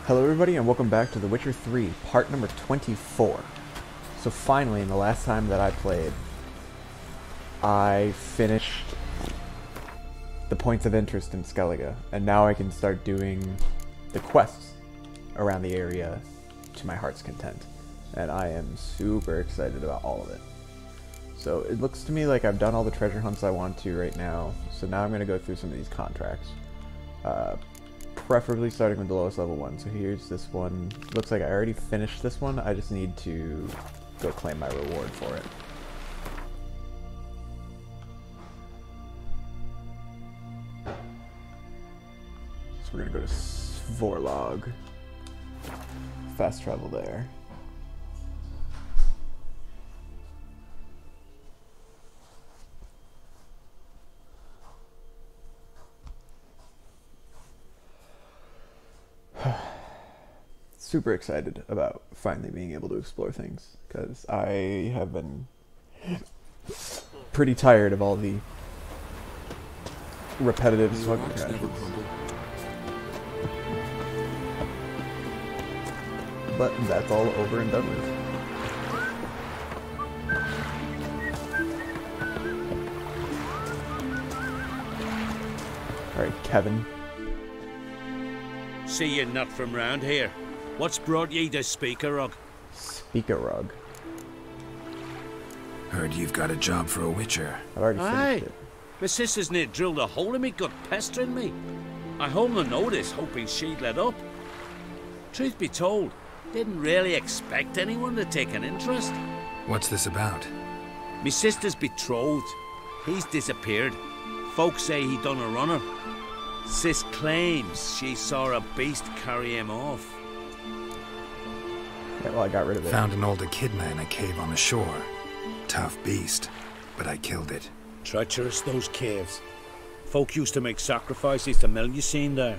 Hello everybody and welcome back to The Witcher 3, part number 24. So finally, in the last time that I played, I finished the points of interest in Skellige, and now I can start doing the quests around the area to my heart's content. And I am super excited about all of it. So it looks to me like I've done all the treasure hunts I want to right now, so now I'm going to go through some of these contracts. Preferably starting with the lowest level one. So here's this one. Looks like I already finished this one. I just need to go claim my reward for it. So we're gonna go to Svorlog. Fast travel there. Super excited about finally being able to explore things, because I have been pretty tired of all the repetitive smuggling tracks. But that's all over and done with. Alright, Kevin. See you're not from round here. What's brought ye to Speakerrug? Speakerrug. Heard you've got a job for a witcher. I've already finished it. My sister's near drilled a hole in me gut, pestering me. I home the notice, hoping she'd let up. Truth be told, didn't really expect anyone to take an interest. What's this about? Me sister's betrothed. He's disappeared. Folks say he done a runner. Sis claims she saw a beast carry him off. Yeah, well, I got rid of it. Found an old echidna in a cave on the shore. Tough beast, but I killed it. Treacherous, those caves. Folk used to make sacrifices to mill you seen there.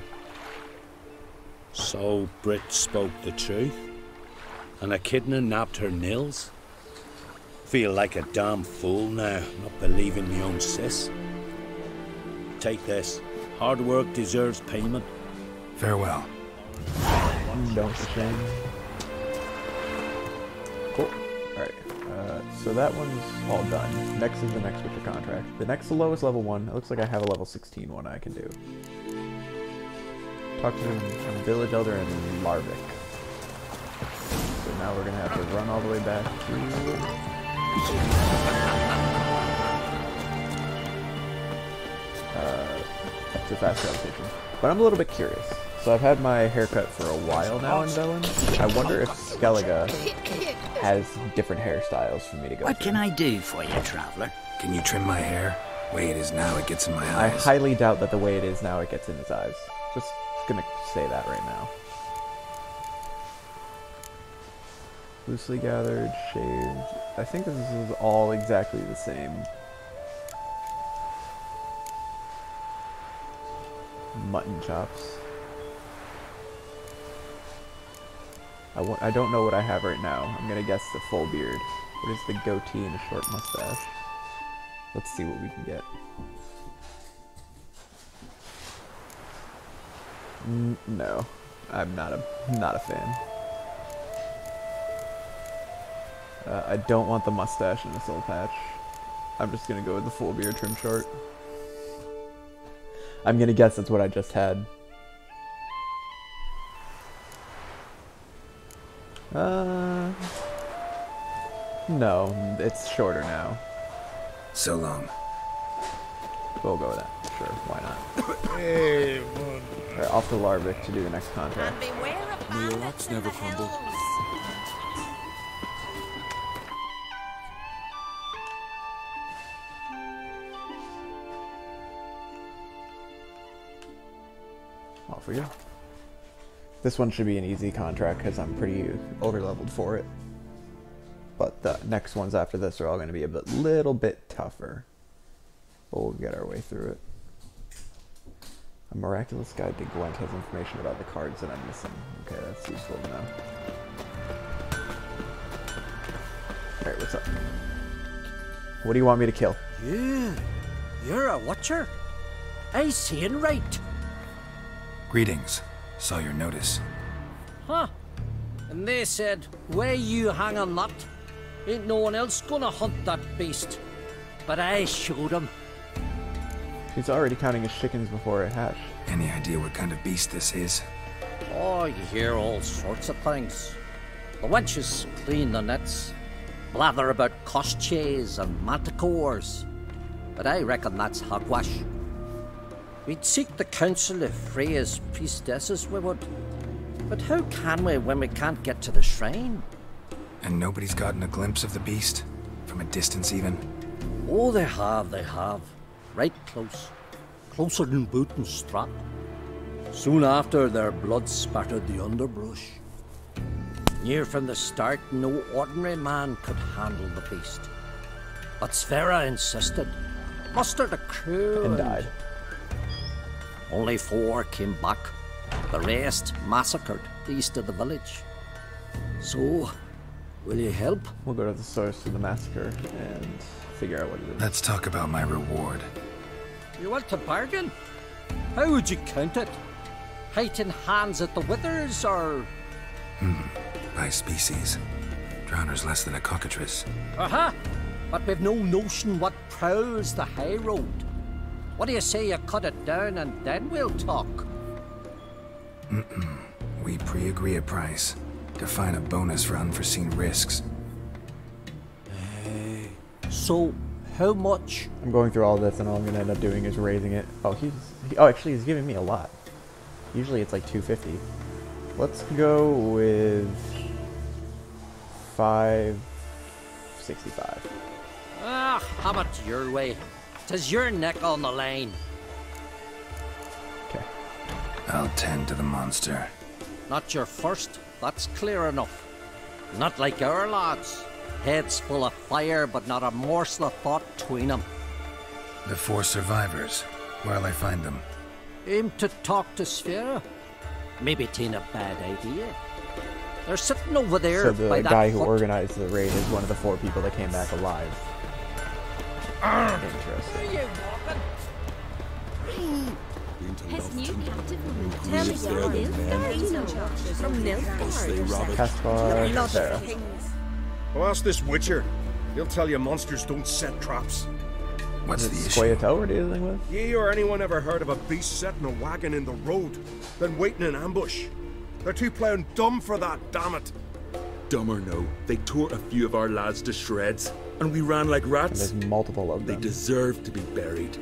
So Brit spoke the truth. An echidna nabbed her nils. Feel like a damn fool now, not believing me own sis. Take this. Hard work deserves payment. Farewell. Don't shame. Cool. Alright. So that one's all done. Next is the next Witcher contract. The next lowest level one. It looks like I have a level 16 one I can do. Talk to a village elder in Larvik. So now we're gonna have to run all the way back to fast travel station. But I'm a little bit curious. So I've had my haircut for a while now in Velen. I wonder if Skellige has different hairstyles for me to go What through. can I do for you, traveler? Can you trim my hair? Way it is now, it gets in my I eyes. highly doubt that the way it is now it gets in his eyes. Just gonna say that right now. Loosely gathered, shaved. I think this is all exactly the same. Mutton chops. I don't know what I have right now. I'm gonna guess the full beard. What is the goatee and a short mustache? Let's see what we can get. No, I'm not a fan. I don't want the mustache and the soul patch. I'm just gonna go with the full beard trim short. I'm gonna guess that's what I just had. No, it's shorter now. So long. We'll go with that. Sure, why not? Alright, off to Larvik to do the next contract. May your rocks never crumble. Off we go. This one should be an easy contract because I'm pretty over-leveled for it. But the next ones after this are all going to be a little bit tougher. But we'll get our way through it. A miraculous guide to Gwent has information about the cards that I'm missing. Okay, that's useful to know. Alright, what's up? What do you want me to kill? You're a watcher? I seeing right. Greetings. Saw your notice. Huh. And they said, where you hang on that, ain't no one else gonna hunt that beast. But I showed him. He's already counting his chickens before it hatch. Any idea what kind of beast this is? Oh, you hear all sorts of things. The wenches clean the nets, blather about koshches and manticores. But I reckon that's hogwash. We'd seek the counsel of Freya's priestesses, we would. But how can we when we can't get to the shrine? And nobody's gotten a glimpse of the beast? From a distance even? Oh, they have. Right close. Closer than boot and strap. Soon after, their blood spattered the underbrush. Near from the start, no ordinary man could handle the beast. But Sverre insisted. Mustered a crew And died. Only 4 came back. The rest massacred east of the village. So, will you help? We'll go to the source of the massacre and figure out what it is. Let's talk about my reward. You want to bargain? How would you count it? Height in hands at the withers, or...? By species. Drowner's less than a cockatrice. Aha! But we've no notion what prowls the high road. What do you say you cut it down and then we'll talk? We pre-agree a price. Define a bonus for unforeseen risks. So, how much? I'm going through all this, and all I'm gonna end up doing is raising it. Oh, actually, he's giving me a lot. Usually it's like 250. Let's go with 565. Ah, how about your way? 'Tis your neck on the line. Okay. I'll tend to the monster. Not your first, that's clear enough. Not like our lads. Heads full of fire, but not a morsel of thought between them. The 4 survivors. Where'll I find them? Aim to talk to Sverre. Maybe it ain't a bad idea. They're sitting over there So by the that guy who hut. organized the raid is one of the 4 people that came back alive. Interesting. You walking? His new captive woman tells you from Nilfgaard. Caspar, Sarah. Well, ask this Witcher. He'll tell you monsters don't set traps. What's Is the it issue? Squayato we're dealing with? Ye or anyone ever heard of a beast setting a wagon in the road, then waiting in ambush? They're too plowing dumb for that, damn it. Dumb or no, they tore a few of our lads to shreds, and we ran like And rats. there's multiple of They them. deserve to be buried.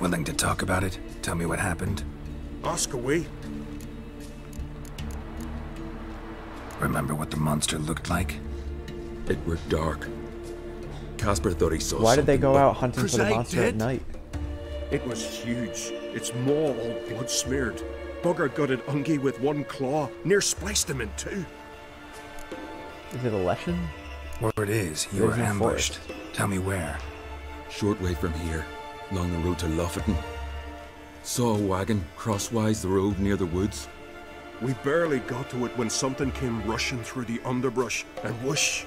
Willing to talk about it? Tell me what happened. Ask away. Remember what the monster looked like? It were dark. Casper thought he saw Why did they something, go but out hunting for the Preside monster at dead? night? It was huge. Its maw all blood smeared. Bugger gutted Ungi with one claw, near spliced him in 2. Is it a lesson? Word is, you There's were no ambushed. Tell me where. Short way from here, along the road to Lofferton. Saw a wagon crosswise the road near the woods. We barely got to it when something came rushing through the underbrush, and whoosh!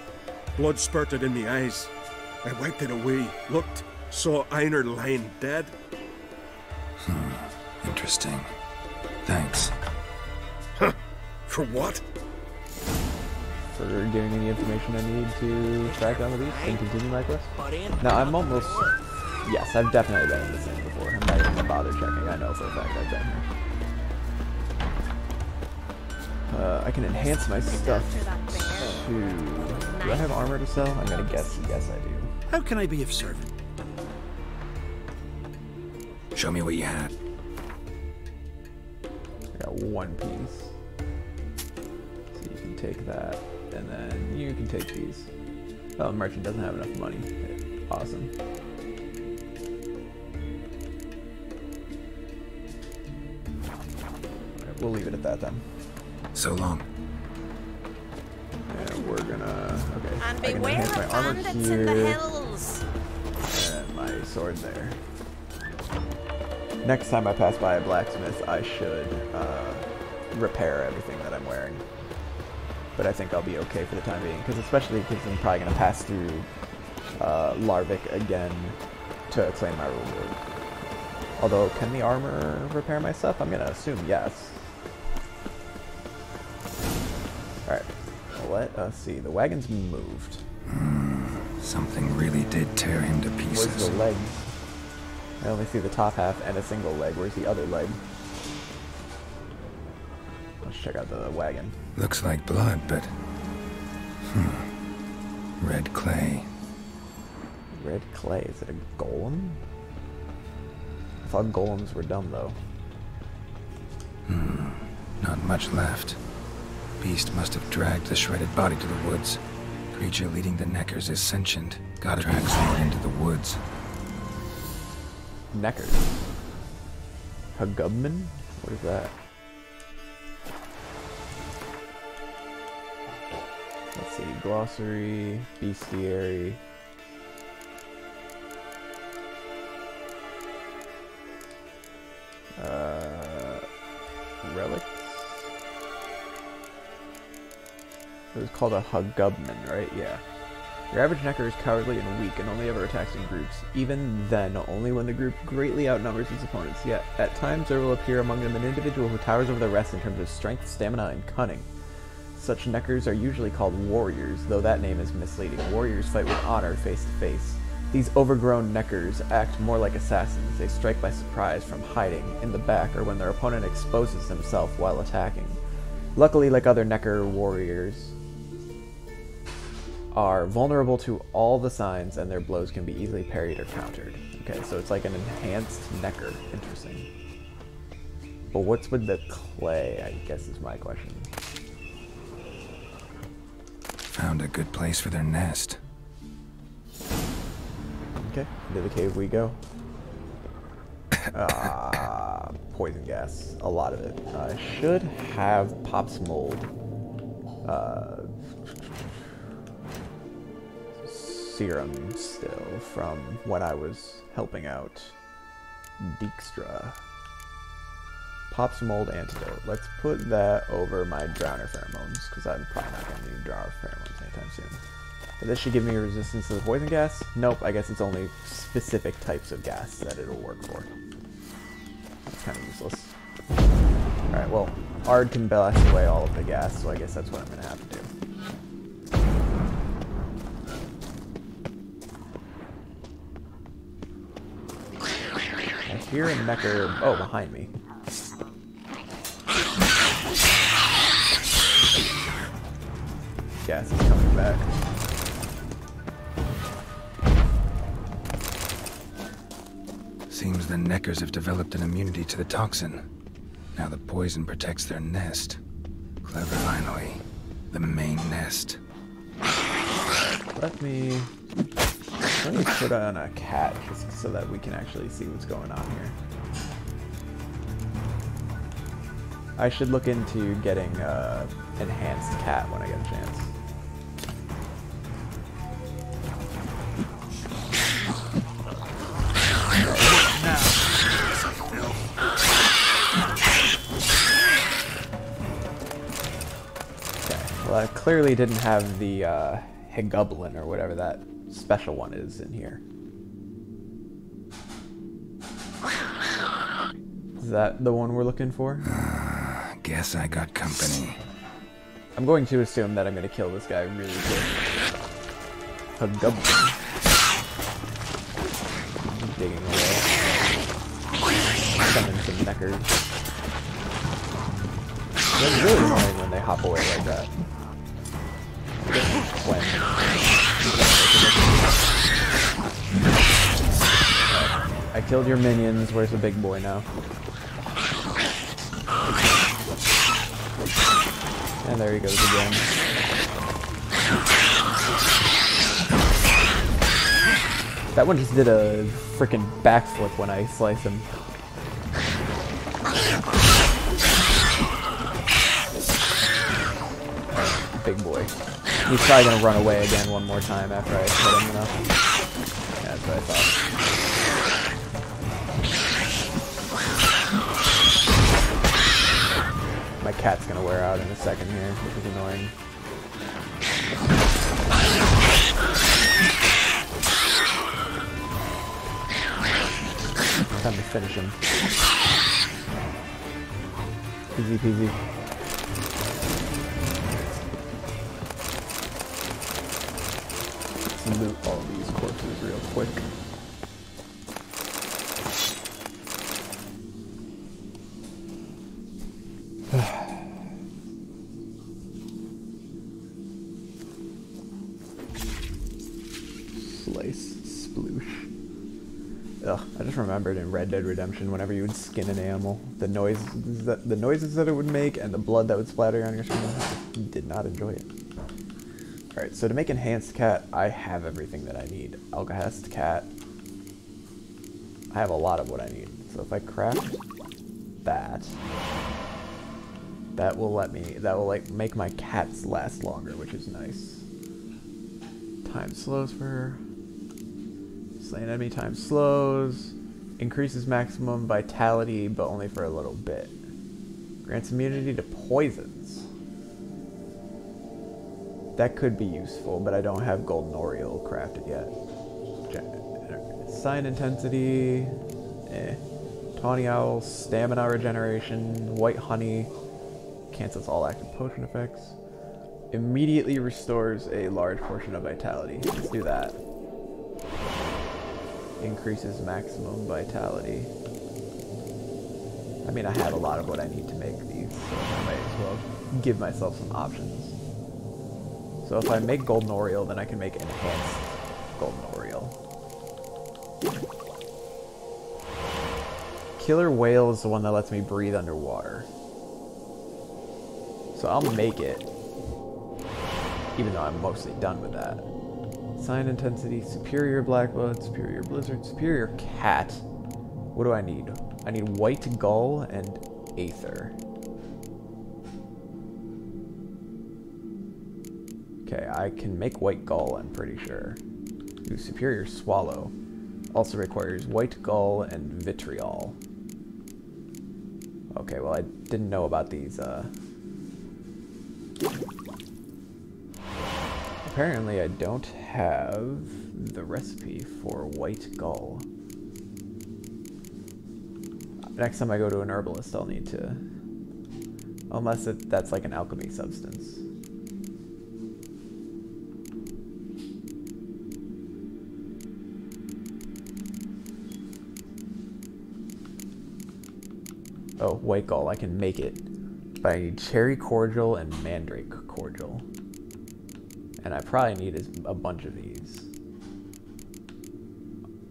Blood spurted in my eyes. I wiped it away, looked, saw Einar lying dead. Interesting. Thanks. For what? For giving me the information I need to track down the beast and continue my quest? Now, I'm almost... Yes, I've definitely been in this thing before. I'm not even gonna bother checking. I know for a fact I've been here. I can enhance my stuff to... Do I have armor to sell? I'm gonna guess. Yes, I do. How can I be of service? Show me what you had. I got 1 piece. So you can take that, and then you can take these. Oh, merchant doesn't have enough money. Awesome. Alright, we'll leave it at that then. So long. And we're gonna... Okay, And I can beware enhance my of armor bandits in the here, hills. and my sword there. Next time I pass by a blacksmith, I should repair everything that I'm wearing. But I think I'll be okay for the time being, especially because I'm probably going to pass through Larvik again to claim my reward. Although, can the armor repair my stuff? I'm gonna assume yes. Alright, let us see. The wagon's moved. Something really did tear him to pieces. Where's the legs? I only see the top half and a single leg. Where's the other leg? Let's check out the wagon. Looks like blood, but... red clay. Red clay? Is it a golem? I thought golems were dumb, though. Not much left. Beast must have dragged the shredded body to the woods. Creature leading the Neckers is sentient. Gotta drag someone into the woods. Neckers. Hagubman? What is that? Let's see. Glossary, bestiary. Relics? It was called a Hagubman, right? Yeah. Your average Necker is cowardly and weak and only ever attacks in groups. Even then, only when the group greatly outnumbers its opponents. Yet, at times there will appear among them an individual who towers over the rest in terms of strength, stamina, and cunning. Such Neckers are usually called warriors, though that name is misleading. Warriors fight with honor face to face. These overgrown Neckers act more like assassins. They strike by surprise from hiding in the back or when their opponent exposes himself while attacking. Luckily, like other Necker warriors, are vulnerable to all the signs and their blows can be easily parried or countered. Okay, so it's like an enhanced Necker. Interesting. But what's with the clay, I guess is my question. Found a good place for their nest. Okay, into the cave we go. Poison gas. A lot of it. I should have Pop's mold. Serum still from when I was helping out Dijkstra. Pop's mold antidote. Let's put that over my drowner pheromones, because I'm probably not going to need drowner pheromones anytime soon. But this should give me resistance to the poison gas? Nope, I guess it's only specific types of gas that it'll work for. That's kind of useless. Alright, well, Ard can blast away all of the gas, so I guess that's what I'm going to have to do. I hear a Necker... Oh, behind me. Gas is coming back. Seems the Neckers have developed an immunity to the toxin. Now the poison protects their nest. Clever, finally. The main nest. Let me put on a cat just so that we can actually see what's going on here. I should look into getting enhanced cat when I get a chance. Okay, well I clearly didn't have the Hagublan or whatever that special one is in here. Is that the one we're looking for? Guess I got company. I'm going to assume that I'm going to kill this guy really quick. Hagublan. Digging away. Summon some Neckers. It's really annoying when they hop away like that. When. I killed your minions. Where's the big boy now? And there he goes again. That one just did a freaking backflip when I sliced him. Big boy. He's probably gonna run away again one more time after I hit him enough. Yeah, that's what I thought. My cat's gonna wear out in a second here, which is annoying. Time to finish him. Easy peasy. Let's loot all these corpses real quick. Slice, sploosh. Ugh, I just remembered in Red Dead Redemption, whenever you would skin an animal, the noises that it would make and the blood that would splatter on your screen, you did not enjoy it. Alright, so to make enhanced cat, I have everything that I need. Alcahest cat. I have a lot of what I need. So if I craft that, that will like make my cats last longer, which is nice. Time slows for her. Slain enemy time slows. Increases maximum vitality, but only for a little bit. Grants immunity to poisons. That could be useful, but I don't have Golden Oriole crafted yet. Sign intensity. Tawny Owl, stamina regeneration, white honey. Cancels all active potion effects. Immediately restores a large portion of vitality. Let's do that. Increases maximum vitality. I mean, I have a lot of what I need to make these, so I might as well give myself some options. So if I make Golden Oriole, then I can make enhanced Golden Oriole. Killer Whale is the one that lets me breathe underwater. So I'll make it, even though I'm mostly done with that. Sign intensity, superior black blood, superior blizzard, superior cat. What do I need? I need white gull and aether. Okay, I can make white gull, I'm pretty sure. Ooh, superior swallow. Also requires white gull and vitriol. Okay, well I didn't know about these, Apparently I don't have the recipe for white gull. Next time I go to an herbalist, I'll need to... Unless that's like an alchemy substance. Oh, white gull, I can make it. But I need cherry cordial and mandrake cordial. And I probably need a bunch of these.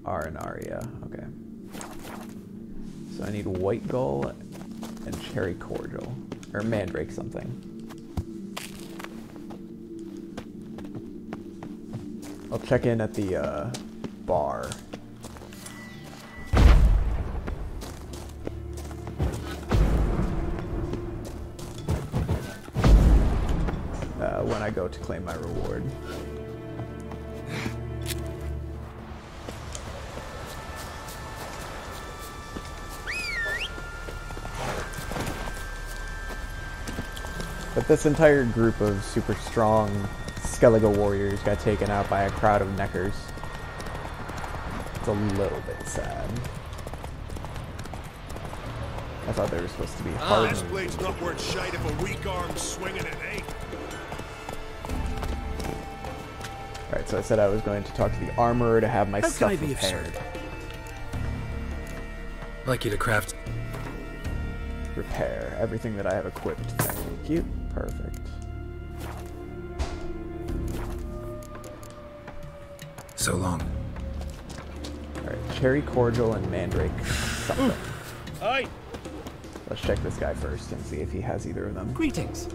Arenaria, okay. So I need white gull and cherry cordial. Or mandrake something. I'll check in at the bar. When I go to claim my reward. But this entire group of super strong Skellige warriors got taken out by a crowd of neckers. It's a little bit sad. I thought they were supposed to be hard. This blade's not worth shite if a weak arm's swinging it, eh? Alright, so I said I was going to talk to the armorer to have my stuff repaired. I'd like you to craft... Repair everything that I have equipped. Thank you. Perfect. So long. Alright, cherry cordial and mandrake something. Aye. Let's check this guy first and see if he has either of them. Greetings.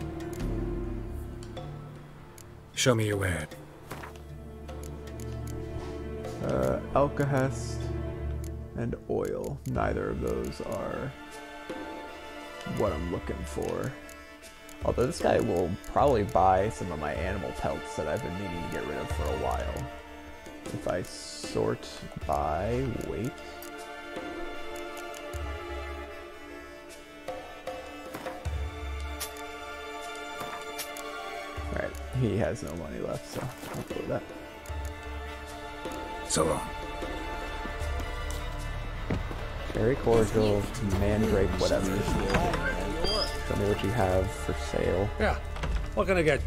Show me your way. Alcahest and oil. Neither of those are what I'm looking for. Although this guy will probably buy some of my animal pelts that I've been meaning to get rid of for a while. If I sort by weight. Alright, he has no money left, so I'll go with that. So long. Very cordial, mandrake, whatever. Tell me what you have for sale. Yeah. What can I get?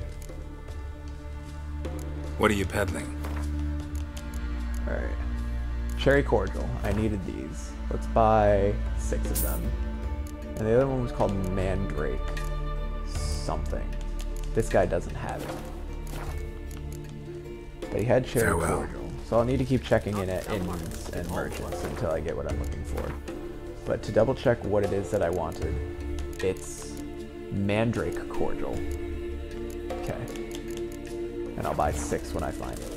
What are you peddling? Alright. Cherry cordial. I needed these. Let's buy 6 of them. And the other one was called mandrake something. This guy doesn't have it. But he had cherry cordial. So I'll need to keep checking in at inns and merchants until I get what I'm looking for. But to double check what it is that I wanted, it's mandrake cordial. Okay. And I'll buy 6 when I find it.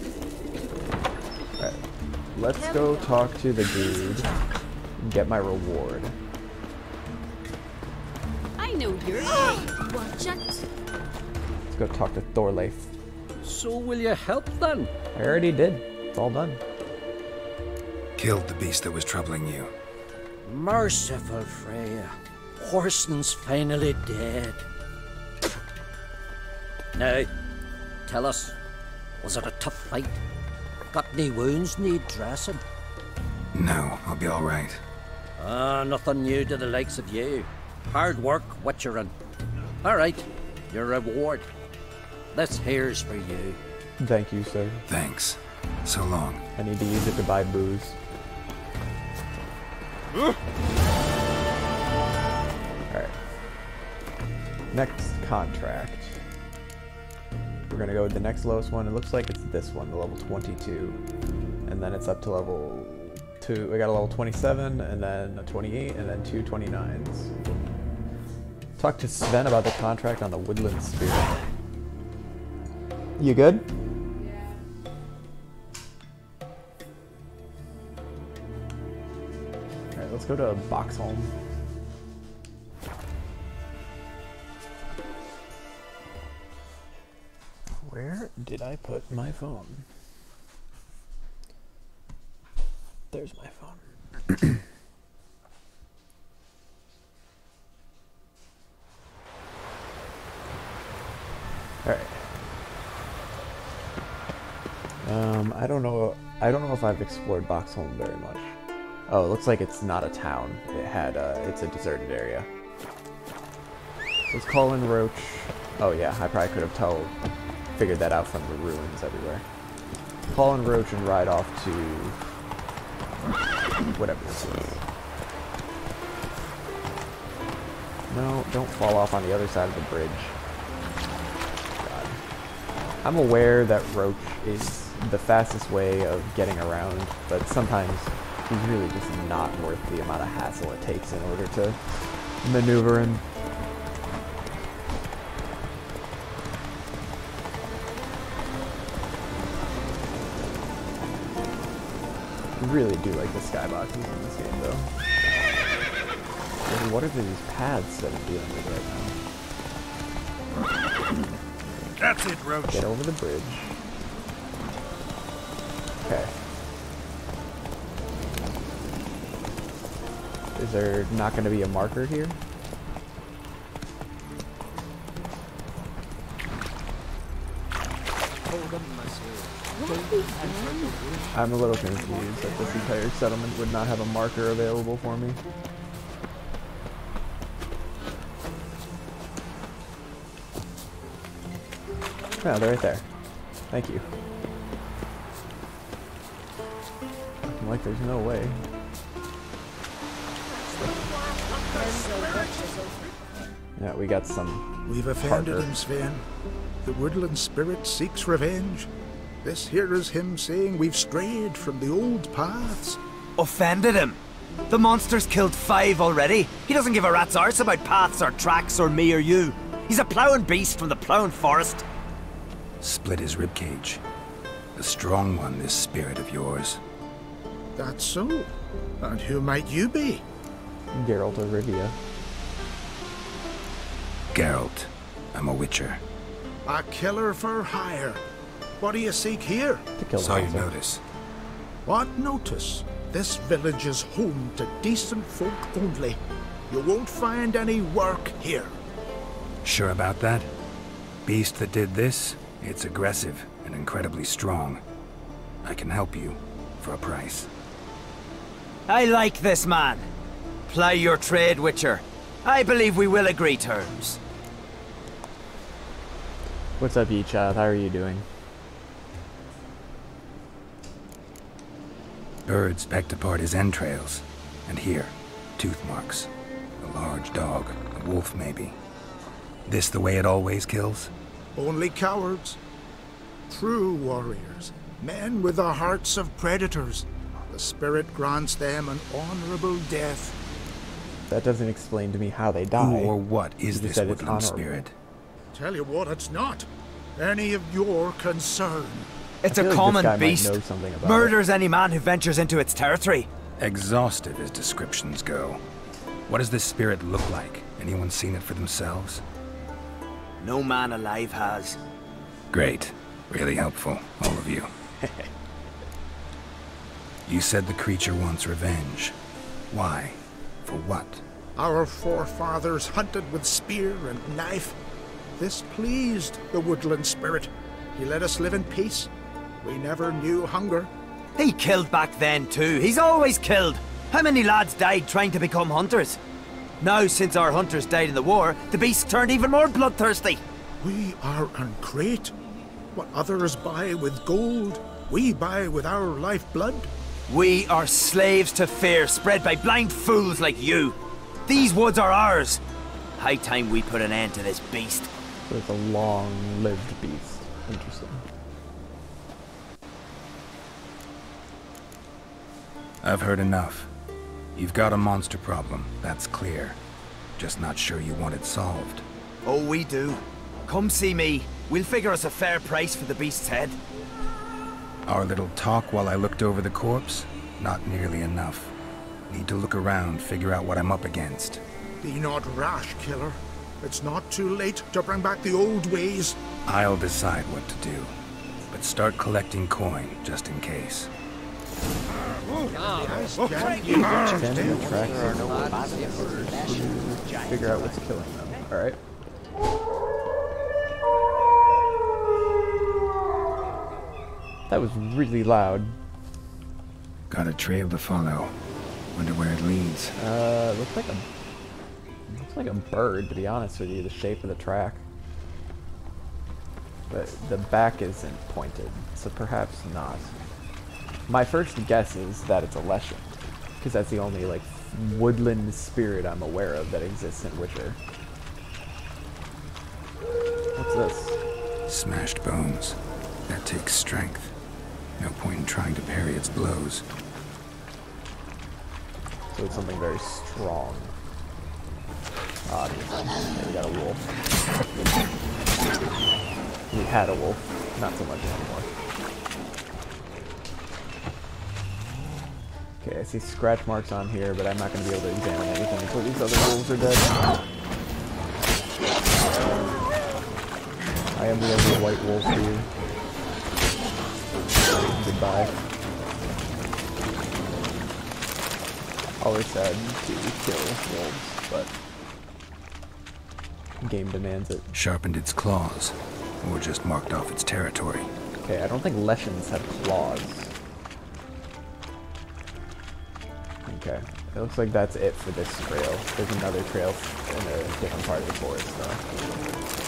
Alright. Let's go talk to the dude and get my reward. I know you're watch it. Let's go talk to Thorleif. So will you help then? I already did. It's all done. Killed the beast that was troubling you. Merciful Freya. Horson's finally dead. Now, tell us, was it a tough fight? Got any wounds need dressing? No, I'll be all right. Nothing new to the likes of you. Hard work, witcherin'. All right, your reward. This here's for you. Thank you, sir. Thanks. So long. I need to use it to buy booze. Alright. Next contract. We're gonna go with the next lowest one. It looks like it's this one, the level 22. And then it's up to level 2. We got a level 27, and then a 28, and then 2 29s. Talk to Sven about the contract on the Woodland Spirit. You good? Alright, let's go to Boxholm. Where did I put my phone? There's my phone. Alright. I don't know if I've explored Boxholm very much. Oh, it looks like it's not a town. It's a deserted area. So let's call in Roach. Oh yeah, I probably could have figured that out from the ruins everywhere. Call in Roach and ride off to whatever this is. No, don't fall off on the other side of the bridge. God. I'm aware that Roach is the fastest way of getting around, but sometimes he's really just not worth the amount of hassle it takes in order to maneuver him. I really do like the skyboxes in this game, though. What are these paths that I'm dealing with right now? That's it, Roach. Get over the bridge. Okay. Is there not going to be a marker here? I'm a little confused that this entire settlement would not have a marker available for me. Oh, they're right there. Thank you. Looking like there's no way. Yeah, we got some. We've offended partner. him, Sven. The woodland spirit seeks revenge. This here is him saying we've strayed from the old paths. Offended him? The monster's killed 5 already. He doesn't give a rat's arse about paths or tracks or me or you. He's a ploughing beast from the ploughing forest. Split his ribcage. A strong one, this spirit of yours. That's so. And who might you be? Geralt of Rivia. Geralt. I'm a witcher. A killer for hire. What do you seek here? To kill Saw the your monster. notice. What notice? This village is home to decent folk only. You won't find any work here. Sure about that? Beast that did this? It's aggressive and incredibly strong. I can help you for a price. I like this man. Ply your trade, Witcher. I believe we will agree terms. What's up, you child? How are you doing? Birds pecked apart his entrails. And here, tooth marks. A large dog, a wolf maybe. This the way it always kills? Only cowards. True warriors. Men with the hearts of predators. The spirit grants them an honorable death. That doesn't explain to me how they die. Who or what is You this said it's woodland honorable. spirit? Tell you what, it's not any of your concern. It's I a feel like common this guy might beast. know something about Murders any man who ventures into its territory. Exhaustive as descriptions go. What does this spirit look like? Anyone seen it for themselves? No man alive has. Great. Really helpful, all of you. You said the creature wants revenge. Why? For what? Our forefathers hunted with spear and knife. This pleased the woodland spirit. He let us live in peace. We never knew hunger. He killed back then too. He's always killed. How many lads died trying to become hunters? Now, since our hunters died in the war, the beast turned even more bloodthirsty. We are great. What others buy with gold, we buy with our lifeblood. We are slaves to fear spread by blind fools like you. These woods are ours. High time we put an end to this beast. So it's a long-lived beast. Interesting. I've heard enough. You've got a monster problem, that's clear. Just not sure you want it solved. Oh, we do. Come see me. We'll figure us a fair price for the beast's head. Our little talk while I looked over the corpse? Not nearly enough. Need to look around, figure out what I'm up against. Be not rash, killer. It's not too late to bring back the old ways. I'll decide what to do. But start collecting coin, just in case. Examine the tracks and figure out what's killing them. Alright. That was really loud. Got a trail to follow. Wonder where it leads. Looks like a bird, to be honest with you, the shape of the track. But the back isn't pointed, so perhaps not. My first guess is that it's a Leshen, because that's the only, like, woodland spirit I'm aware of that exists in Witcher. What's this? Smashed bones. That takes strength. No point in trying to parry its blows. So it's something very strong. Obviously. Okay, we got a wolf. We had a wolf. Not so much anymore. Okay, I see scratch marks on here, but I'm not going to be able to examine anything until these other wolves are dead. I am the only white wolf here. Goodbye. Always sad to kill wolves, but game demands it. Sharpened its claws, or just marked off its territory. Okay, I don't think Leshens have claws. Okay, it looks like that's it for this trail. There's another trail in a different part of the forest, though.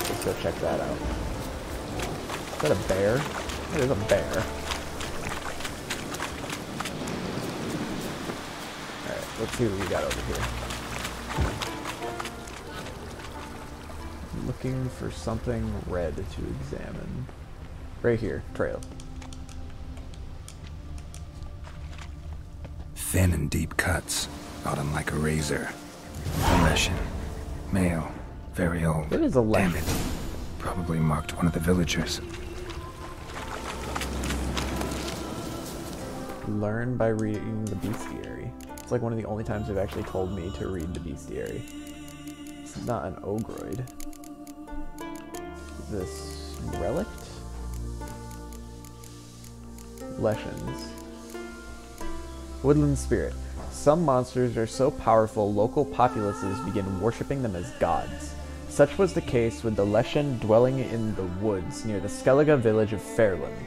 Let's go check that out. Is that a bear? It is a bear. Alright, let's see what we got over here. Looking for something red to examine. Right here, trail. Thin and deep cuts, got him like a razor. A Leshen. Male. Very old. It is a Damn Leshen. it. Probably marked one of the villagers. Learn by reading the bestiary. It's like one of the only times they've actually told me to read the bestiary. This is not an ogroid. Is this relict? Leshens. Woodland spirit. Some monsters are so powerful, local populaces begin worshipping them as gods. Such was the case with the Leshen dwelling in the woods near the Skellige village of Fairland.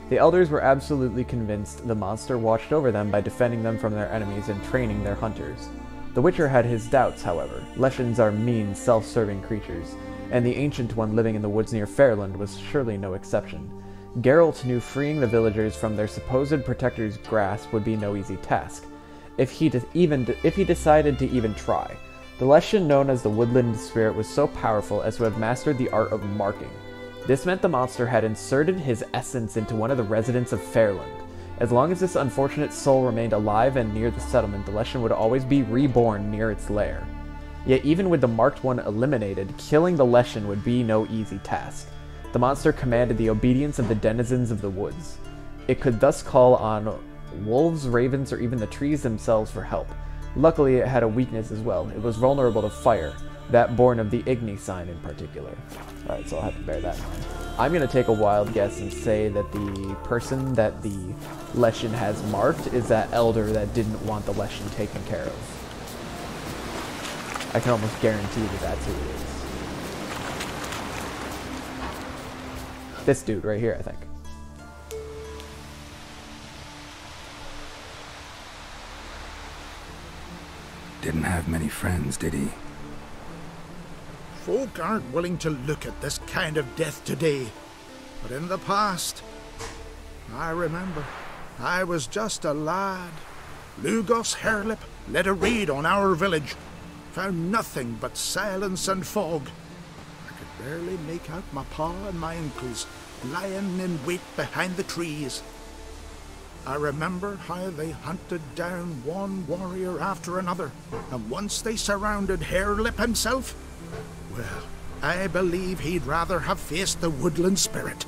The elders were absolutely convinced the monster watched over them by defending them from their enemies and training their hunters. The Witcher had his doubts, however. Leshens are mean, self-serving creatures, and the Ancient One living in the woods near Fairland was surely no exception. Geralt knew freeing the villagers from their supposed protector's grasp would be no easy task, if he decided to even try. The Leshen known as the Woodland Spirit was so powerful as to have mastered the art of marking. This meant the monster had inserted his essence into one of the residents of Fairland. As long as this unfortunate soul remained alive and near the settlement, the Leshen would always be reborn near its lair. Yet even with the Marked One eliminated, killing the Leshen would be no easy task. The monster commanded the obedience of the denizens of the woods. It could thus call on wolves, ravens, or even the trees themselves for help. Luckily, it had a weakness as well. It was vulnerable to fire, that born of the Igni sign in particular. Alright, so I'll have to bear that in mind. I'm going to take a wild guess and say that the person that the Leshen has marked is that elder that didn't want the Leshen taken care of. I can almost guarantee that that's who it is. This dude right here, I think. Didn't have many friends, did he? Folk aren't willing to look at this kind of death today, but in the past, I remember, I was just a lad. Lugos Harelip led a raid on our village, found nothing but silence and fog. I could barely make out my pa and my uncles lying in wait behind the trees. I remember how they hunted down one warrior after another, and once they surrounded Harelip himself, well, I believe he'd rather have faced the Woodland Spirit.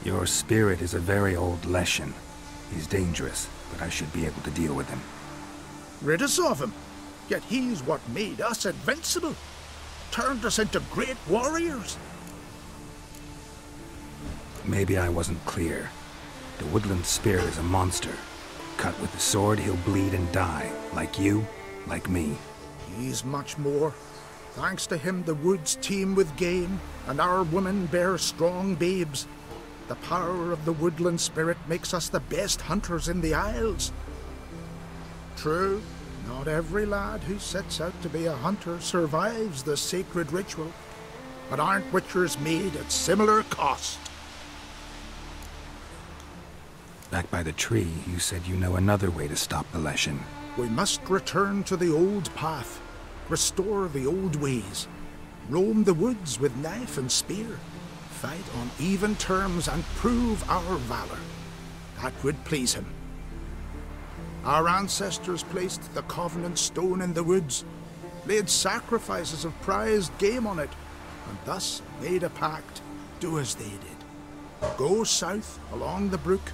Your spirit is a very old Leshen. He's dangerous, but I should be able to deal with him. Rid us of him, yet he's what made us invincible, turned us into great warriors. Maybe I wasn't clear. The Woodland Spirit is a monster. Cut with the sword, he'll bleed and die, like you, like me. He's much more. Thanks to him, the woods teem with game, and our women bear strong babes. The power of the Woodland Spirit makes us the best hunters in the Isles. True, not every lad who sets out to be a hunter survives the sacred ritual, but aren't witchers made at similar cost? Back by the tree, you said you know another way to stop the Leshen. We must return to the old path, restore the old ways, roam the woods with knife and spear, fight on even terms and prove our valor. That would please him. Our ancestors placed the Covenant Stone in the woods, laid sacrifices of prized game on it, and thus made a pact, do as they did. Go south along the brook,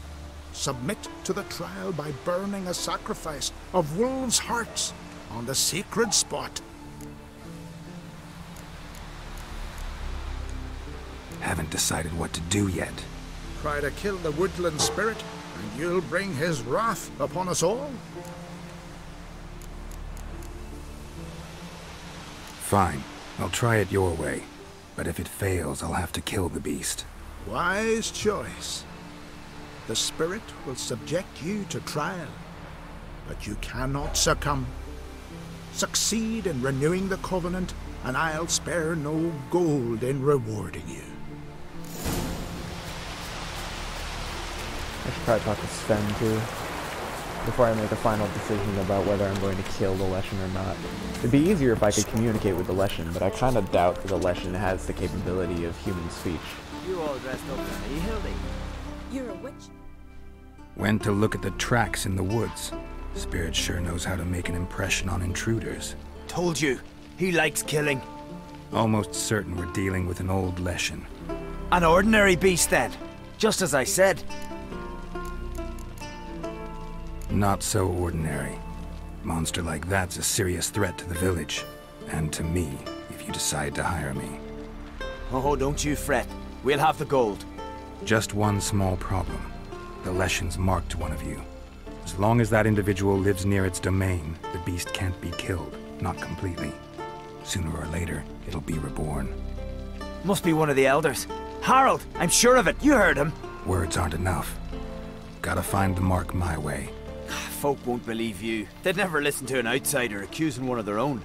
submit to the trial by burning a sacrifice of wolves' hearts on the sacred spot. Haven't decided what to do yet. Try to kill the Woodland Spirit, and you'll bring his wrath upon us all. Fine, I'll try it your way. But if it fails, I'll have to kill the beast. Wise choice. The Spirit will subject you to trial, but you cannot succumb. Succeed in renewing the Covenant, and I'll spare no gold in rewarding you. I should probably talk to Sven too, before I make a final decision about whether I'm going to kill the Leshen or not. It'd be easier if I could communicate with the Leshen, but I kind of doubt that the Leshen has the capability of human speech. You all dressed up as me, Hildy. You're a witch? Went to look at the tracks in the woods. Spirit sure knows how to make an impression on intruders. Told you, he likes killing. Almost certain we're dealing with an old Leshen. An ordinary beast then, just as I said. Not so ordinary. Monster like that's a serious threat to the village. And to me, if you decide to hire me. Oh, don't you fret. We'll have the gold. Just one small problem. The Leshen's marked one of you. As long as that individual lives near its domain, the beast can't be killed. Not completely. Sooner or later, it'll be reborn. Must be one of the elders. Harold, I'm sure of it. You heard him. Words aren't enough. Gotta find the mark my way. folk won't believe you. They'd never listen to an outsider accusing one of their own.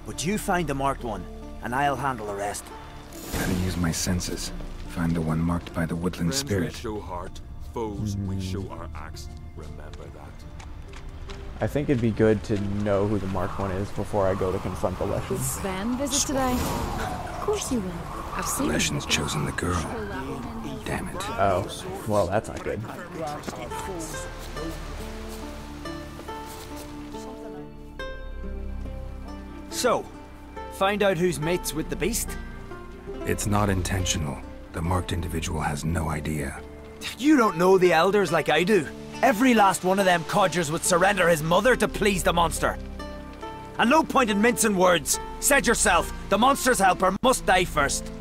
But you find the marked one, and I'll handle the rest. Gotta use my senses. Find the one marked by the woodland Friends spirit. we show heart, foes we show our axe. Remember that. I think it'd be good to know who the marked one is before I go to confront the Will Leshens. Sven visit today? Of course you will. I've seen him. Leshen's chosen the girl. Damn it. Oh, well, that's not good. So, find out who's mates with the beast? It's not intentional. The marked individual has no idea. You don't know the elders like I do. Every last one of them codgers would surrender his mother to please the monster. And no point in mincing words. Said yourself, the monster's helper must die first.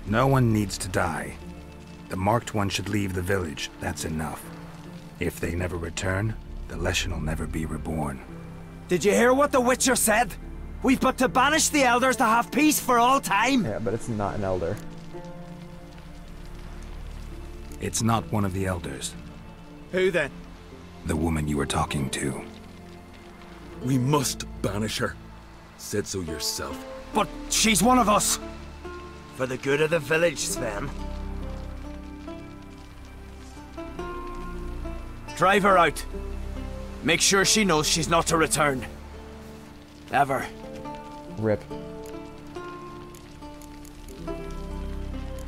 No one needs to die. The marked one should leave the village. That's enough. If they never return, the Leshen will never be reborn. Did you hear what the Witcher said? We've but to banish the elders to have peace for all time. Yeah, but it's not an elder. It's not one of the elders. Who then? The woman you were talking to. We must banish her. Said so yourself. But she's one of us. For the good of the village, Sven. Drive her out. Make sure she knows she's not to return. Ever. Rip.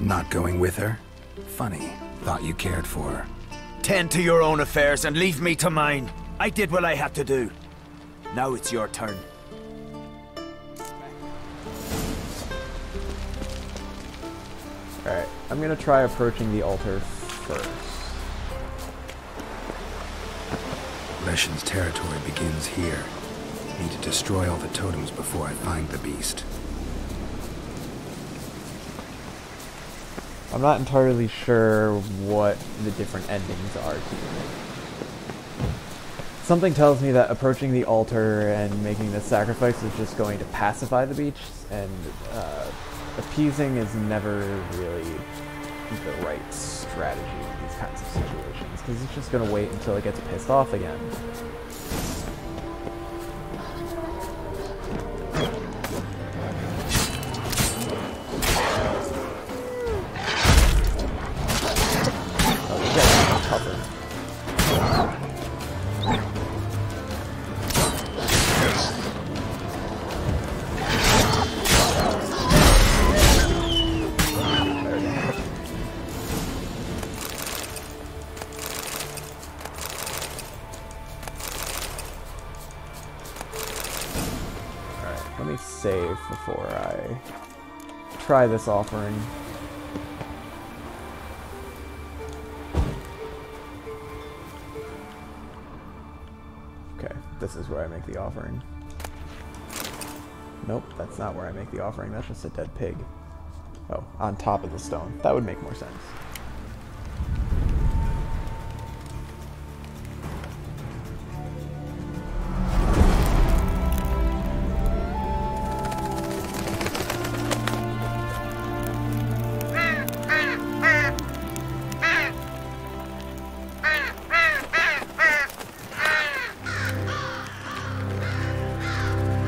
Not going with her? Funny. Thought you cared for her. Tend to your own affairs and leave me to mine. I did what I had to do. Now it's your turn. Alright, I'm gonna try approaching the altar first. Leshen's territory begins here. Need to destroy all the totems before I find the beast. I'm not entirely sure what the different endings are here. Something tells me that approaching the altar and making this sacrifice is just going to pacify the beast, and appeasing is never really the right strategy in these kinds of situations, because it's just going to wait until it gets pissed off again. Let me save before I try this offering. Okay, this is where I make the offering. Nope, that's not where I make the offering. That's just a dead pig. Oh, on top of the stone. That would make more sense.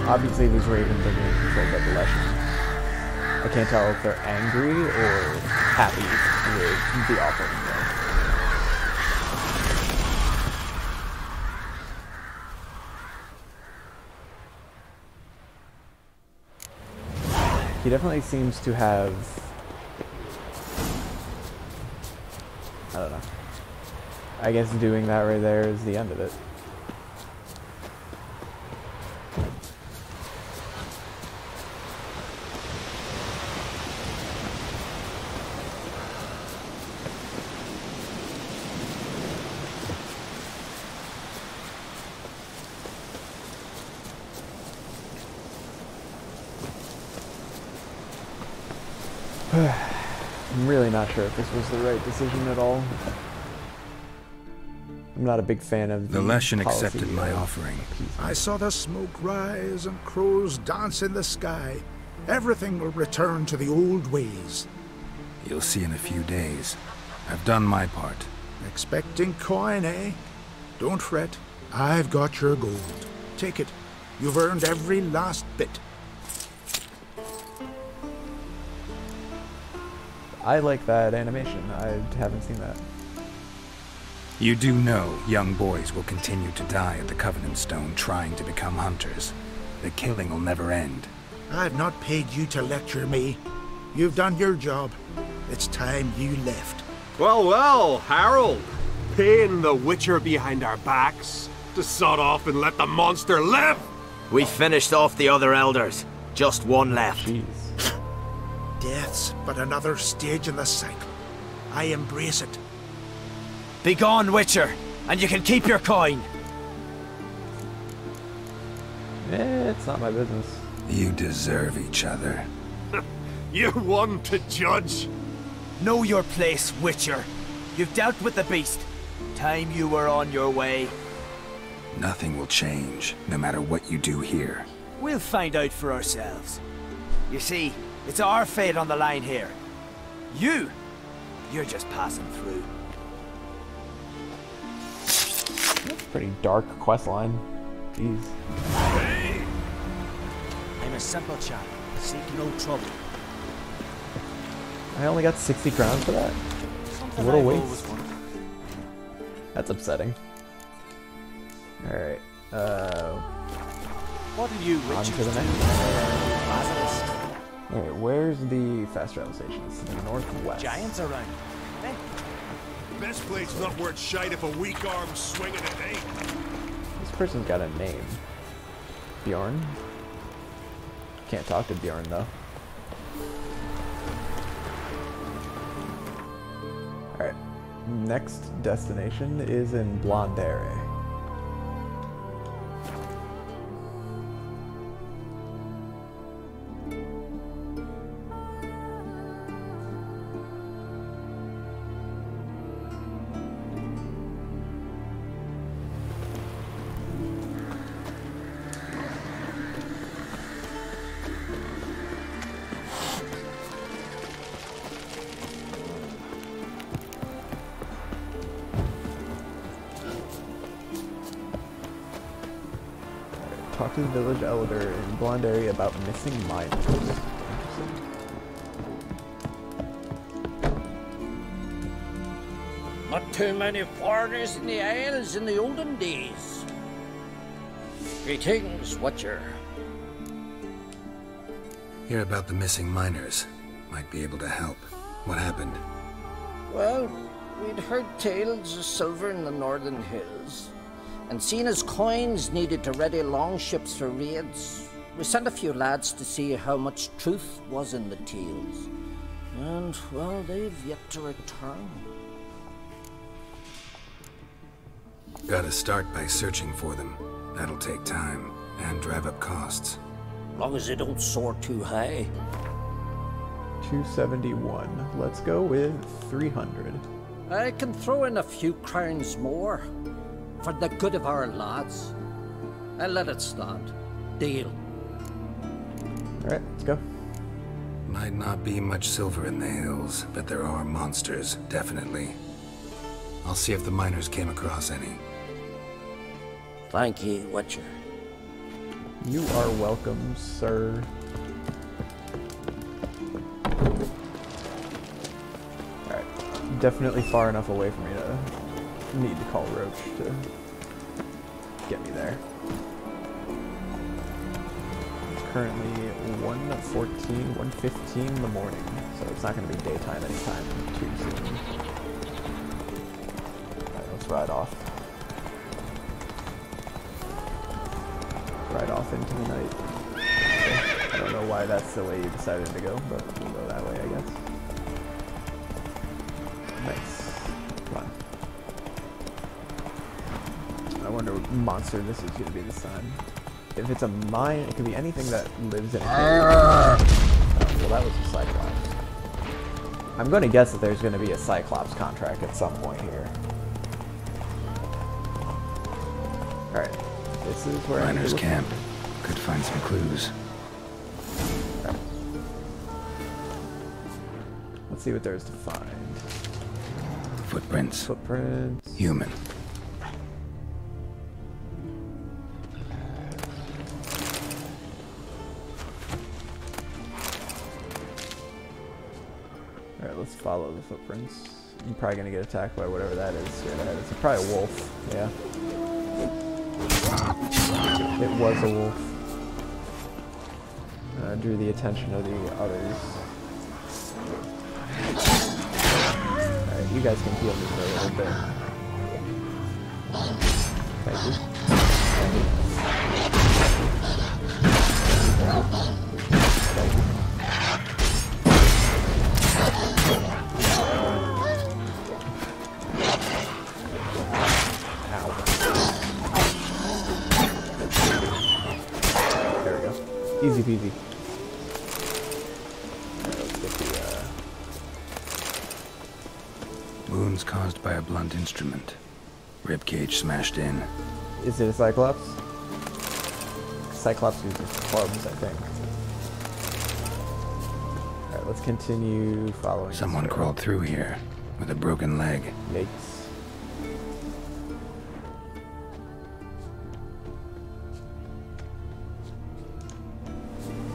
Obviously, these ravens are being controlled by the Leshen. I can't tell if they're angry or happy with the offering. He definitely seems to have... I don't know. I guess doing that right there is the end of it. I'm really not sure if this was the right decision at all. I'm not a big fan of the Leshen accepted my offering. I saw the smoke rise and crows dance in the sky. Everything will return to the old ways. You'll see in a few days. I've done my part. Expecting coin, eh? Don't fret. I've got your gold. Take it. You've earned every last bit. I like that animation. I haven't seen that. You do know young boys will continue to die at the Covenant Stone trying to become hunters. The killing will never end. I've not paid you to lecture me. You've done your job. It's time you left. Well, well, Harold. Paying the Witcher behind our backs to sod off and let the monster live. We finished off the other elders. Just one left. Jeez. Death's but another stage in the cycle. I embrace it. Be gone, Witcher, and you can keep your coin. It's not my business. You deserve each other. You're one to judge. Know your place, Witcher. You've dealt with the beast. Time you were on your way. Nothing will change, no matter what you do here. We'll find out for ourselves. You see, it's our fate on the line here. You're just passing through. That's a pretty dark quest line. Jeez. I'm a simple chap. Seek no trouble. I only got 60 crowns for that? Something What a I've waste. always wanted. That's upsetting. Alright, What are you, on Witcher? to the next Basilisk. one. Alright, where's the fast travel station? It's in the northwest. Giants around. Eh? This place not worth shite if a weak arm swinging it, eh? This person's got a name. Bjorn? Can't talk to Bjorn though. Alright, next destination is in Blondere. Talk to the village elder in Blondere about missing miners. Interesting. Not too many foreigners in the Isles in the olden days. Greetings, Witcher. Hear about the missing miners. Might be able to help. What happened? Well, we'd heard tales of silver in the northern hills, and seen as coins needed to ready longships for raids, we sent a few lads to see how much truth was in the tales. And, well, they've yet to return. Gotta start by searching for them. That'll take time, and drive up costs. Long as they don't soar too high. 271. Let's go with 300. I can throw in a few crowns more, for the good of our lads. I'll let it stand. Deal. Alright, let's go. Might not be much silver in the hills, but there are monsters, definitely. I'll see if the miners came across any. Thank you, Witcher. You are welcome, sir. Alright, definitely far enough away for me to need to call Roach to get me there. Currently 1:14, 1:15 in the morning, so it's not going to be daytime anytime too soon. Alright, let's ride off. Ride off into the night. Okay. I don't know why that's the way you decided to go, but we'll go that way, I guess. Nice. Come on. I wonder what monster this is going to be this time. If it's a mine, it could be anything that lives in a cave. Oh, well, that was a Cyclops. I'm going to guess that there's going to be a Cyclops contract at some point here. Alright. This is where Miners' camp. Could find some clues. Right. Let's see what there is to find. Footprints. Footprints. Human. Alright, let's follow the footprints. I'm probably gonna get attacked by whatever that is. Yeah, that is probably a wolf. Yeah. It was a wolf. Drew the attention of the others. Alright, you guys can heal me for a little bit. Thank you. Thank you. Thank you. Easy peasy. Alright, let's get the, Wounds caused by a blunt instrument. Ribcage smashed in. Is it a Cyclops? Cyclops uses clubs, I think. Alright, let's continue following. Someone crawled through here with a broken leg. Yikes.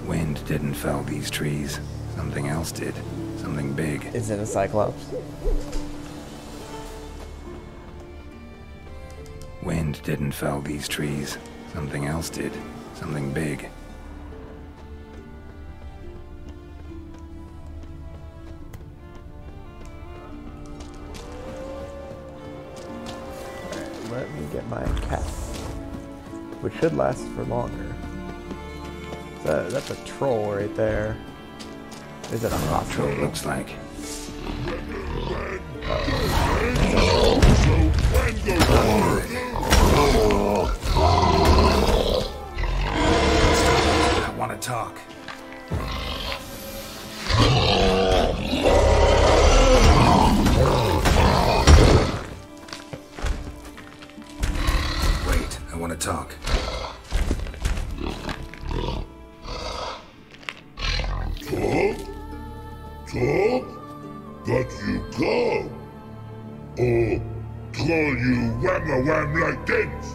Wind didn't fell these trees. Something else did. Something big. Is it a Cyclops? Wind didn't fell these trees. Something else did. Something big. Alright, let me get my cat. Which should last for longer. That's a troll right there. Is it a hostile? Troll looks like. I want to talk. Wait, I want to talk. Talk? But you come. Or call you wham-a-wham like this?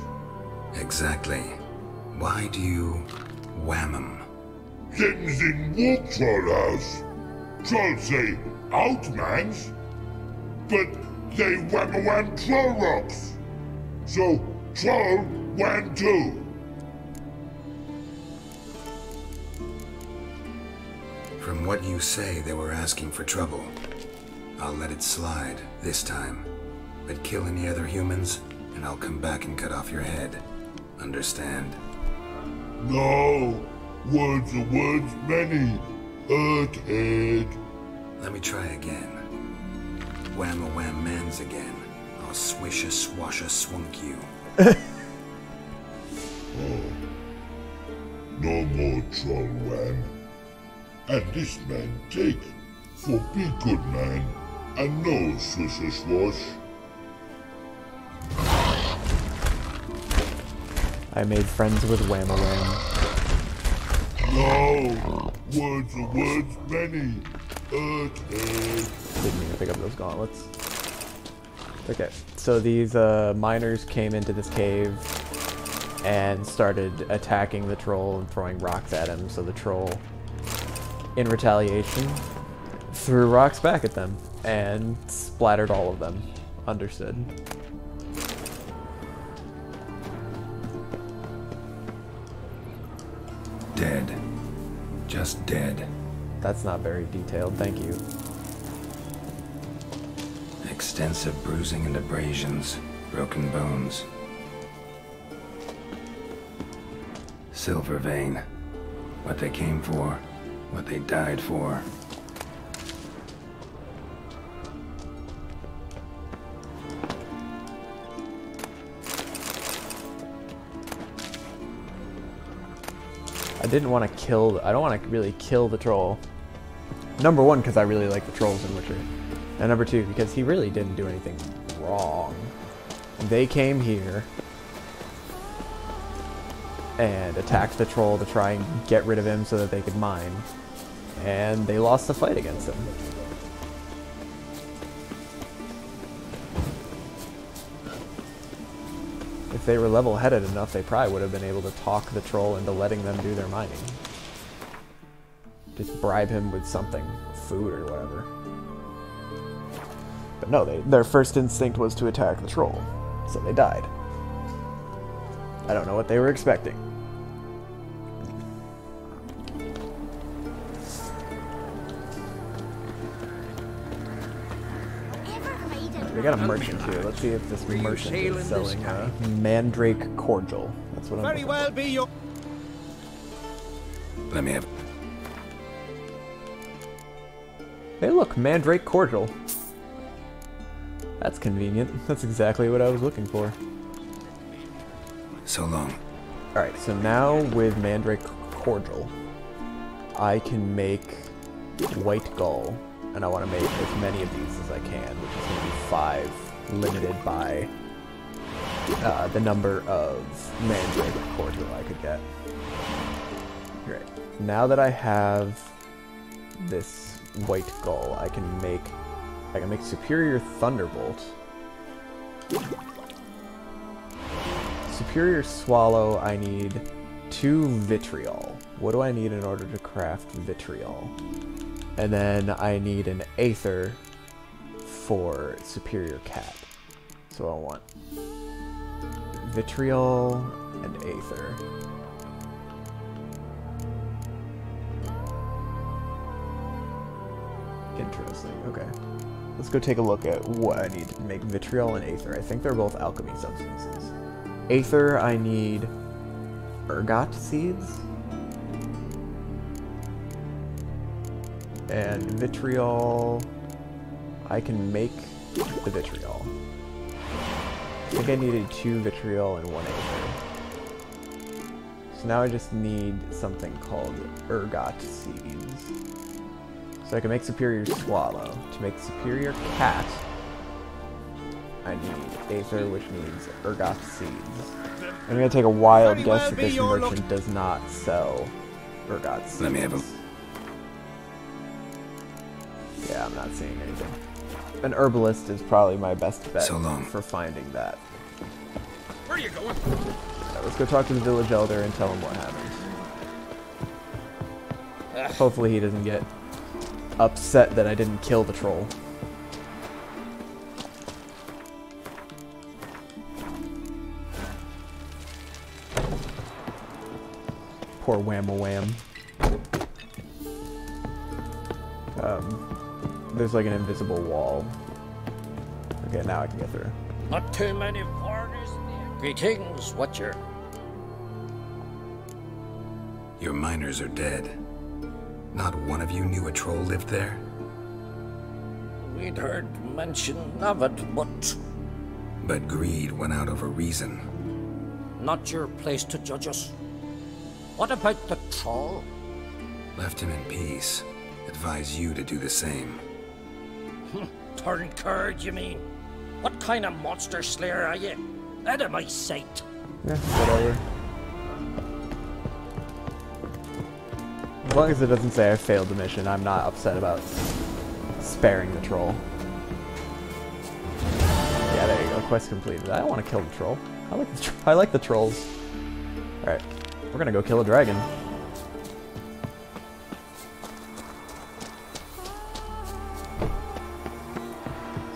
Exactly. Why do you wham 'em? Things in walk troll house. Trolls say outmans, but they wham-a-wham troll rocks. So troll wham too. From what you say, they were asking for trouble. I'll let it slide this time. But kill any other humans, and I'll come back and cut off your head. Understand? No. Words are words many. Earthhead. Let me try again. Wham-a-wham mans again. I'll swish-a-swash-a-swunk you. Oh. No more troll wham. And this man take for be good man and no swish-a-swash. I made friends with Wham-a-Wham. No! Words are words many. Earthhead. Didn't mean to pick up those gauntlets. Okay, so these miners came into this cave and started attacking the troll and throwing rocks at him, so the troll, in retaliation, threw rocks back at them and splattered all of them. Understood. Dead. Just dead. That's not very detailed, thank you. Extensive bruising and abrasions. Broken bones. Silver vein. What they came for. What they died for. I didn't want to kill, I don't want to really kill the troll. Number one, because I really like the trolls in Witcher. And number two, because he really didn't do anything wrong. They came here and attacked the troll to try and get rid of him so that they could mine. And they lost the fight against him. they were level-headed enough, they probably would have been able to talk the troll into letting them do their mining. Just bribe him with something, food or whatever. But no, their first instinct was to attack the troll, so they died. I don't know what they were expecting. We got a merchant here. Let's see if this merchant is selling mandrake cordial. That's what I'm looking for. Be your. Let me have. Hey look, mandrake cordial. That's convenient. That's exactly what I was looking for. So long. Alright, so now with mandrake cordial, I can make white gall. And I want to make as many of these as I can, which is going to be 5, limited by the number of mandrake cordial I could get. Great. Now that I have this white gall, I can make superior thunderbolt, superior swallow. I need 2 vitriol. What do I need in order to craft vitriol? And then I need an aether for superior cat. So I want vitriol and aether. Interesting, okay. Let's go take a look at what I need to make vitriol and aether. I think they're both alchemy substances. Aether, I need ergot seeds. And vitriol, I can make the vitriol. I think I needed 2 vitriol and 1 aether. So now I just need something called ergot seeds. So I can make superior swallow. To make superior cat, I need aether, which means ergot seeds. I'm gonna take a wild guess that this merchant does not sell ergot seeds. Let me have them. Yeah, I'm not seeing anything. An herbalist is probably my best bet for finding that. Where are you going? Right, let's go talk to the village elder and tell him what happened. Hopefully he doesn't get upset that I didn't kill the troll. Poor Wham-a-Wham. There's like an invisible wall. Okay, now I can get through. Not too many foreigners. Greetings, Watcher. Your miners are dead. Not one of you knew a troll lived there? We'd heard mention of it, but... But greed went out over reason. Not your place to judge us. What about the troll? Left him in peace. Advise you to do the same. Turn card, you mean? What kind of monster slayer are you? Out of my sight. Yeah, whatever. As long as it doesn't say I failed the mission, I'm not upset about sparing the troll. Yeah, there you go. Quest completed. I don't want to kill the troll. I like the trolls. Alright, we're gonna go kill a dragon.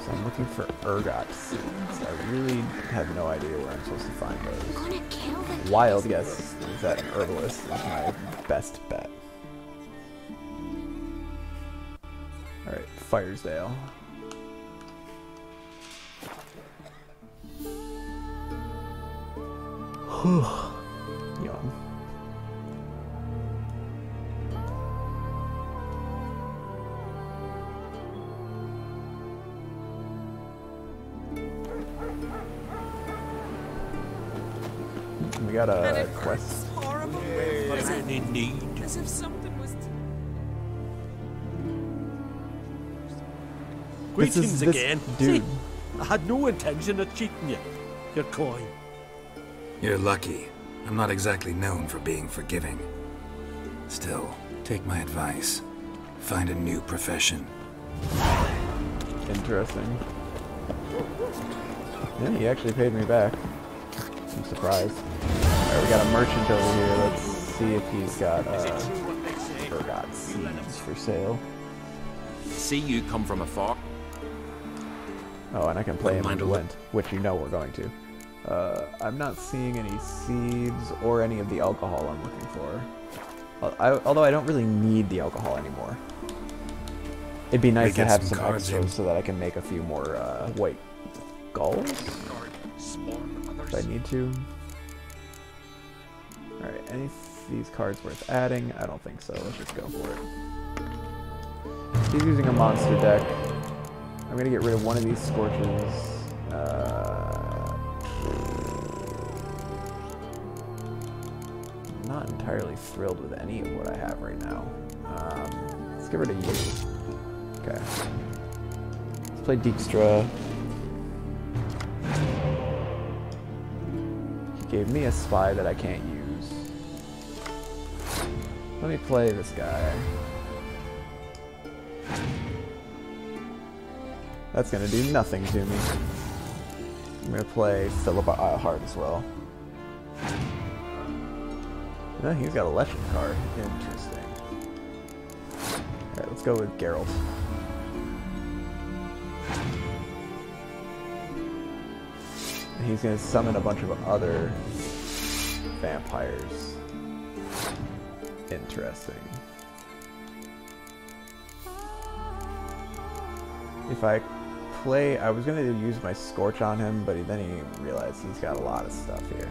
So I'm looking for ergot seeds. I really have no idea where I'm supposed to find those. Wild guess is that an herbalist is my best bet. Alright, Firesdale. Yawn. We got a quest. Any need? As if something was. Greetings again. Dude. See, I had no intention of cheating you. Your coin. You're lucky. I'm not exactly known for being forgiving. Still, take my advice. Find a new profession. Interesting. Yeah, he actually paid me back. I'm surprised. Alright, we got a merchant over here. Let's see if he's got forgot seeds for sale. See you come from afar. Oh, and I can play him in Lent, which you know we're going to. I'm not seeing any seeds or any of the alcohol I'm looking for. Although I don't really need the alcohol anymore. It'd be nice to have some extras so that I can make a few more white gulls if I need to. Alright, any of these cards worth adding? I don't think so. Let's just go for it. He's using a monster deck. I'm gonna get rid of one of these scorches. I'm not entirely thrilled with any of what I have right now. Let's get rid of you. Okay. Let's play Dijkstra. He gave me a spy that I can't use. Let me play this guy. That's gonna do nothing to me. I'm gonna play Philip Eilhart as well. No, he's got a legend card. Interesting. Alright, let's go with Geralt. And he's gonna summon a bunch of other vampires. Interesting. If I play, I was gonna use my Scorch on him, but then he realized he's got a lot of stuff here.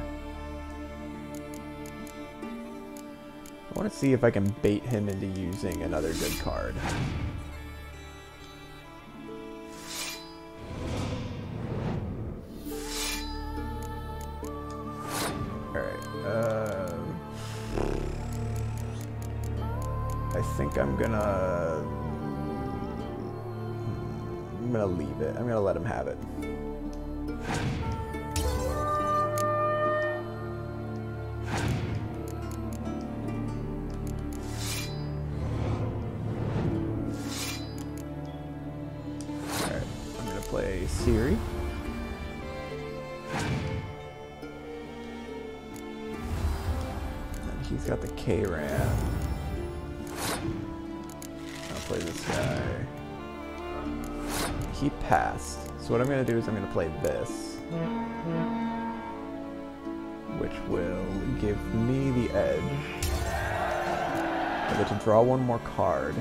I want to see if I can bait him into using another good card. Alright, I think I'm gonna leave it. I'm gonna let him have it. Alright, I'm gonna play Ciri. And he's got the K-Ram. I'll play this guy. He passed. So what I'm going to do is I'm going to play this, which will give me the edge. I get to draw one more card.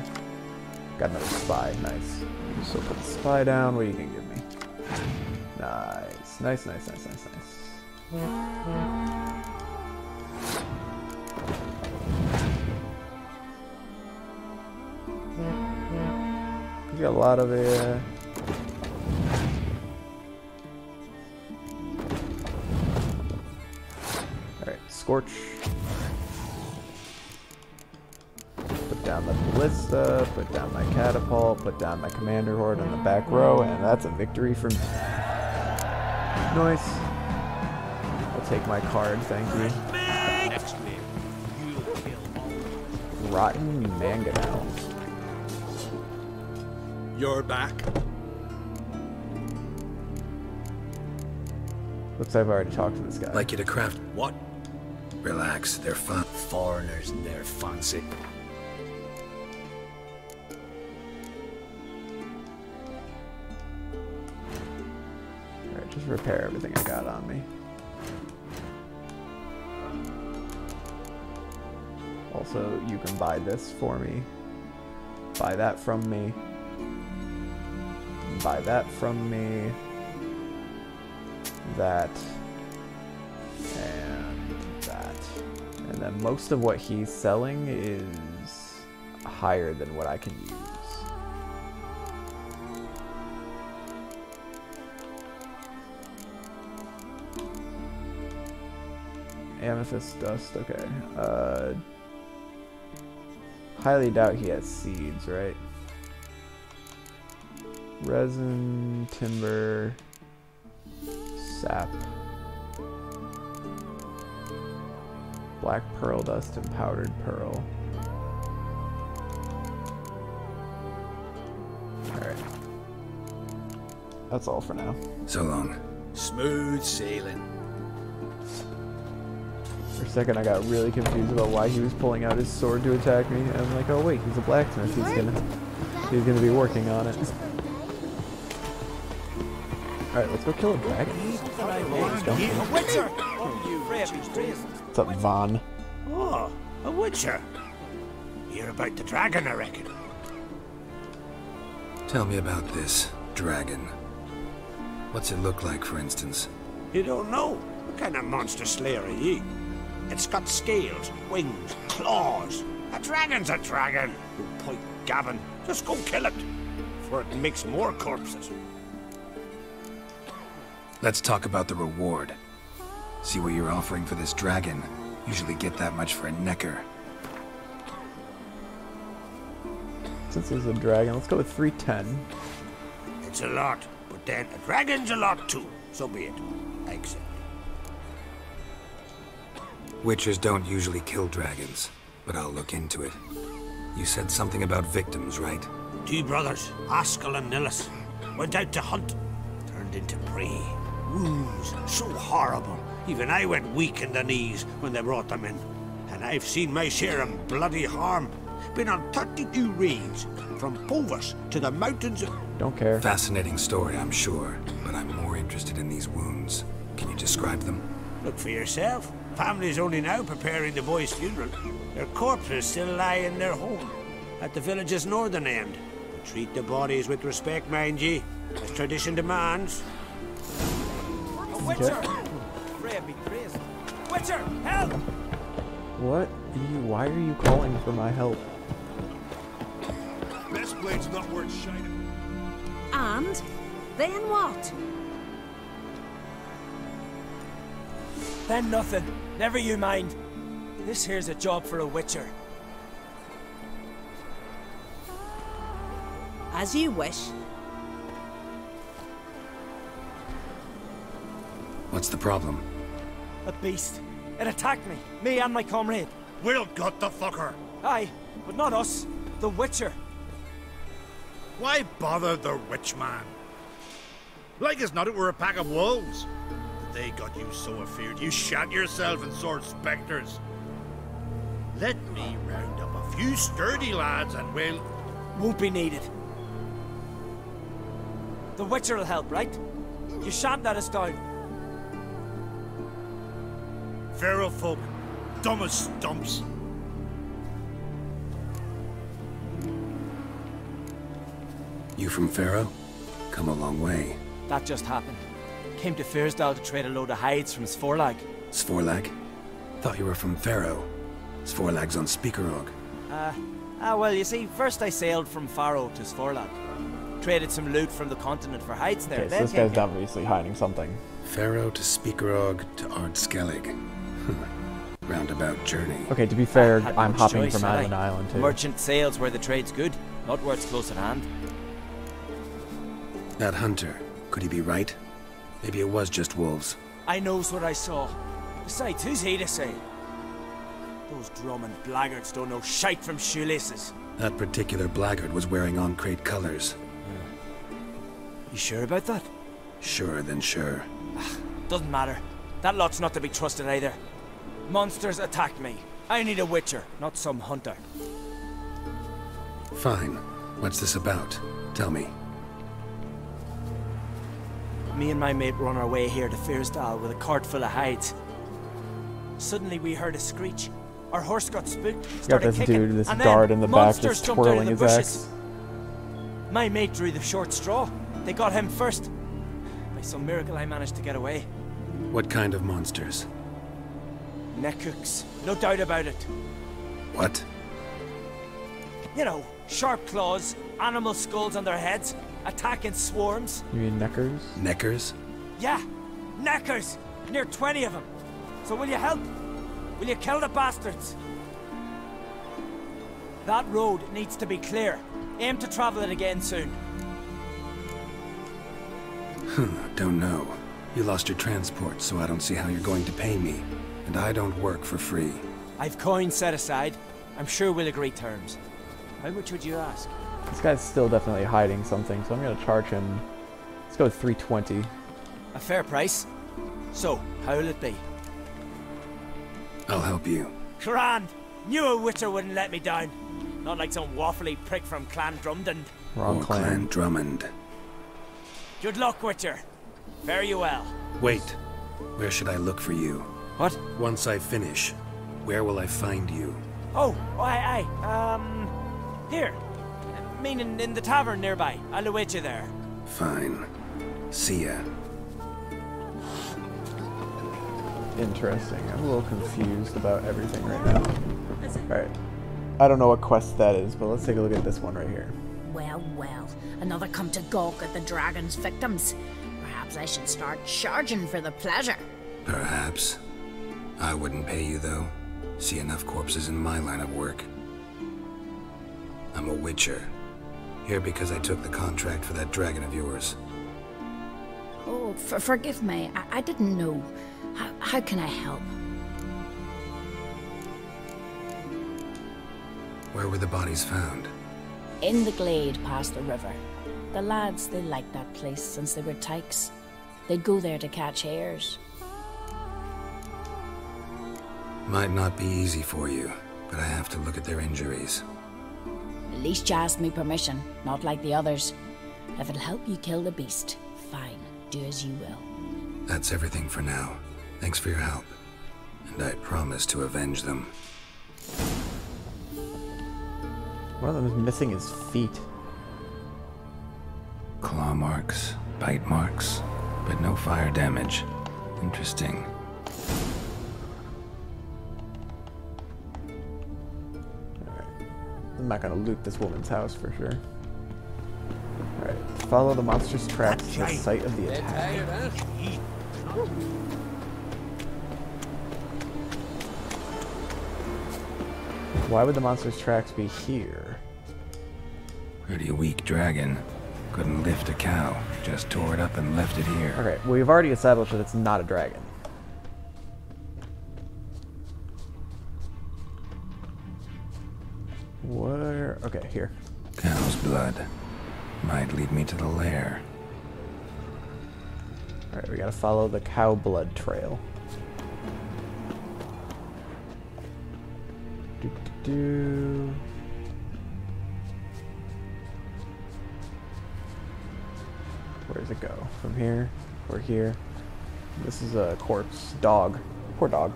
Got another spy. Nice. So put the spy down. What are you going to give me? Nice. Nice, nice, nice, nice, nice. You got a lot of it. Scorch. Put down the ballista, put down my catapult, put down my commander horde on the back row, and that's a victory for me. Nice. I'll take my card, thank you. Rotten Mangonel. You're back. Looks like I've already talked to this guy. Like you to craft. What? Relax, they're fun. Foreigners and their fancy. Alright, just repair everything I got on me. Also, you can buy this for me. Buy that from me. Buy that from me. That. And that. And then most of what he's selling is higher than what I can use. Amethyst dust, okay. Highly doubt he has seeds, right? Resin, timber, sap, black pearl dust, and powdered pearl. Alright. That's all for now. So long. Smooth sailing. a second, I got really confused about why he was pulling out his sword to attack me. And I'm like, oh wait, he's a blacksmith. He's gonna be working on it. All right, let's go kill a dragon. Let's go. What's up, Vaughn? Oh, a witcher. You're about the dragon, I reckon. Tell me about this dragon. What's it look like, for instance? You don't know? What kind of monster slayer are ye? It's got scales, wings, claws. A dragon's a dragon. You point Gavin. Just go kill it, for it makes more corpses. Let's talk about the reward. See what you're offering for this dragon. Usually get that much for a necker. Since he's a dragon, let's go with 310. It's a lot, but then a dragon's a lot too. So be it. I accept. Witchers don't usually kill dragons, but I'll look into it. You said something about victims, right? 2 brothers, Askell and Nillis, went out to hunt. Turned into prey. Wounds so horrible. Even I went weak in the knees when they brought them in. And I've seen my share of bloody harm. Been on 32 raids, from Povus to the mountains of... Don't care. Fascinating story, I'm sure, but I'm more interested in these wounds. Can you describe them? Look for yourself. Family's only now preparing the boy's funeral. Their corpses still lie in their home, at the village's northern end. Treat the bodies with respect, mind ye, as tradition demands. Witcher! Freya be praised. Witcher, help! Why are you calling for my help? This blade's not worth shining. And then what? Then nothing. Never you mind. This here's a job for a witcher. As you wish. What's the problem? A beast. It attacked me. Me and my comrade. We'll gut the fucker. Aye, but not us. The witcher. Why bother the witch man? Like as not it were a pack of wolves. They got you so afeard you shat yourself and sore spectres. Let me round up a few sturdy lads and we'll... Won't be needed. The witcher will help, right? You shan't let us down. Feral folk, dumb as stumps. You from Pharaoh? Come a long way. That just happened. Came to Fyrsdal to trade a load of hides from Svorlag. Svorlag? Thought you were from Pharaoh. Svorlag's on Speakerog. Well, you see, first I sailed from Faro to Svorlag. Traded some loot from the continent for hides there. Okay, so this guy's obviously hiding something. Pharaoh to Speakerog to Ardskellig. Roundabout journey. Okay, to be fair, I'm hopping choice, from island to island too. Merchant sails where the trade's good, not where it's close at hand. That hunter, could he be right? Maybe it was just wolves. I knows what I saw. Besides, who's he to say? Those drumming blackguards don't know shite from shoelaces. That particular blackguard was wearing on-crate colors. You sure about that? Surer than sure. Doesn't matter. That lot's not to be trusted either. Monsters attacked me. I need a witcher, not some hunter. Fine. What's this about? Tell me. Me and my mate were on our way here to Fyrsdal with a cart full of hides. Suddenly we heard a screech. Our horse got spooked, started got this kicking, dude, this and guard then in the back monsters just jumped out twirling of the his bushes. axe. My mate drew the short straw. They got him first. By some miracle I managed to get away. What kind of monsters? Neckhooks, no doubt about it. What? You know, sharp claws, animal skulls on their heads, attack in swarms. You mean neckers? Neckers? Yeah, neckers! Near 20 of them. So will you help? Will you kill the bastards? That road needs to be clear. Aim to travel it again soon. Don't know. You lost your transport, so I don't see how you're going to pay me. And I don't work for free. I've coins set aside. I'm sure we'll agree terms. How much would you ask? This guy's still definitely hiding something, so I'm gonna charge him. Let's go with 320. A fair price. So, how will it be? I'll help you. Grand! Knew a witcher wouldn't let me down. Not like some waffly prick from Clan Drumdon. Wrong clan. Clan Drummond. Good luck, witcher. Fare you well. Wait. Where should I look for you? What? Once I finish, where will I find you? Oh, aye. Here. Meaning in the tavern nearby. I'll await you there. Fine. See ya. Interesting. I'm a little confused about everything right now. Alright. I don't know what quest that is, but let's take a look at this one right here. Well, another come to gawk at the dragon's victims. Perhaps I should start charging for the pleasure. Perhaps. I wouldn't pay you, though. See enough corpses in my line of work. I'm a witcher. Here because I took the contract for that dragon of yours. Oh, forgive me. I didn't know. How can I help? Where were the bodies found? In the glade past the river. The lads, they liked that place since they were tykes. They'd go there to catch hares. Might not be easy for you, but I have to look at their injuries. At least you asked me permission, not like the others. If it'll help you kill the beast, fine. Do as you will. That's everything for now. Thanks for your help. And I promise to avenge them. One of them is missing his feet. Claw marks, bite marks, but no fire damage. Interesting. I'm not gonna loot this woman's house for sure. Alright, follow the monster's tracks to the site of the attack. Why would the monster's tracks be here? Pretty weak dragon. Couldn't lift a cow. Just tore it up and left it here. Okay, well, we've already established that it's not a dragon. Where? Okay, here. Cow's blood. Might lead me to the lair. Alright, we gotta follow the cow blood trail. Do. Where does it go? From here? Or here? This is a corpse. Dog. Poor dog.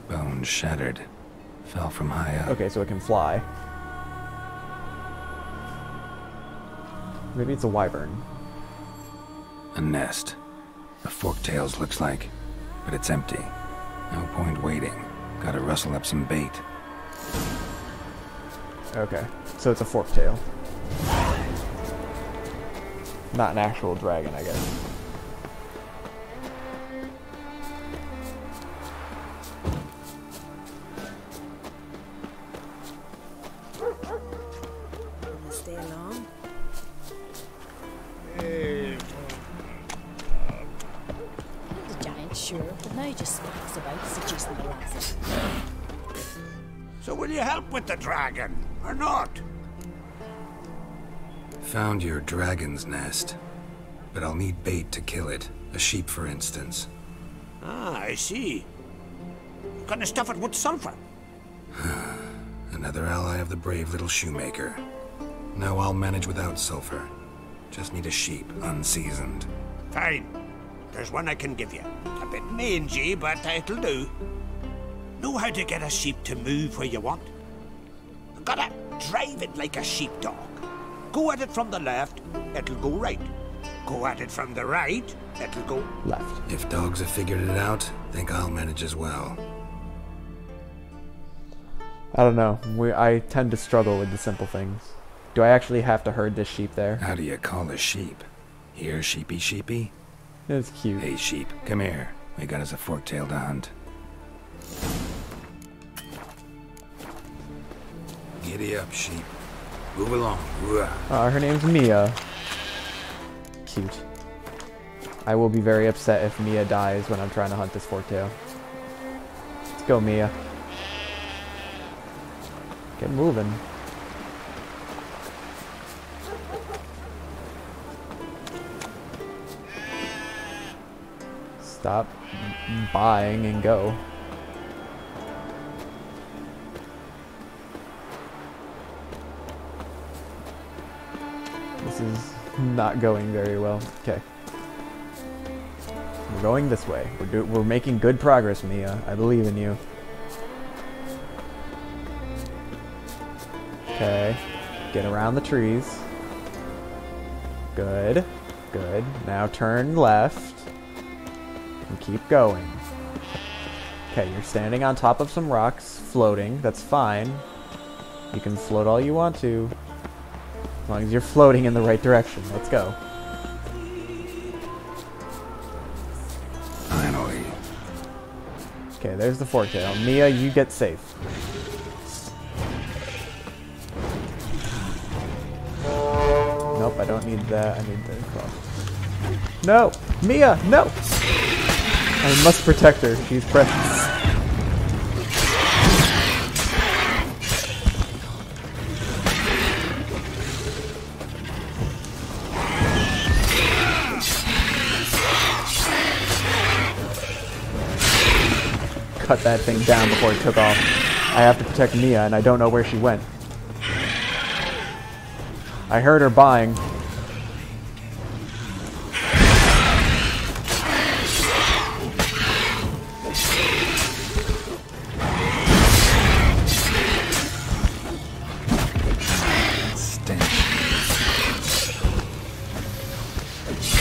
Bone shattered. Fell from high up. Okay, so it can fly. Maybe it's a wyvern. A nest. A forktails looks like. But it's empty. No point waiting. Gotta rustle up some bait. Okay, so it's a forktail. Not an actual dragon, I guess. Stay along. The giant, sure, but now just speaks about seducing the lasses. So will you help with the dragon, or not? Found your dragon's nest. But I'll need bait to kill it. A sheep, for instance. Ah, I see. Gonna stuff it with sulfur. Another ally of the brave little shoemaker. Now I'll manage without sulfur. Just need a sheep, unseasoned. Fine. There's one I can give you. A bit mangy, but it'll do. Know how to get a sheep to move where you want? Gotta drive it like a sheepdog. Go at it from the left, it'll go right. Go at it from the right, it'll go left. If dogs have figured it out, think I'll manage as well. I don't know. I tend to struggle with the simple things. Do I actually have to herd this sheep there? How do you call a sheep? Here, sheepy sheepy? It's cute. Hey, sheep, come here. We got us a forktail to hunt. Giddy up, sheep. Move along. Her name's Mia. Cute. I will be very upset if Mia dies when I'm trying to hunt this forktail. Let's go, Mia. Get moving. Stop buying and go. This is not going very well. Okay. We're going this way. We're making good progress, Mia. I believe in you. Okay. Get around the trees. Good. Good. Now turn left. And keep going. Okay, you're standing on top of some rocks, floating. That's fine. You can float all you want to. As long as you're floating in the right direction. Let's go. Finally. Okay, there's the forktail. Mia, you get safe. Nope, I don't need that. I need the cross. No! Mia, no! I must protect her. She's precious. Cut that thing down before it took off. I have to protect Mia, and I don't know where she went. I heard her buying.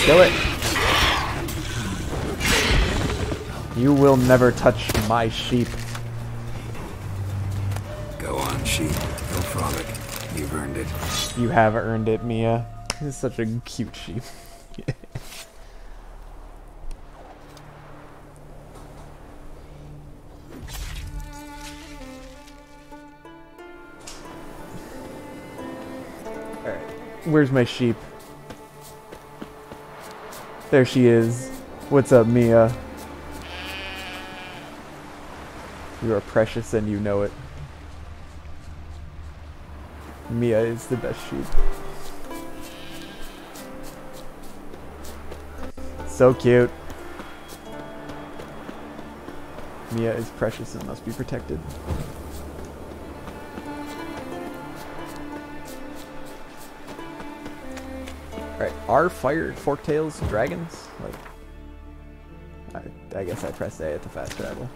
Kill it. You will never touch my sheep. Go on, sheep. Go frolic. You've earned it. You have earned it, Mia. This is such a cute sheep. Alright. Where's my sheep? There she is. What's up, Mia? You are precious and you know it. Mia is the best sheep. So cute. Mia is precious and must be protected. Alright, are fire forktails dragons? Like, I guess I pressed A at the fast travel.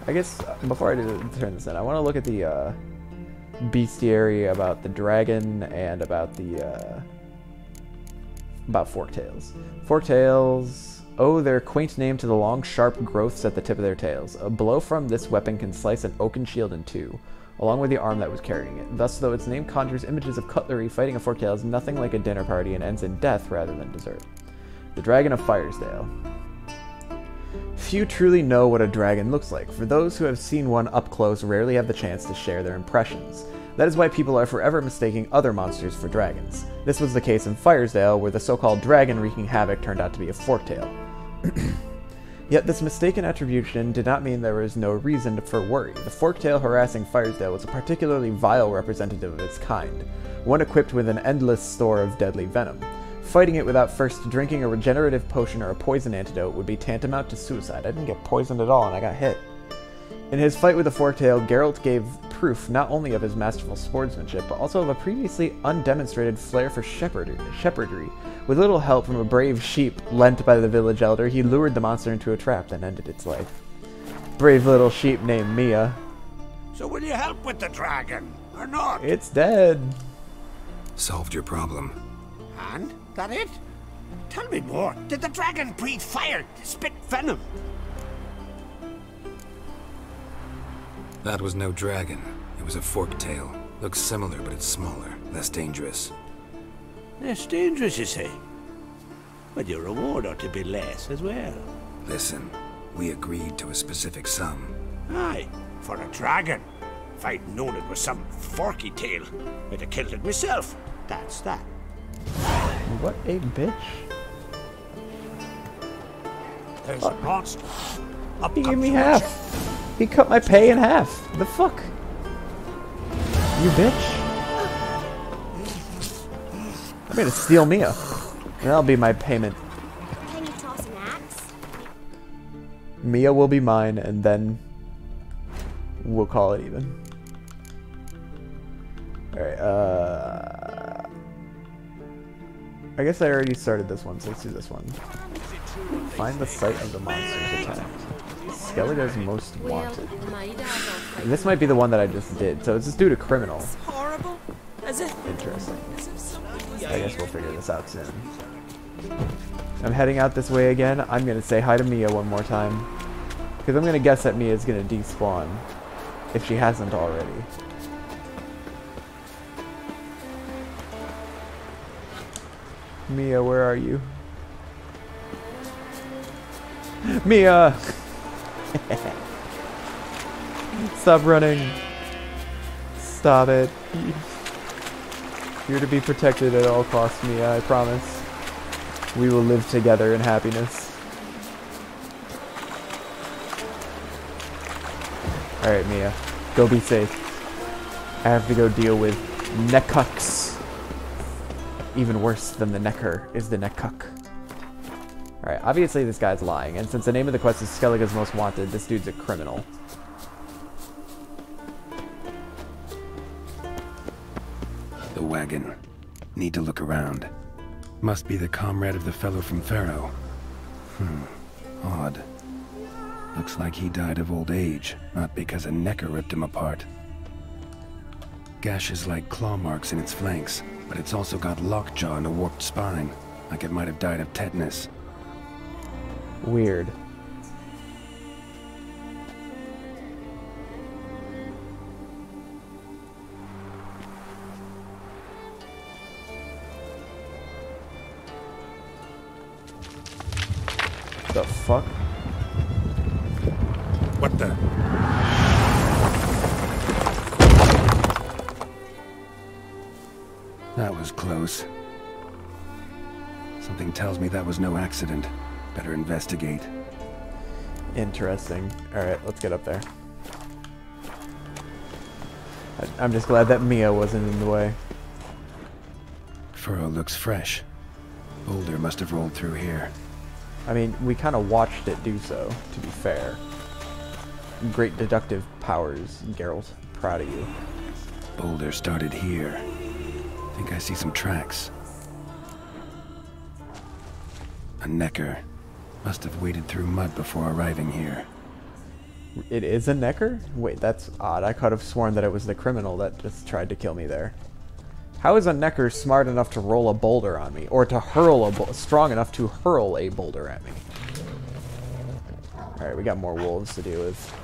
I guess before I turn this in, I want to look at the bestiary about the dragon and about the about forktails. Forktails owe their quaint name to the long, sharp growths at the tip of their tails. A blow from this weapon can slice an oaken shield in two, along with the arm that was carrying it. Thus, though its name conjures images of cutlery, fighting a forktail is nothing like a dinner party and ends in death rather than dessert. The Dragon of Firesdale. Few truly know what a dragon looks like, for those who have seen one up close rarely have the chance to share their impressions. That is why people are forever mistaking other monsters for dragons. This was the case in Firesdale, where the so-called dragon wreaking havoc turned out to be a forktail. Yet this mistaken attribution did not mean there was no reason for worry. The forktail harassing Firesdale was a particularly vile representative of its kind, one equipped with an endless store of deadly venom. Fighting it without first drinking a regenerative potion or a poison antidote would be tantamount to suicide. I didn't get poisoned at all, and I got hit. In his fight with the forktail, Geralt gave proof not only of his masterful swordsmanship, but also of a previously undemonstrated flair for shepherdry. With little help from a brave sheep lent by the village elder, he lured the monster into a trap that ended its life. Brave little sheep named Mia. So will you help with the dragon, or not? It's dead. Solved your problem. And? That it? Tell me more. Did the dragon breathe fire, spit venom? That was no dragon. It was a forktail. Looks similar, but it's smaller, less dangerous. Less dangerous, you say? But your reward ought to be less as well. Listen, we agreed to a specific sum. Aye, for a dragon. If I'd known it was some forky tail, I'd have killed it myself. That's that. What a bitch. There's a monster. He gave me half. He cut my pay in half. The fuck? You bitch. I'm gonna steal Mia. That'll be my payment. Can you toss an axe? Mia will be mine, and then we'll call it even. Alright, I guess I already started this one, so let's do this one. Find the site of the monster's attack. Skellige's most wanted. And this might be the one that I just did, so it's just due to criminal. Horrible. As if interesting. I guess we'll figure this out soon. I'm heading out this way again. I'm gonna say hi to Mia one more time. Because I'm gonna guess that Mia's gonna despawn. If she hasn't already. Mia, where are you? Mia! Stop running. Stop it. You're to be protected at all costs, Mia, I promise. We will live together in happiness. Alright, Mia. Go be safe. I have to go deal with Nekux. Even worse than the Necker is the Nekuk. Alright, obviously this guy's lying, and since the name of the quest is Skellige's Most Wanted, this dude's a criminal. The wagon. Need to look around. Must be the comrade of the fellow from Pharaoh. Odd. Looks like he died of old age, not because a Necker ripped him apart. Gashes like claw marks in its flanks, but it's also got lockjaw and a warped spine, like it might have died of tetanus. Weird. The fuck? What the? That was close. Something tells me that was no accident. Better investigate. Interesting. Alright, let's get up there. I'm just glad that Mia wasn't in the way. Furrow looks fresh. Boulder must have rolled through here. I mean, we kind of watched it do so, to be fair. Great deductive powers, Geralt. Proud of you. Boulder started here. Think I see some tracks. A Necker. Must have waded through mud before arriving here. It is a Necker? Wait, that's odd. I could have sworn that it was the criminal that just tried to kill me there. How is a Necker smart enough to roll a boulder on me? Or to hurl a strong enough to hurl a boulder at me? Alright, we got more wolves to deal with.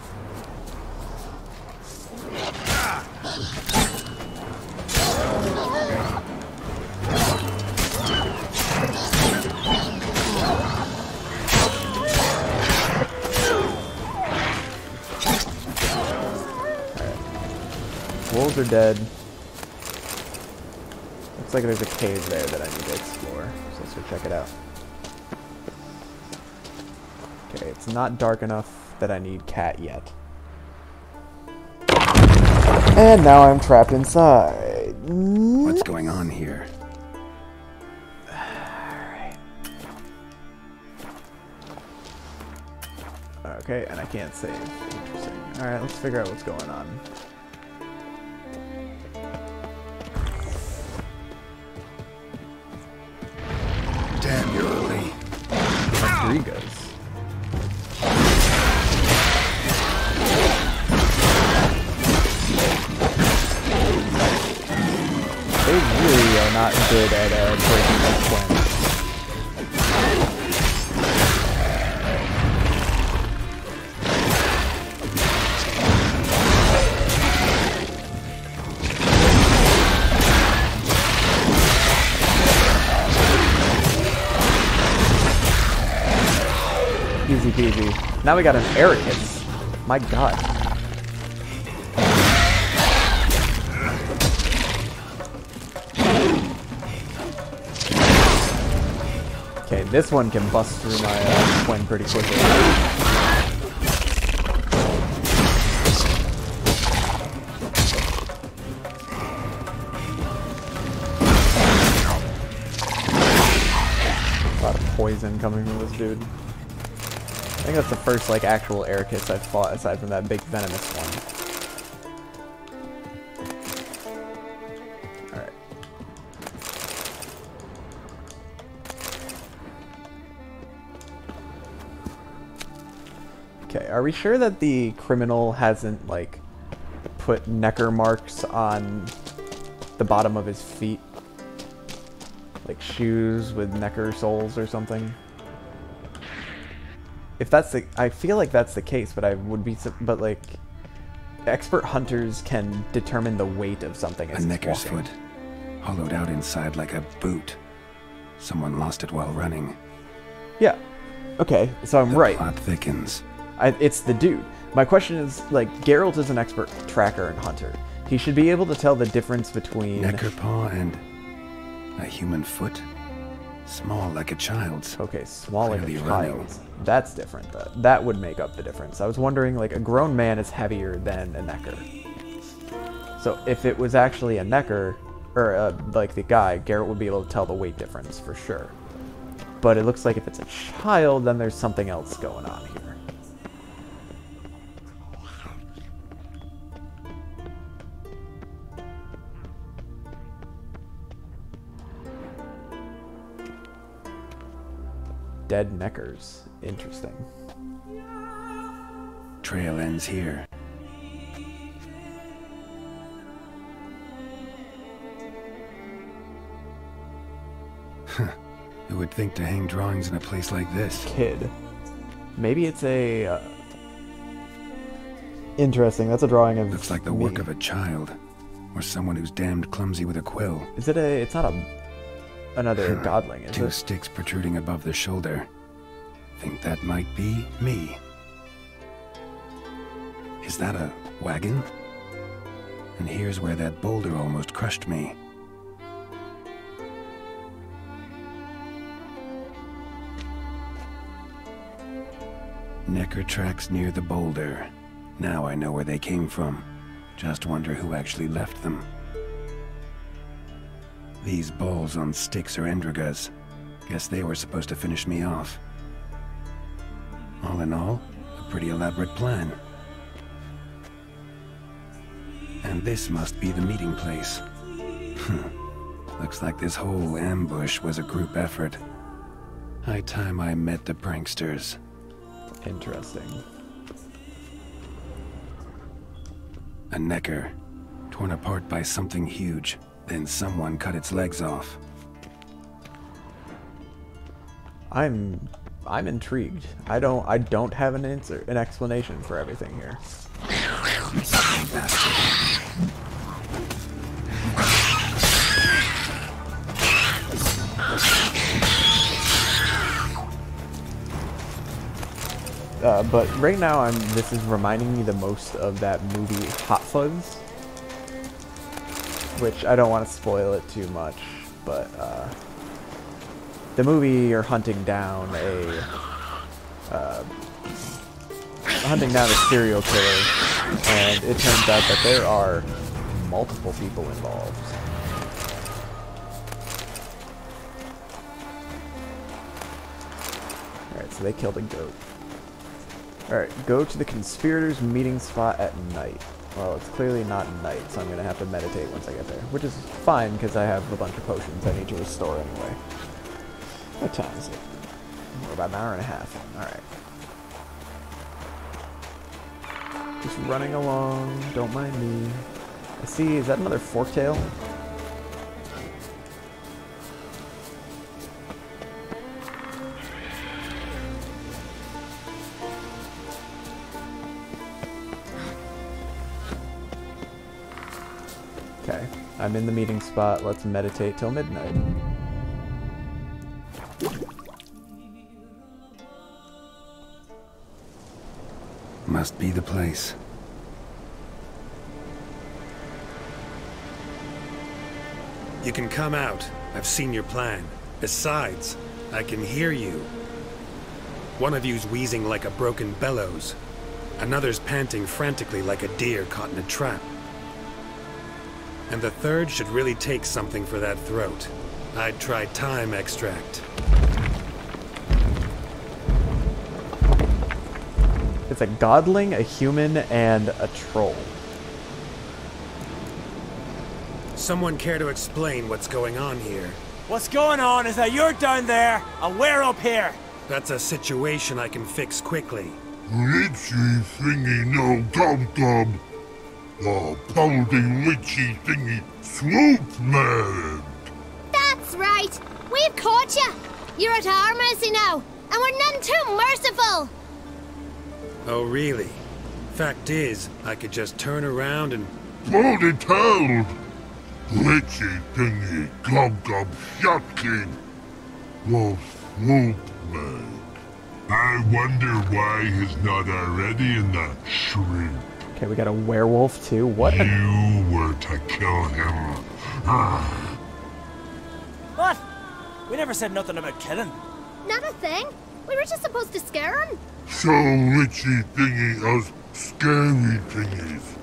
Wolves are dead. Looks like there's a cave there that I need to explore, so let's go check it out. Okay, it's not dark enough that I need cat yet. And now I'm trapped inside. What's going on here? Alright. Okay, and I can't save. Interesting. Alright, let's figure out what's going on. Damn, you're early. Rodriguez. They really are not good at breaking that plan. Easy peasy. Now we got an Ericus. My god. Okay, this one can bust through my twin pretty quickly. A lot of poison coming from this dude. I think that's the first, like, actual Ericus I've fought, aside from that big venomous one. Okay, are we sure that the criminal hasn't, like, put necker marks on the bottom of his feet? Like shoes with necker soles or something? If that's the... I feel like that's the case, but I would be... But, like, expert hunters can determine the weight of something as a it's necker's walking. foot, hollowed out inside like a boot. Someone lost it while running. Yeah. Okay, so I'm right. The plot thickens. It's the dude. My question is, like, Geralt is an expert tracker and hunter. He should be able to tell the difference between... Necker paw and a human foot? Small like a child's. Okay, small like a Clearly child's. running. That's different. That would make up the difference. I was wondering, like, a grown man is heavier than a necker. So if it was actually a necker, or like the guy, Geralt would be able to tell the weight difference for sure. But it looks like if it's a child, then there's something else going on here. Dead neckers. Interesting. Trail ends here. Who would think to hang drawings in a place like this? Kid. Maybe it's a... Interesting, that's a drawing of... Looks like the work of a child. Or someone who's damned clumsy with a quill. Is it a... It's not a... Another godling, is it? Two sticks protruding above the shoulder. Think that might be me. Is that a wagon? And here's where that boulder almost crushed me. Necker tracks near the boulder. Now I know where they came from. Just wonder who actually left them. These balls on sticks are Endrigas. Guess they were supposed to finish me off. All in all, a pretty elaborate plan. And this must be the meeting place. Looks like this whole ambush was a group effort. High time I met the pranksters. Interesting. A necker, torn apart by something huge. Then someone cut its legs off. I'm intrigued. I don't have an answer, an explanation for everything here. But right now, this is reminding me the most of that movie Hot Fuzz, which I don't want to spoil it too much, but the movie you're hunting down a serial killer, and it turns out that there are multiple people involved. Alright, so they killed a goat. Alright, go to the conspirators' meeting spot at night. Well, it's clearly not night, so I'm going to have to meditate once I get there. Which is fine, because I have a bunch of potions I need to restore anyway. What time is it? We're about an hour and a half. Alright. Just running along, don't mind me. I see, is that another forktail? Okay, I'm in the meeting spot. Let's meditate till midnight. Must be the place. You can come out. I've seen your plan. Besides, I can hear you. One of you's wheezing like a broken bellows. Another's panting frantically like a deer caught in a trap. And the third should really take something for that throat. I'd try thyme extract. It's a godling, a human, and a troll. Someone care to explain what's going on here? What's going on is that you're down there, and we're up here. That's a situation I can fix quickly. Witchy thingy no gob. The pounding witchy thingy swoop man. That's right. We've caught you. You're at our mercy now, and we're none too merciful. Oh, really? Fact is, I could just turn around and... Bloody told. Witchy thingy gob shot king. The swoop man. I wonder why he's not already in that shrimp. Okay, we got a werewolf too. What? You were to kill him. What? We never said nothing about killing. Not a thing. We were just supposed to scare him. So witchy thingy us scary thingies.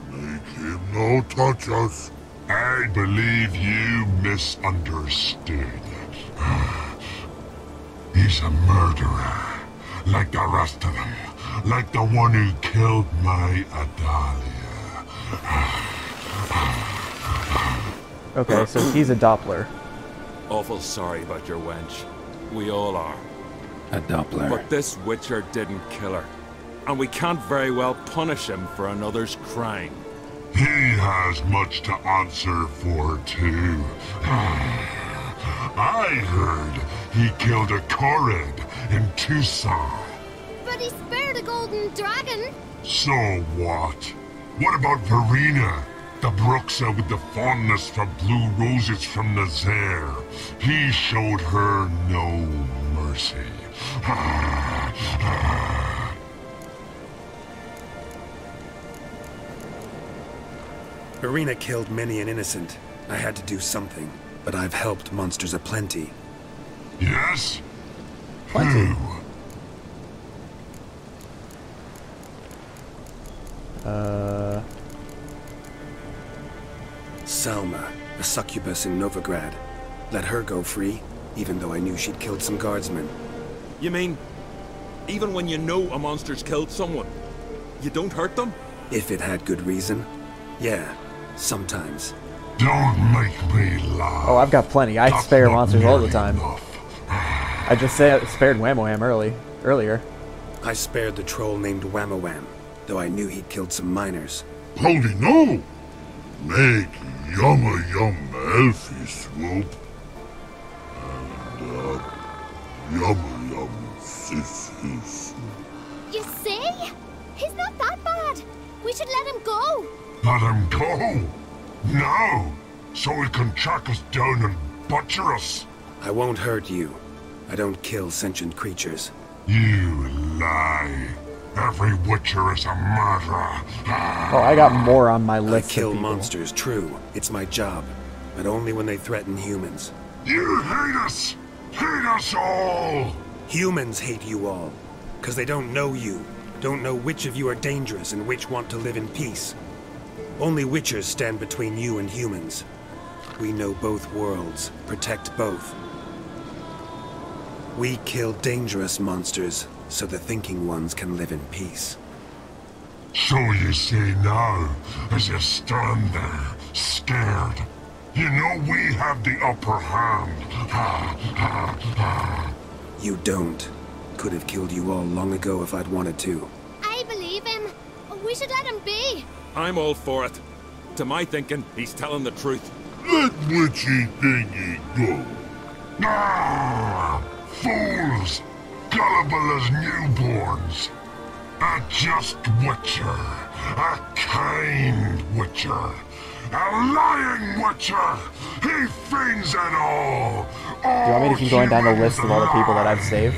Make him no touch us. I believe you misunderstood. He's a murderer, like the rest of them. Like the one who killed my Adalia. Okay, so he's a Doppler. Awful sorry about your wench. We all are. A Doppler. But this Witcher didn't kill her. And we can't very well punish him for another's crime. He has much to answer for, too. I heard he killed a Korred in Tucson. But he spared a golden dragon. So what? What about Verena? The Bruxa with the fondness for blue roses from Nazaire. He showed her no mercy. Verena killed many an innocent. I had to do something, but I've helped monsters aplenty. Yes? Plenty. Salma, a succubus in Novigrad. Let her go free, even though I knew she'd killed some guardsmen. You mean, even when you know a monster's killed someone, you don't hurt them? If it had good reason. Yeah, sometimes. Don't make me laugh. Oh, I've got plenty. I spare monsters all the time. I just spared Whammoham earlier. I spared the troll named Whammoham, though I knew he'd killed some miners. Holy no! Make yumma elfie swoop. And, yumma sissies. You see? He's not that bad. We should let him go. Let him go? No! So he can track us down and butcher us. I won't hurt you. I don't kill sentient creatures. You lie. Every Witcher is a murderer. Oh, I got more on my list. I kill monsters, true. It's my job. But only when they threaten humans. You hate us! Hate us all! Humans hate you all. Because they don't know you. Don't know which of you are dangerous and which want to live in peace. Only Witchers stand between you and humans. We know both worlds. Protect both. We kill dangerous monsters, so the thinking ones can live in peace. So you say now, as you stand there, scared. You know we have the upper hand. You don't. Could have killed you all long ago if I'd wanted to. I believe him. We should let him be. I'm all for it. To my thinking, he's telling the truth. Let witchy thingy go. Ah! Fools! Gullible as newborns. A just Witcher. A kind Witcher. A lying Witcher. He feigns it all. Do you want me to keep going down the list of all the people that I've saved?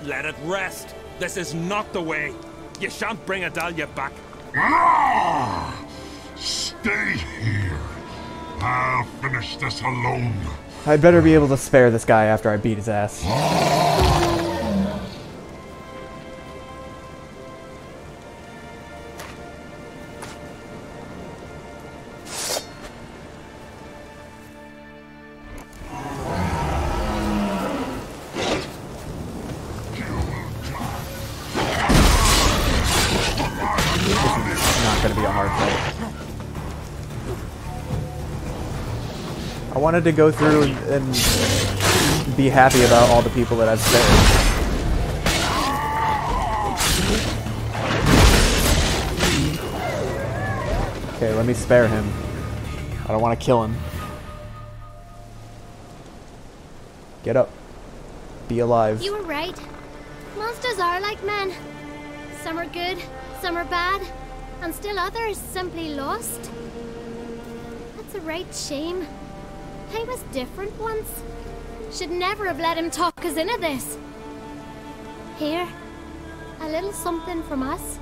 Let it rest. This is not the way. You shan't bring Adalia back. Ah! Stay here. I'll finish this alone. I'd better be able to spare this guy after I beat his ass. Not gonna be a hard fight. I wanted to go through and be happy about all the people that I've spared. let me spare him. I don't want to kill him. Get up. Be alive. You were right. Monsters are like men. Some are good, some are bad, and still others simply lost. That's a right shame. I was different once. Should never have let him talk us into this. Here, a little something from us,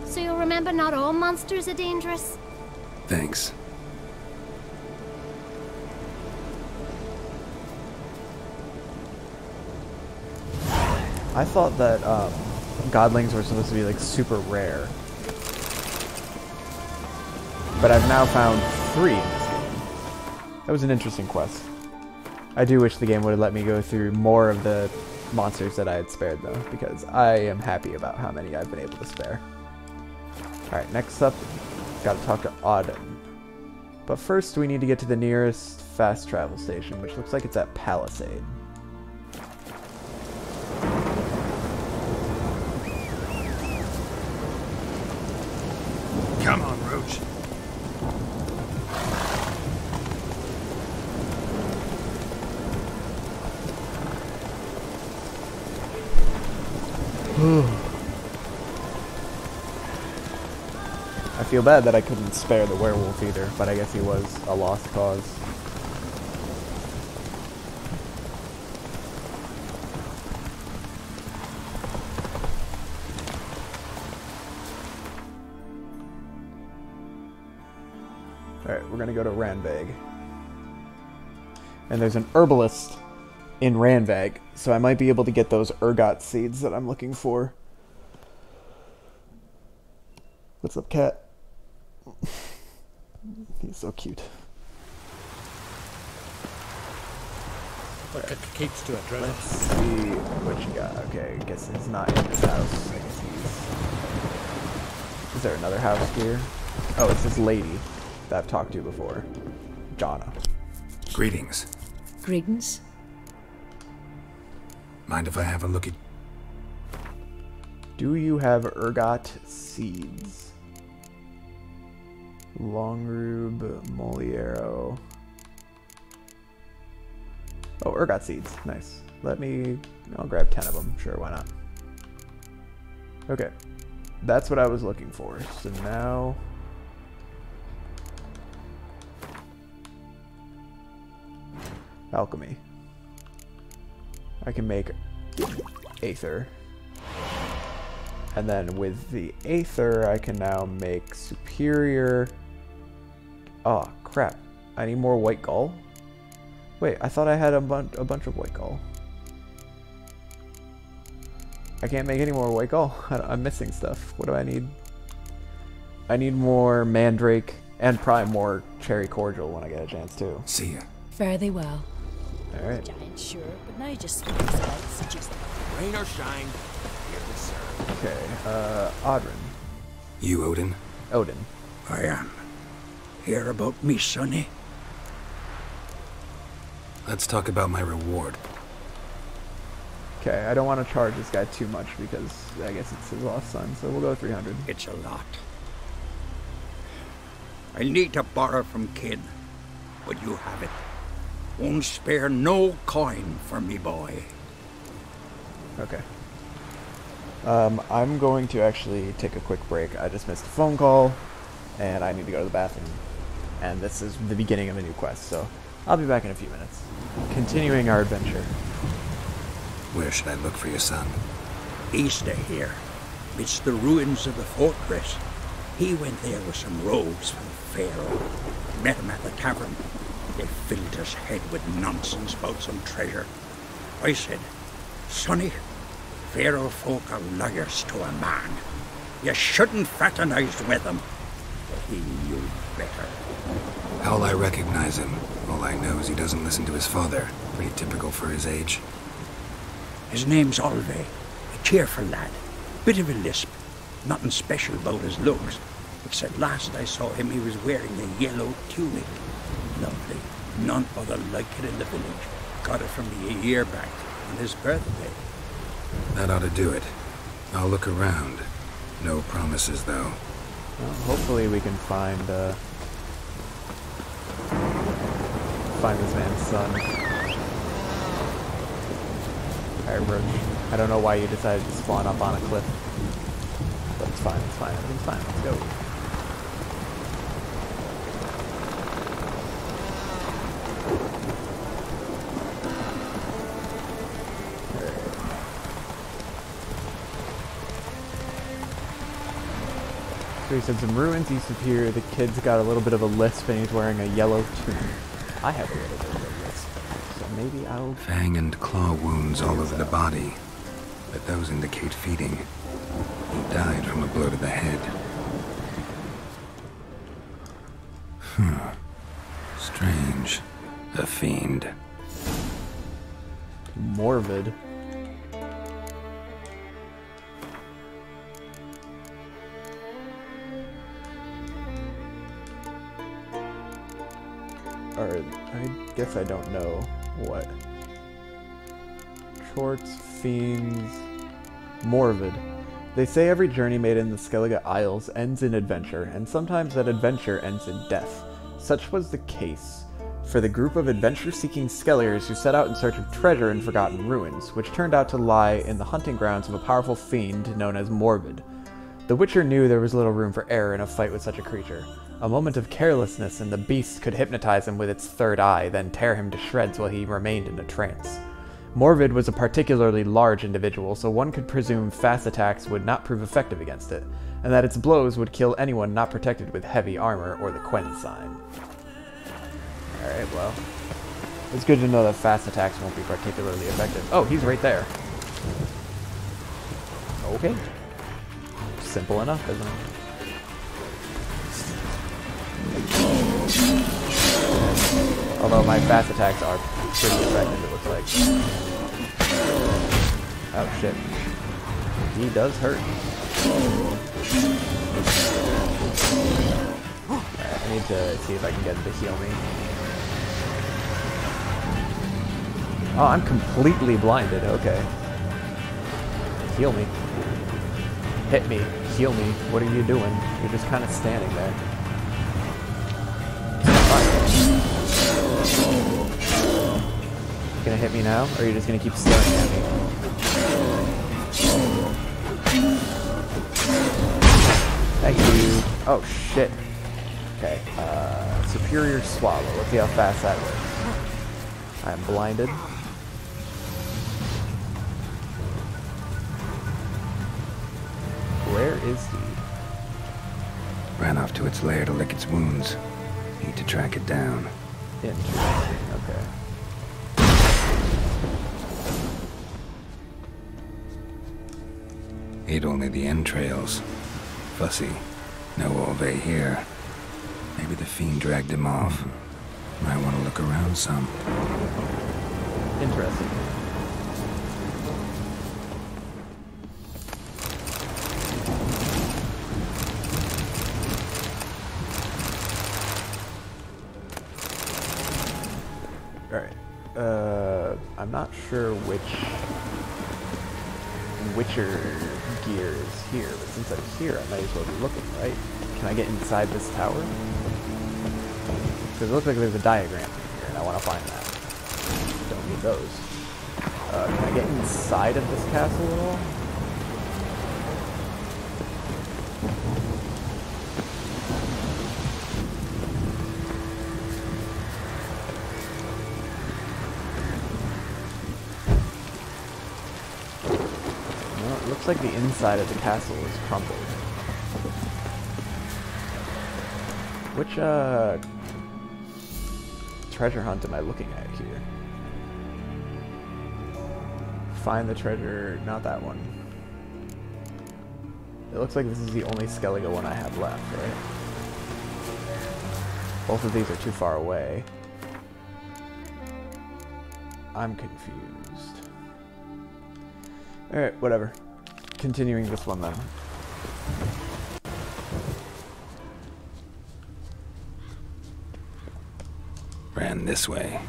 so you'll remember not all monsters are dangerous. Thanks. I thought that godlings were supposed to be like super rare, but I've now found 3 in this game. That was an interesting quest. I do wish the game would have let me go through more of the monsters that I had spared though, because I am happy about how many I've been able to spare. Alright, next up, gotta talk to Auden. But first we need to get to the nearest fast travel station, which looks like it's at Palisade. Come on, Roach. I feel bad that I couldn't spare the werewolf either, but I guess he was a lost cause. Alright, we're gonna go to Ranvag. And there's an herbalist in Ranvag, so I might be able to get those ergot seeds that I'm looking for. What's up, cat? He's so cute. But keeps to it, right? Let's see what you got. Okay, I guess he's not in this house. I guess he's... Is there another house here? Oh, it's this lady that I've talked to before. Jonna. Greetings. Greetings. Mind if I have a look at... Do you have ergot seeds? Longrube, Moliero. Oh, ergot seeds. Nice. I'll grab 10 of them. Sure, why not? Okay. That's what I was looking for. So now... Alchemy. I can make Aether. And then with the Aether, I can now make Superior... Oh, crap. I need more White Gall? Wait, I thought I had a bunch of White Gall. I can't make any more White Gall. I'm missing stuff. What do I need? I need more Mandrake and probably more Cherry Cordial when I get a chance too. See ya. Fare thee well. Alright. Giant sure, but now you just speak about just Rain or shine, here we serve. Okay, Audrin. You, Odin? Odin. I am. Hear about me, sonny? Let's talk about my reward. Okay, I don't want to charge this guy too much because I guess it's his lost son, so we'll go 300. It's a lot. I need to borrow from Kid, but you have it. Won't spare no coin for me boy. Okay. I'm going to actually take a quick break. I just missed a phone call, and I need to go to the bathroom. And this is the beginning of a new quest, so I'll be back in a few minutes. Continuing our adventure. Where should I look for your son? East of here. It's the ruins of the fortress. He went there with some rogues from Pharaoh. Met him at the tavern. They filled his head with nonsense about some treasure. I said, Sonny, Pharaoh folk are liars to a man. You shouldn't fraternize with them. But he knew better. How'll I recognize him? All I know is he doesn't listen to his father. Pretty typical for his age. His name's Olve. A cheerful lad. Bit of a lisp. Nothing special about his looks. Except last I saw him he was wearing a yellow tunic. Lovely. None other like it in the village. Got it from me a year back on his birthday. That ought to do it. I'll look around. No promises, though. Well, hopefully we can find find this man's son. Alright, Roach. I don't know why you decided to spawn up on a cliff. But it's fine, everything's fine, let's go. So he said some ruins east of here. The kid's got a little bit of a lisp and he's wearing a yellow tunic. I have a little bit of a lisp, so maybe I'll... Fang and claw wounds all over the body, but those indicate feeding. He died from a blow to the head. Strange. A fiend. Morbid. Or, I guess I don't know what. Chorts, fiends, morbid. They say every journey made in the Skellige Isles ends in adventure, and sometimes that adventure ends in death. Such was the case for the group of adventure-seeking Skelligers who set out in search of treasure in forgotten ruins, which turned out to lie in the hunting grounds of a powerful fiend known as Morbid. The Witcher knew there was little room for error in a fight with such a creature. A moment of carelessness and the beast could hypnotize him with its third eye, then tear him to shreds while he remained in a trance. Morbid was a particularly large individual, so one could presume fast attacks would not prove effective against it, and that its blows would kill anyone not protected with heavy armor or the Quen sign. Alright, well, it's good to know that fast attacks won't be particularly effective. Oh, he's right there. Okay. Simple enough, isn't it? Although my fast attacks are pretty effective, it looks like. Oh shit. He does hurt. Alright, I need to see if I can get him to heal me. Oh, I'm completely blinded, okay. Heal me. Hit me. Heal me. What are you doing? You're just kind of standing there. You gonna hit me now, or are you just gonna keep staring at me? Thank you. Oh shit. Okay. Superior swallow. Let's see how fast that works. I'm blinded. Where is he? Ran off to its lair to lick its wounds. Need to track it down. Interesting. Okay. Ate only the entrails. Fussy. No Olve here. Maybe the fiend dragged him off. Might want to look around some. Interesting. Alright. I'm not sure which Witcher gear is here, but since I'm here, I might as well be looking, right? Can I get inside this tower? Because it looks like there's a diagram in here, and I want to find that. Don't need those. Can I get inside of this castle at all? Looks like the inside of the castle is crumbled. Which, treasure hunt am I looking at here? Find the treasure, not that one. It looks like this is the only Skellige one I have left, right? Both of these are too far away. I'm confused. Alright, whatever. Continuing this one then. Ran this way.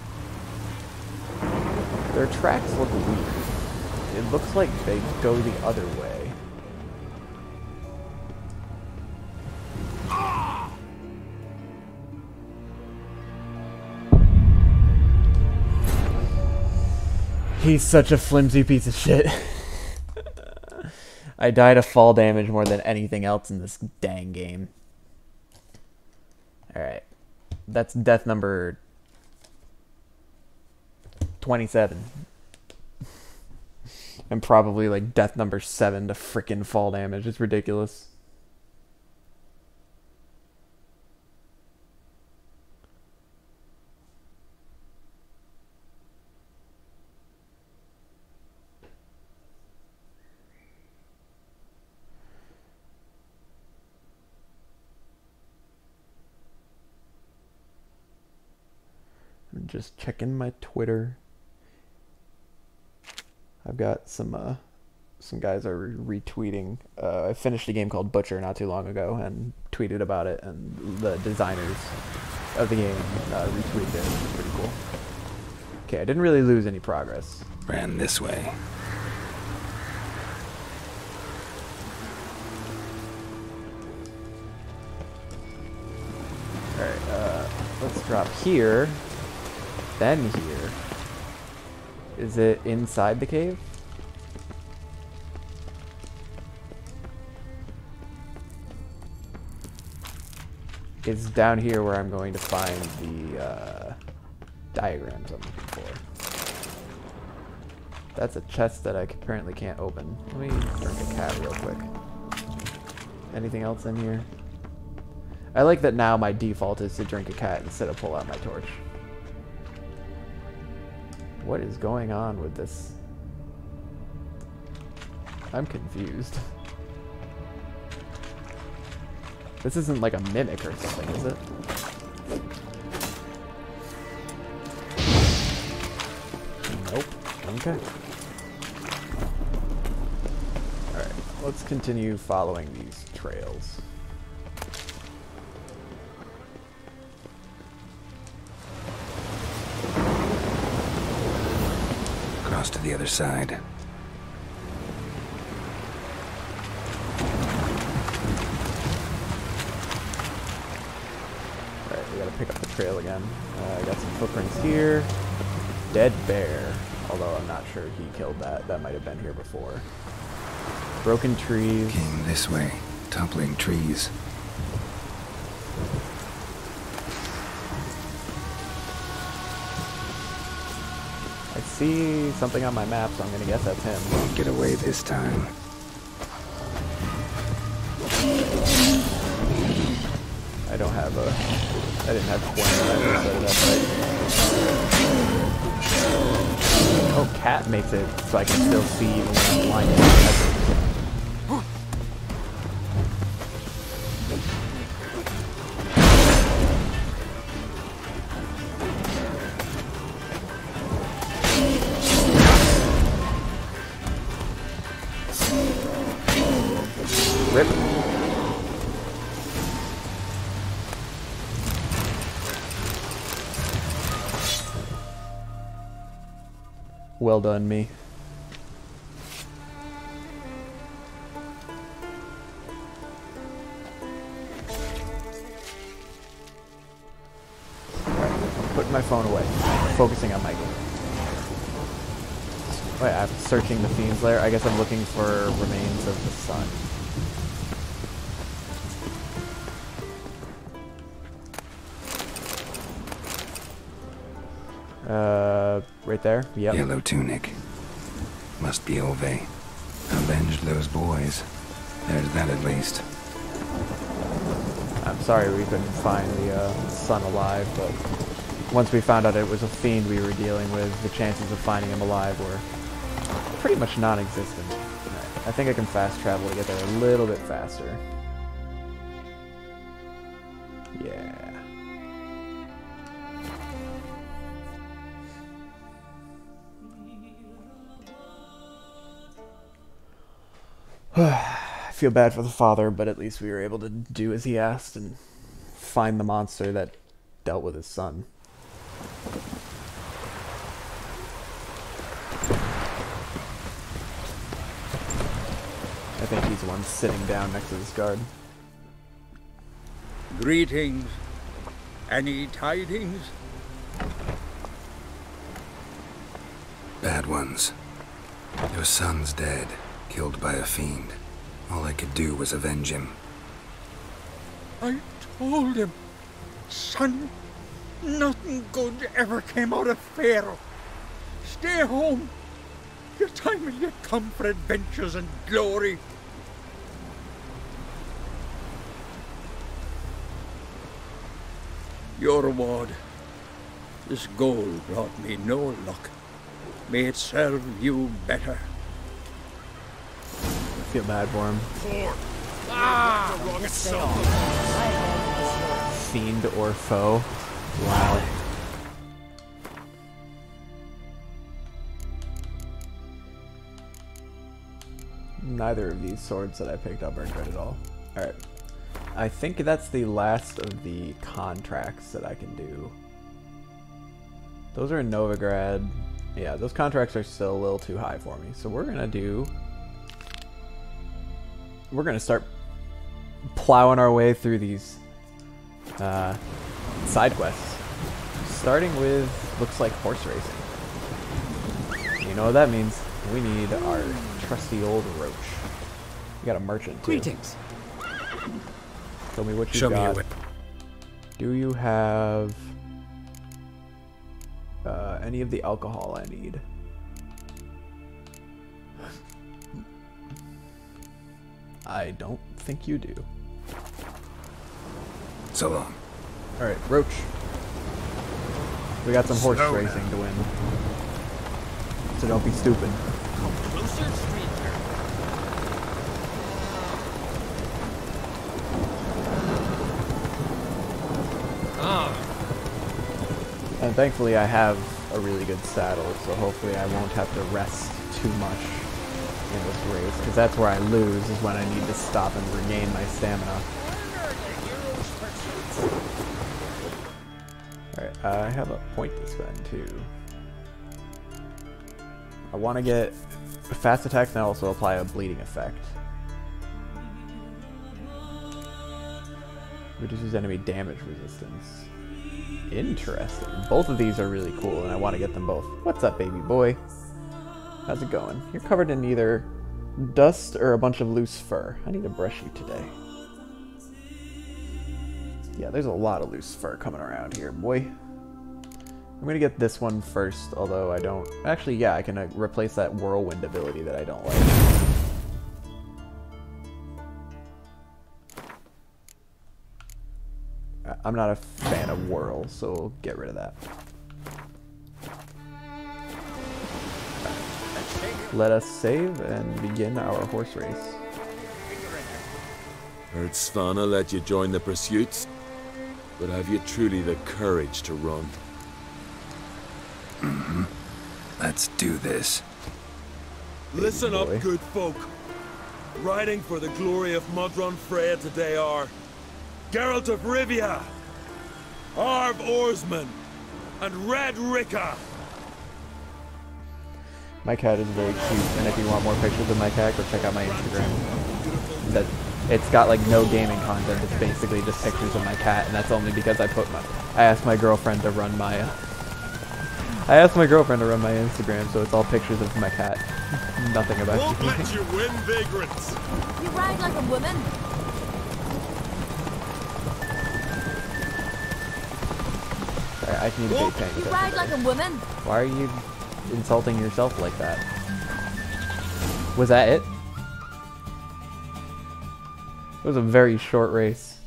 Their tracks look weird. It looks like they go the other way. He's such a flimsy piece of shit. I died of fall damage more than anything else in this dang game. Alright. That's death number 27. And probably like death number 7 to frickin' fall damage. It's ridiculous. I'm just checking my Twitter. I've got some guys are retweeting. I finished a game called Butcher not too long ago and tweeted about it, and the designers of the game retweeted it. It was pretty cool. Okay, I didn't really lose any progress. Ran this way. Alright, let's drop here. Then here. Is it inside the cave? It's down here where I'm going to find the diagrams I'm looking for. That's a chest that I apparently can't open. Let me drink a cat real quick. Anything else in here? I like that now my default is to drink a cat instead of pull out my torch. What is going on with this? I'm confused. This isn't like a mimic or something, is it? Nope. Okay. Alright, let's continue following these trails. Cross to the other side. Alright, we gotta pick up the trail again. I got some footprints here. Dead bear. Although I'm not sure he killed that. That might have been here before. Broken trees. Came this way. Toppling trees. I see something on my map, so I'm gonna guess that's him. Won't get away this time. I don't have a... I didn't have coin when I set it up right. Oh, cat makes it so I can still see even when I'm blinded. Rip. Well done, me. I'm putting my phone away. Focusing on my game. Wait, I'm searching the Fiend's Lair. I guess I'm looking for remains of the sun. Right there? Yep. Yellow tunic. Must be Ove. Avenged those boys. There's that at least. I'm sorry we couldn't find the son alive, but once we found out it was a fiend we were dealing with, the chances of finding him alive were pretty much non-existent. Right. I think I can fast travel to get there a little bit faster. Yeah. I feel bad for the father, but at least we were able to do as he asked and find the monster that dealt with his son. I think he's the one sitting down next to this guard. Greetings. Any tidings? bad ones. Your son's dead, killed by a fiend. All I could do was avenge him. I told him, son, nothing good ever came out of Pharaoh. Stay home. Your time will yet come for adventures and glory. Your reward. This gold brought me no luck. May it serve you better. I feel bad for him. Fiend or foe. Wow. Neither of these swords that I picked up are good at all. Alright. I think that's the last of the contracts that I can do. Those are in Novigrad. Yeah, those contracts are still a little too high for me. So we're gonna start plowing our way through these side quests. Starting with, looks like horse racing. You know what that means. We need our trusty old roach. We got a merchant too. Greetings. Tell me what you Show got. me your Do you have any of the alcohol I need? I don't think you do. So long. Alright, Roach. We got some horse Slow racing down. to win. So don't be stupid. Come closer, stranger. And thankfully I have a really good saddle, so hopefully I won't have to rest too much in this race, because that's where I lose, is when I need to stop and regain my stamina. Alright, I have a point to spend too. I want to get a fast attack and also apply a bleeding effect. Reduces enemy damage resistance. Interesting. Both of these are really cool, and I want to get them both. What's up, baby boy? How's it going? You're covered in either dust or a bunch of loose fur. I need to brush you today. Yeah, there's a lot of loose fur coming around here, boy. I'm gonna get this one first, although I don't... Actually, yeah, I can replace that whirlwind ability that I don't like. I'm not a fan of whirl, so we'll get rid of that. Let us save and begin our horse race. Heard Svanna let you join the pursuits, but have you truly the courage to run? Mm-hmm. Let's do this. Listen up, good folk. Riding for the glory of Modron Freya today are Geralt of Rivia, Arv Oarsman, and Red Ricka. My cat is very cute, and if you want more pictures of my cat, go check out my Instagram. It's got like no gaming content. It's basically just pictures of my cat, and that's only because I asked my girlfriend to run my Instagram, so it's all pictures of my cat. Nothing about Won't you. let you win, vagrants. You ride like a woman. I need to be paying You attention. ride like a woman. Why are you insulting yourself like that? Was that it? It was a very short race.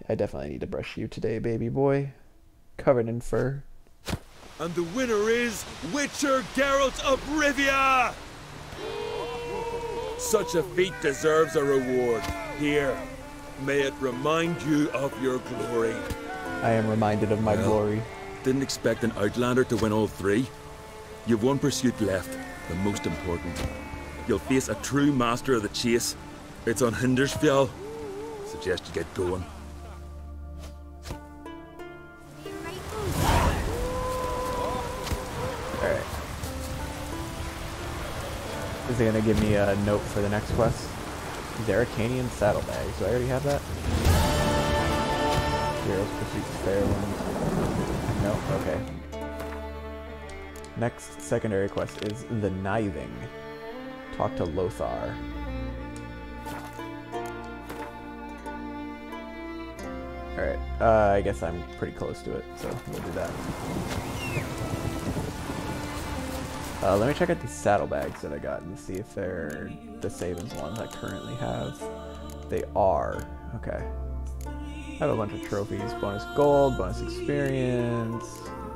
I definitely need to brush you today, baby boy. Covered in fur. And the winner is Witcher Geralt of Rivia! Such a feat deserves a reward. Here, may it remind you of your glory. I am reminded of my glory. Didn't expect an Outlander to win all three. You've one pursuit left, the most important. You'll face a true master of the chase. It's on Hindersfjall. Suggest you get going. Alright. Is it gonna give me a note for the next quest? Zaracanian saddlebags. Do I already have that? Heroes Pursuits Fairlands. No? Okay. Next secondary quest is the Kniving. Talk to Lothar. Alright, I guess I'm pretty close to it, so we'll do that. Let me check out these saddlebags that I got and see if they're the same as ones I currently have. They are. Okay. I have a bunch of trophies. Bonus gold, bonus experience,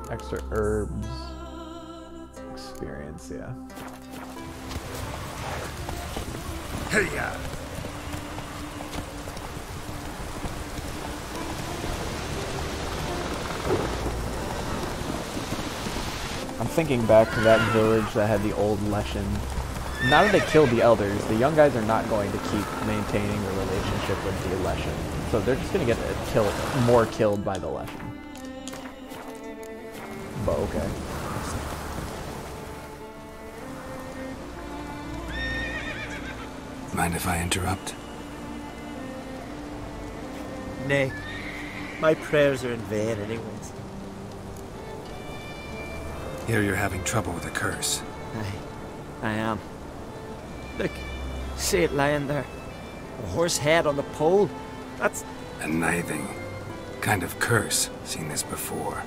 extra herbs, experience, yeah. Hey-ya! I'm thinking back to that village that had the old Leshen. Now that they killed the elders, the young guys are not going to keep maintaining a relationship with the Leshen. So they're just going to get more killed by the Leshen. But okay. Mind if I interrupt? Nay. My prayers are in vain anyways. Here you're having trouble with a curse. I am. Look, see it lying there. A horse head on the pole. That's... A Kniving. Kind of curse. Seen this before.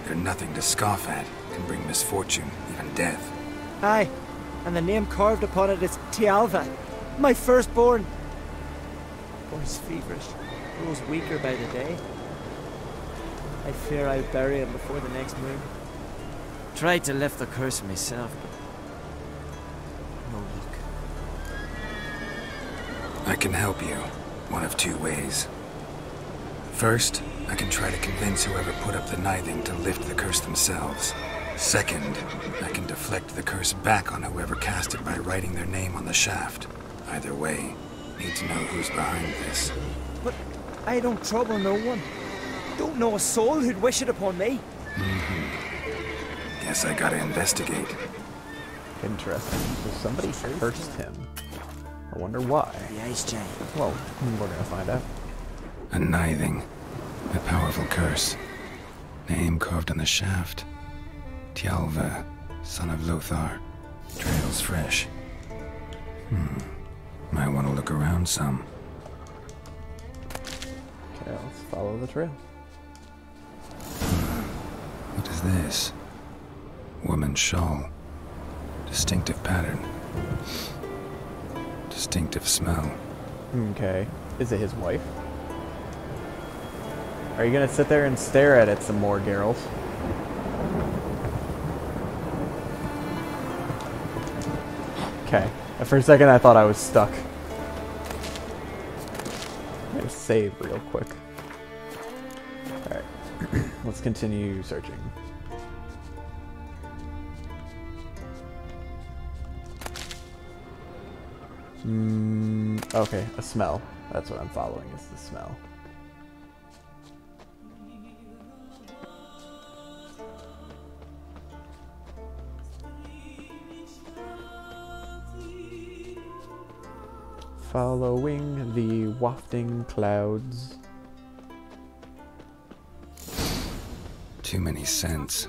They're nothing to scoff at. Can bring misfortune, even death. Aye, and the name carved upon it is Tialva, my firstborn. Boy's feverish, grows weaker by the day. I fear I'll bury him before the next moon. Tried to lift the curse myself, but no luck. I can help you. One of two ways. First, I can try to convince whoever put up the Kniving to lift the curse themselves. Second, I can deflect the curse back on whoever cast it by writing their name on the shaft. Either way, need to know who's behind this. But I don't trouble no one. Don't know a soul who'd wish it upon me. Guess I gotta investigate. Interesting. So somebody cursed him. I wonder why. The ice giant. Well, we're gonna find out. A Kniving. A powerful curse. Name carved on the shaft. Tialva, son of Lothar. Trails fresh. Might want to look around some. Okay, let's follow the trail. What is this? Woman's shawl. Distinctive pattern. Distinctive smell. Okay. Is it his wife? Are you gonna sit there and stare at it some more, Geralt? Okay. For a second I thought I was stuck. I'm gonna save real quick. Alright. Let's continue searching. Okay, a smell. That's what I'm following, is the smell. Following the wafting clouds. Too many scents.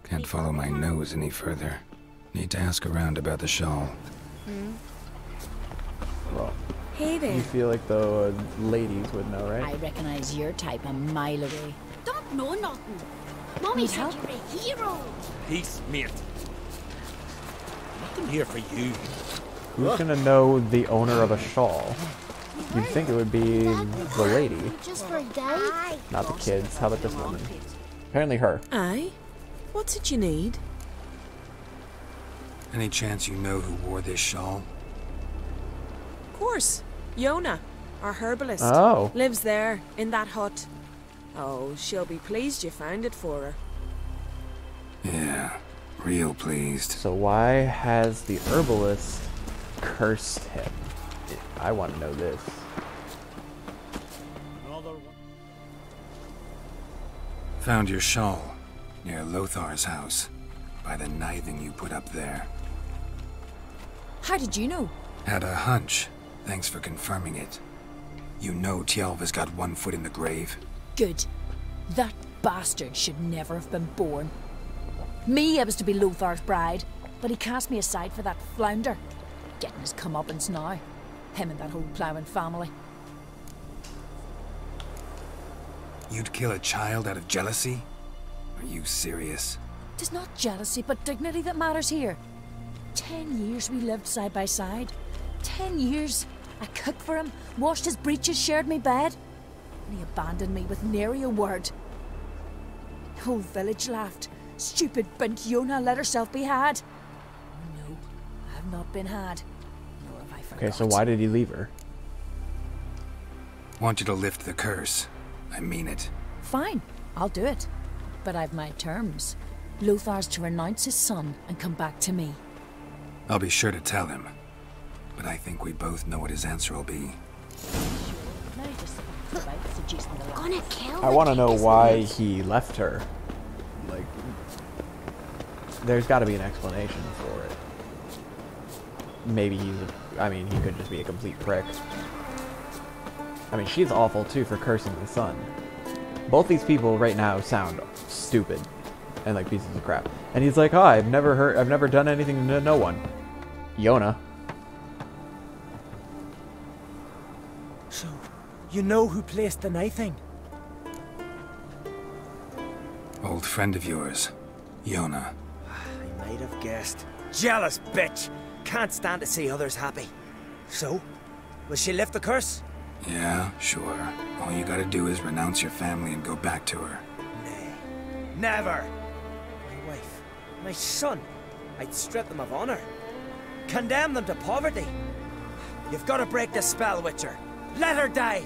Can't follow my nose any further. Need to ask around about the shawl. Well, hey there. You feel like the ladies would know, right? I recognize your type a mile away. Don't know nothing. Mommy said you're a hero. Peace, mate. Nothing here for you. Who's gonna know the owner of a shawl? You'd think it would be the lady. Just for a day. Not the kids. How about this woman? Apparently her. Aye? What's it you need? Any chance you know who wore this shawl? Of course. Yona, our herbalist. Oh. Lives there, in that hut. Oh, she'll be pleased you found it for her. Yeah, real pleased. So why has the herbalist cursed him? I want to know this. Found your shawl near Lothar's house, by the Kniving you put up there. How did you know? Had a hunch. Thanks for confirming it. You know Tialva's got one foot in the grave? Good. That bastard should never have been born. Me, I was to be Lothar's bride, but he cast me aside for that flounder. Getting his comeuppance now. Him and that whole ploughing family. You'd kill a child out of jealousy? Are you serious? Tis not jealousy, but dignity that matters here. 10 years we lived side by side. 10 years. I cooked for him, washed his breeches, shared me bed. And he abandoned me with nary a word. The whole village laughed. Stupid bint Yona let herself be had. No, I have not been had. Nor have I forgot. Okay, so why did he leave her? Want you to lift the curse. I mean it. Fine, I'll do it. But I've my terms. Lothar's to renounce his son and come back to me. I'll be sure to tell him. But I think we both know what his answer will be. I want to know why he left her. Like, there's got to be an explanation for it. Maybe I mean, he could just be a complete prick. I mean, she's awful too for cursing the sun. Both these people right now sound stupid and like pieces of crap. And he's like, "Oh, I've never done anything to no one." Yona. So, you know who placed the knifing? Old friend of yours, Yona. I might have guessed. Jealous bitch! Can't stand to see others happy. So, will she lift the curse? Yeah, sure. All you gotta do is renounce your family and go back to her. Nay, never! My wife, my son, I'd strip them of honor. Condemn them to poverty. You've got to break the spell, Witcher. Let her die!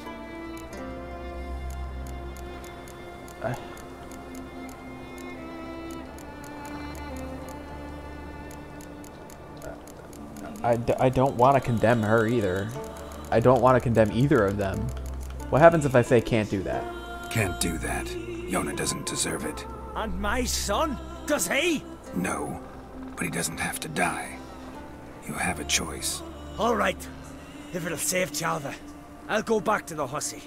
I don't want to condemn her either. I don't want to condemn either of them. What happens if I say can't do that? Can't do that. Yona doesn't deserve it. And my son? Does he? No, but he doesn't have to die. You have a choice. All right. If it'll save Chalva, I'll go back to the hussy.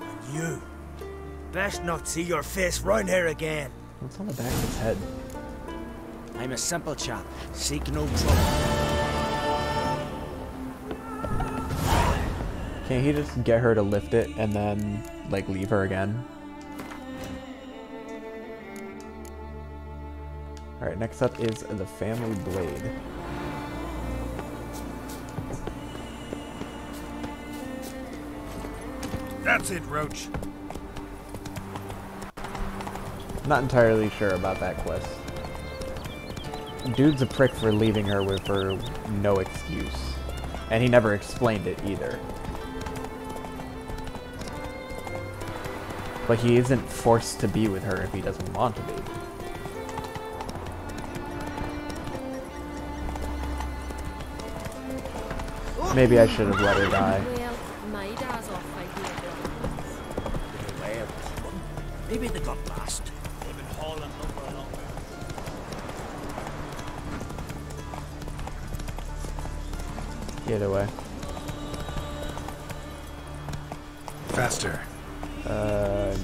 And you, best not see your face round here again. What's on the back of his head? I'm a simple chap. Seek no trouble. Can't he just get her to lift it and then, like, leave her again? Alright, next up is the family blade. That's it, Roach. Not entirely sure about that quest. Dude's a prick for leaving her with for no excuse. And he never explained it either. But he isn't forced to be with her if he doesn't want to be. Maybe I should have let her die. Maybe they got lost. They've been hauling lumber along. Get away. Faster.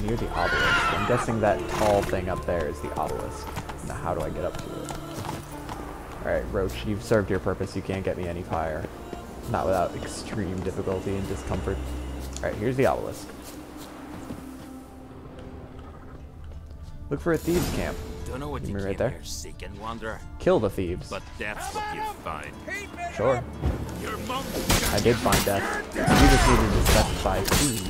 Near the obelisk. I'm guessing that tall thing up there is the obelisk. Now how do I get up to it? Alright, Roach, you've served your purpose. You can't get me any higher. Not without extreme difficulty and discomfort. Alright, here's the obelisk. Look for a thieves' camp. Don't know what you right there. Seeking, wanderer. Kill the thieves. But that's what you find. Sure. I did find death. You just needed to specify thieves.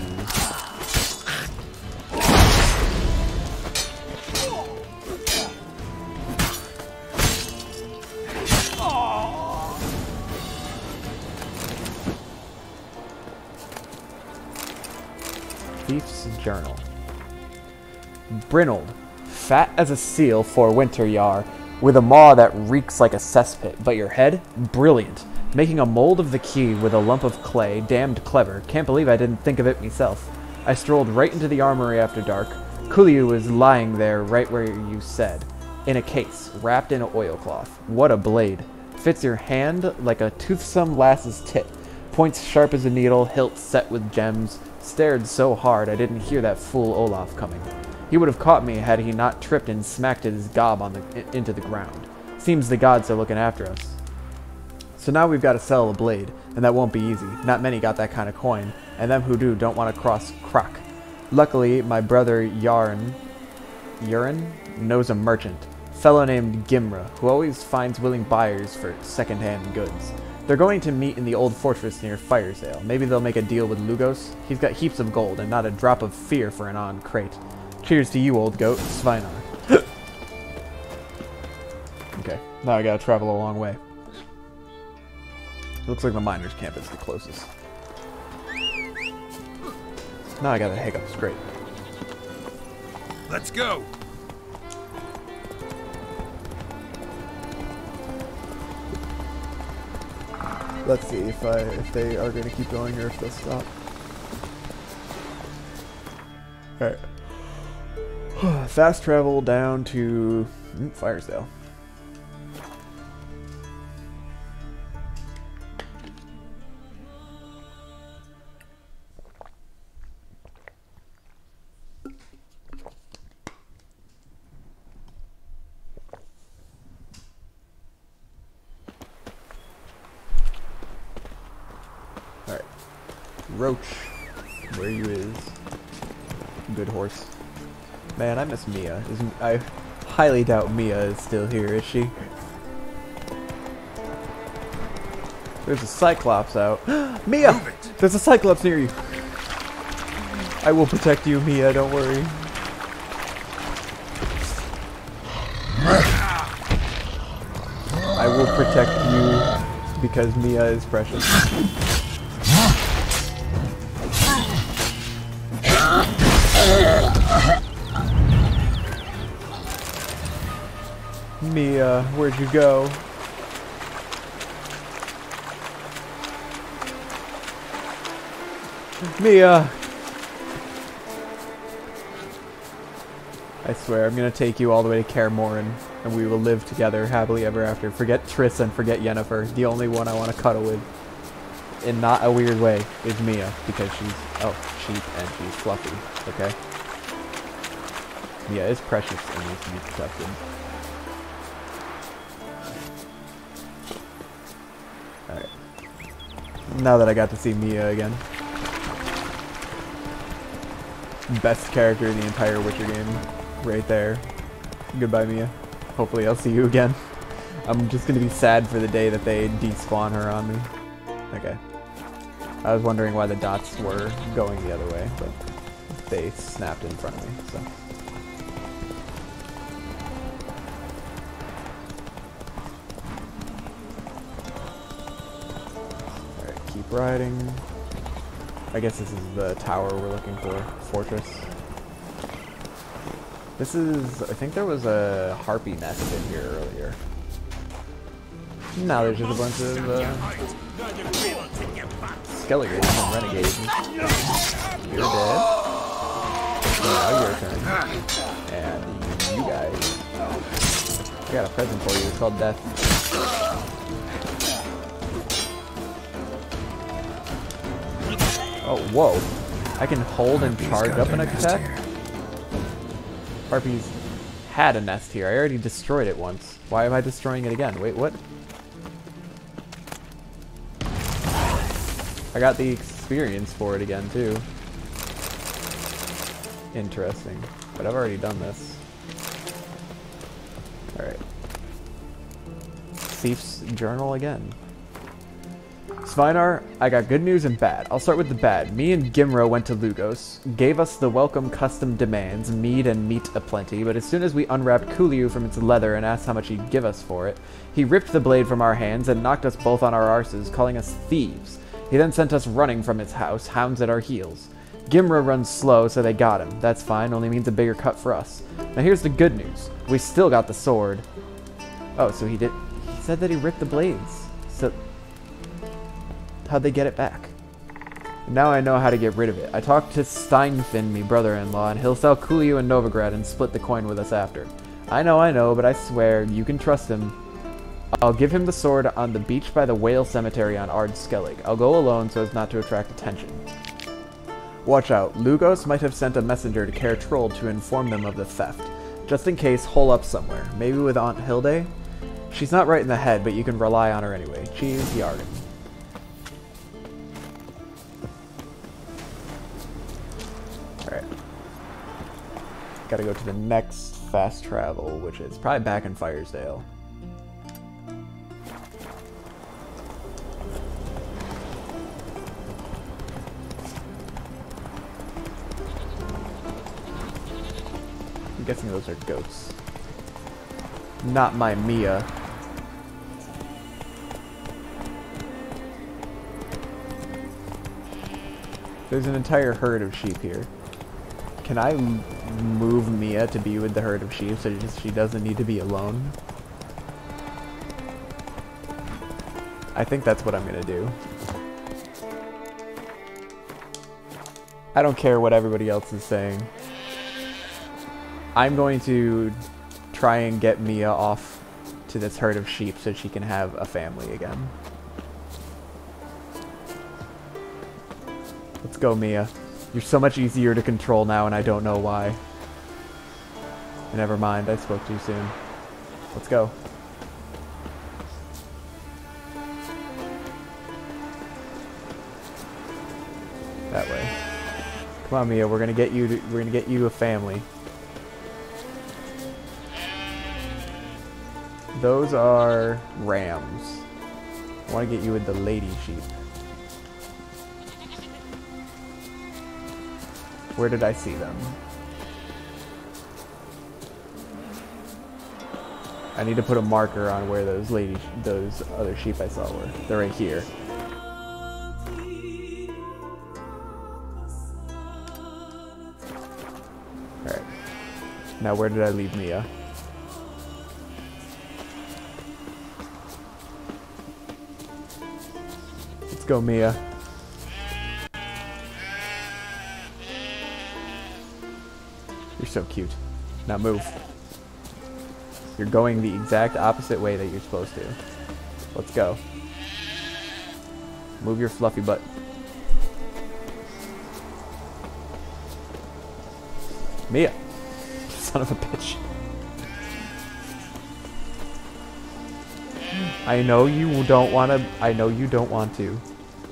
Thief's Journal. Brinold, fat as a seal for winter yar, with a maw that reeks like a cesspit, but your head, brilliant, making a mold of the key with a lump of clay, damned clever, can't believe I didn't think of it myself. I strolled right into the armory after dark. Kuliu was lying there right where you said, in a case, wrapped in an oilcloth. What a blade. Fits your hand like a toothsome lass's tit. Points sharp as a needle, hilt set with gems. Stared so hard I didn't hear that fool Olaf coming. He would have caught me had he not tripped and smacked his gob into the ground. Seems the gods are looking after us. So now we've got to sell a blade, and that won't be easy. Not many got that kind of coin, and them who do don't want to cross Croc. Luckily, my brother Urin knows a merchant, fellow named Gimra, who always finds willing buyers for second-hand goods. They're going to meet in the old fortress near Firesale. Maybe they'll make a deal with Lugos. He's got heaps of gold and not a drop of fear for an on crate. Cheers to you, old goat, Sveinar. Okay, now I gotta travel a long way. Looks like the miners' camp is the closest. Now I got the hiccups, great. Let's go! Let's see if they are going to keep going or if they'll stop. Alright. Fast travel down to Firesale. Alright. Roach. Where you is? Good horse. Man, I miss Mia. I highly doubt Mia is still here, is she? There's a Cyclops out. Mia! There's a Cyclops near you. I will protect you, Mia, don't worry. I will protect you because Mia is precious. Mia, where'd you go? Mia! I swear, I'm gonna take you all the way to Kaer Morhen, and we will live together happily ever after. Forget Triss and forget Yennefer. The only one I want to cuddle with, in not a weird way, is Mia, because she's, cheap and she's fluffy, okay? Mia is precious and needs to be protected. Alright. Now that I got to see Mia again. Best character in the entire Witcher game. Right there. Goodbye, Mia. Hopefully I'll see you again. I'm just gonna be sad for the day that they despawn her on me. Okay. I was wondering why the dots were going the other way, but they snapped in front of me, so. Alright, keep riding. I guess this is the tower we're looking for. Fortress. This is... I think there was a harpy nest in here earlier. Now there's just a bunch of skeletons and renegades. You're dead. Now your turn. And you guys. I got a present for you. It's called Death. Oh, whoa. I can hold and charge up an attack? Harpies had a nest here. I already destroyed it once. Why am I destroying it again? Wait, what? I got the experience for it again, too. Interesting. But I've already done this. Alright. Thief's Journal again. Sveinar, I got good news and bad. I'll start with the bad. Me and Gimra went to Lugos, gave us the welcome custom demands, mead and meat aplenty, but as soon as we unwrapped Kuliu from its leather and asked how much he'd give us for it, he ripped the blade from our hands and knocked us both on our arses, calling us thieves. He then sent us running from his house, hounds at our heels. Gimra runs slow, so they got him. That's fine, only means a bigger cut for us. Now here's the good news. We still got the sword. Oh, so he said that he ripped the blades. So... how'd they get it back? Now I know how to get rid of it. I talked to Steinfinn, me brother-in-law, and he'll sell Kuliu and Novigrad and split the coin with us after. I know, but I swear, you can trust him. I'll give him the sword on the beach by the whale cemetery on Ard Skellig. I'll go alone so as not to attract attention. Watch out. Lugos might have sent a messenger to Kaer Troll to inform them of the theft. Just in case, hole up somewhere. Maybe with Aunt Hilde? She's not right in the head, but you can rely on her anyway. Cheese, Yarden. Alright. Gotta go to the next fast travel, which is probably back in Firesdale. I'm guessing those are goats. Not my Mia. There's an entire herd of sheep here. Can I move Mia to be with the herd of sheep so she doesn't need to be alone? I think that's what I'm gonna do. I don't care what everybody else is saying. I'm going to try and get Mia off to this herd of sheep so she can have a family again. Let's go, Mia. You're so much easier to control now, and I don't know why. Never mind, I spoke too soon. Let's go. That way. Come on, Mia. We're gonna get you a family. Those are rams. I want to get you with the lady sheep. Where did I see them? I need to put a marker on where those other sheep I saw were. They're right here. Alright. Now where did I leave Mia? Let's go, Mia. You're so cute. Now move. You're going the exact opposite way that you're supposed to. Let's go. Move your fluffy butt. Mia! Son of a bitch. I know you don't want to. I know you don't want to.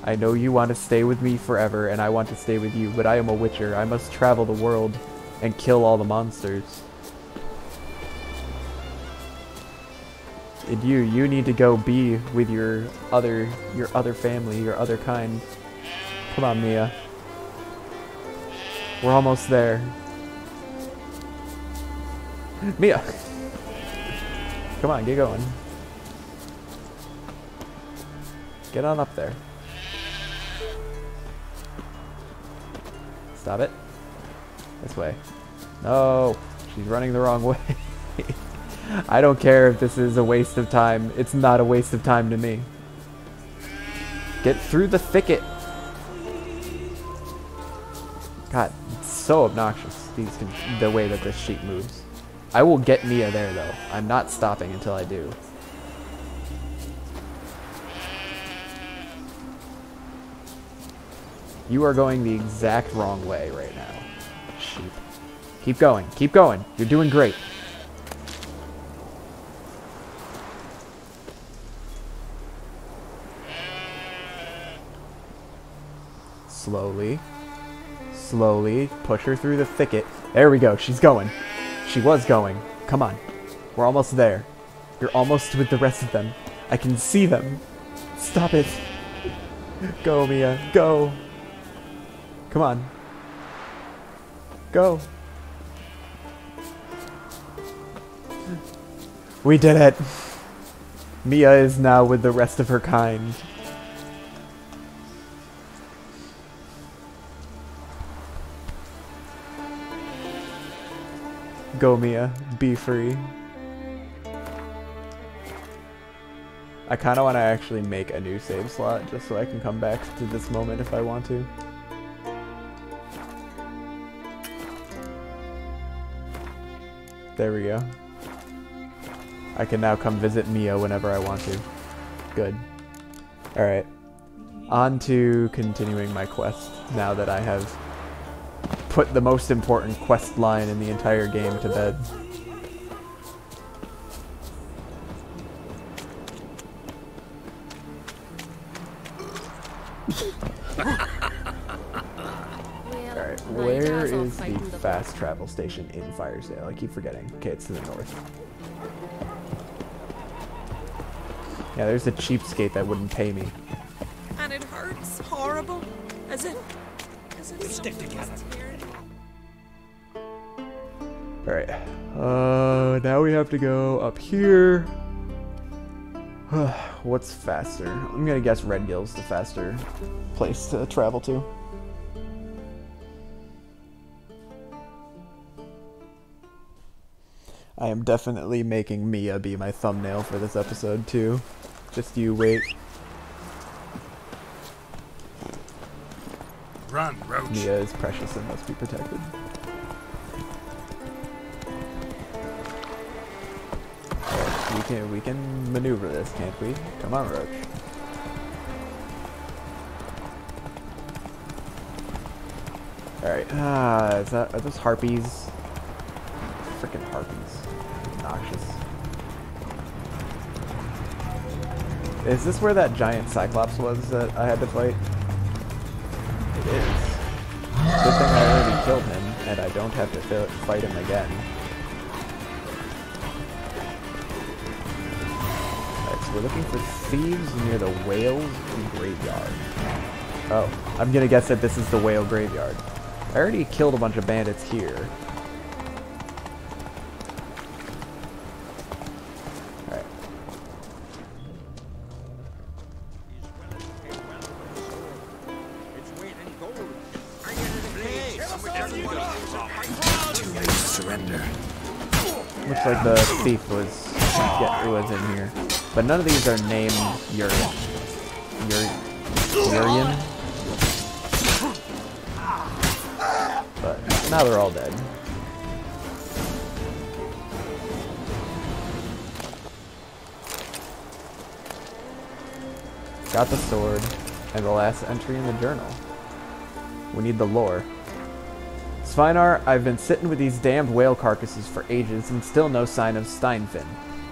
I know you want to stay with me forever, and I want to stay with you, but I am a witcher. I must travel the world and kill all the monsters. And you need to go be with your other family, your other kind. Come on, Mia. We're almost there. Mia! Come on, get going. Get on up there. Stop it. This way. No! She's running the wrong way. I don't care if this is a waste of time. It's not a waste of time to me. Get through the thicket. God, it's so obnoxious, the way that this sheep moves. I will get Mia there, though. I'm not stopping until I do. You are going the exact wrong way right now. Sheep. Keep going. Keep going. You're doing great. Slowly. Slowly. Push her through the thicket. There we go. She's going. She was going. Come on. We're almost there. You're almost with the rest of them. I can see them. Stop it. Go, Mia. Go. Come on. Go. We did it. Mia is now with the rest of her kind. Go, Mia. Be free. I kind of want to actually make a new save slot just so I can come back to this moment if I want to. There we go. I can now come visit Mia whenever I want to. Good. Alright. On to continuing my quest now that I have put the most important quest line in the entire game to bed. Alright, where is the fast travel station in Firesdale? I keep forgetting. Okay, it's to the north. Yeah, there's a cheapskate that wouldn't pay me. And it hurts horrible. As if We'll stick together. Alright. Now we have to go up here. What's faster? I'm gonna guess Red Gill's the faster place to travel to. I am definitely making Mia be my thumbnail for this episode too. Just you wait. Run, Roach. Mia is precious and must be protected. Alright, we can maneuver this, can't we? Come on, Roach. Alright, are those harpies? Freaking harpies. Noxious. Is this where that giant Cyclops was that I had to fight? It is. Good thing I already killed him, and I don't have to fight him again. Alright, so we're looking for thieves near the whale graveyard. Oh, I'm gonna guess that this is the whale graveyard. I already killed a bunch of bandits here. Alright. Surrender. Looks like the thief was in here. But none of these are named Urian. But now they're all dead. Got the sword, and the last entry in the journal. We need the lore. Sveinar, I've been sitting with these damned whale carcasses for ages and still no sign of Steinfinn.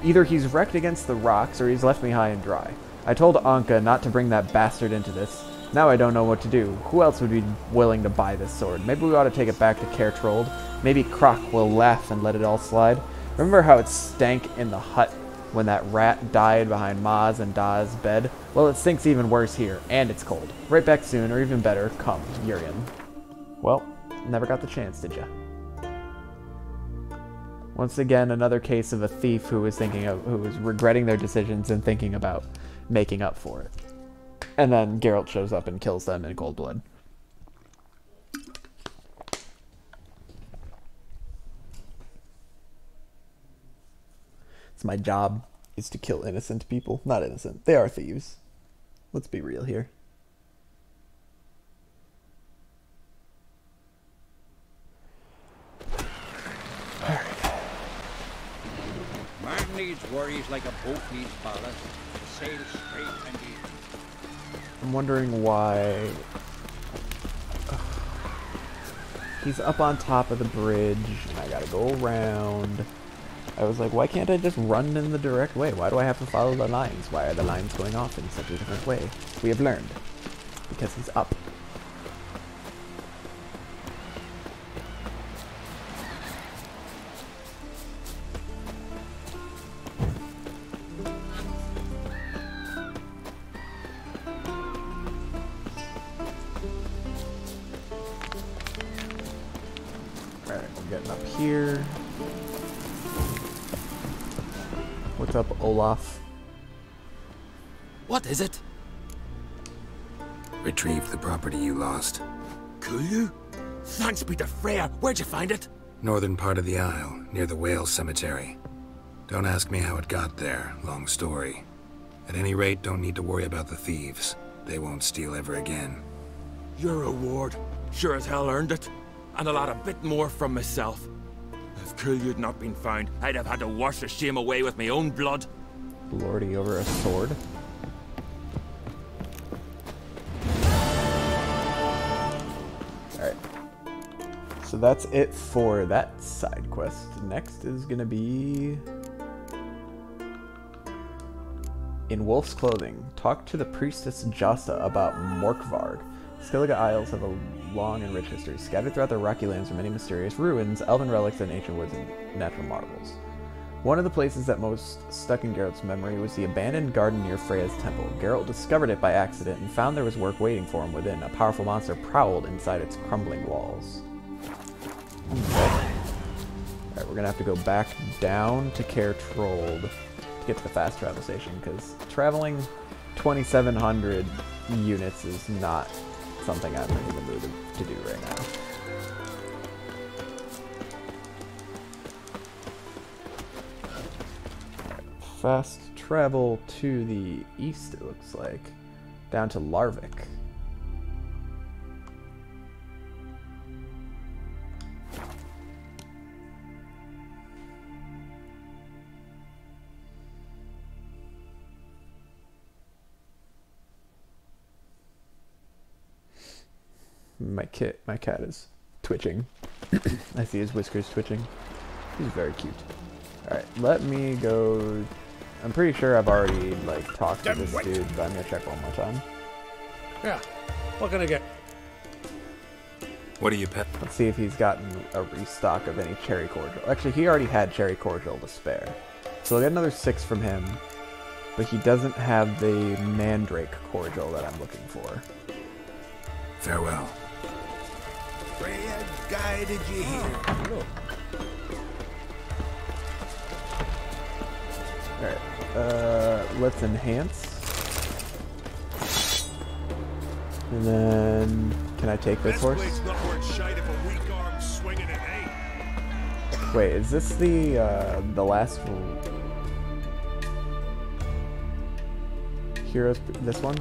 Either he's wrecked against the rocks or he's left me high and dry. I told Anka not to bring that bastard into this. Now I don't know what to do. Who else would be willing to buy this sword? Maybe we ought to take it back to Kertrold. Maybe Croc will laugh and let it all slide. Remember how it stank in the hut when that rat died behind Ma's and Da's bed? Well, it stinks even worse here, and it's cold. Right back soon, or even better, come, Urian. Well, never got the chance, did ya? Once again, another case of a thief who was regretting their decisions and thinking about making up for it. And then Geralt shows up and kills them in cold blood. It's my job, is to kill innocent people. Not innocent. They are thieves. Let's be real here. Man needs worries like a boat needs ballast. Sail straight and easy. I'm wondering why... He's up on top of the bridge, and I gotta go around. I was like, why can't I just run in the direct way? Why do I have to follow the lines? Why are the lines going off in such a different way? We have learned. Because he's up. Alright, we're getting up here. What's up, Olaf? What is it? Retrieve the property you lost. Could you? Thanks be to Freya. Where'd you find it? Northern part of the Isle, near the whale cemetery. Don't ask me how it got there, long story. At any rate, don't need to worry about the thieves. They won't steal ever again. Your reward sure as hell earned it. And a lot of bit more from myself. If Kulyud not been found, I'd have had to wash the shame away with my own blood. Lordy over a sword. Alright. So that's it for that side quest. Next is gonna be in Wolf's Clothing. Talk to the priestess Jasta about Morkvarg. Skellige Isles have a long and rich history. Scattered throughout the rocky lands are many mysterious ruins, elven relics, and ancient woods and natural marvels. One of the places that most stuck in Geralt's memory was the abandoned garden near Freya's temple. Geralt discovered it by accident and found there was work waiting for him within. A powerful monster prowled inside its crumbling walls. Okay. Alright, we're gonna have to go back down to Caer Trold to get to the fast travel station, because traveling 2,700 units is not something I'm in the mood to do right now. Fast travel to the east, it looks like. Down to Larvik. My cat is twitching. I see his whiskers twitching. He's very cute. Alright, let me go. I'm pretty sure I've already like talked to this dude, but I'm gonna check one more time. Yeah. What can I get? What do you pet? Let's see if he's gotten a restock of any cherry cordial. Actually, he already had cherry cordial to spare. So I'll get another 6 from him, but he doesn't have the mandrake cordial that I'm looking for. Farewell. Freya guided you here. Alright, let's enhance. And then, can I take this horse? Wait, is this the last heroes? This one?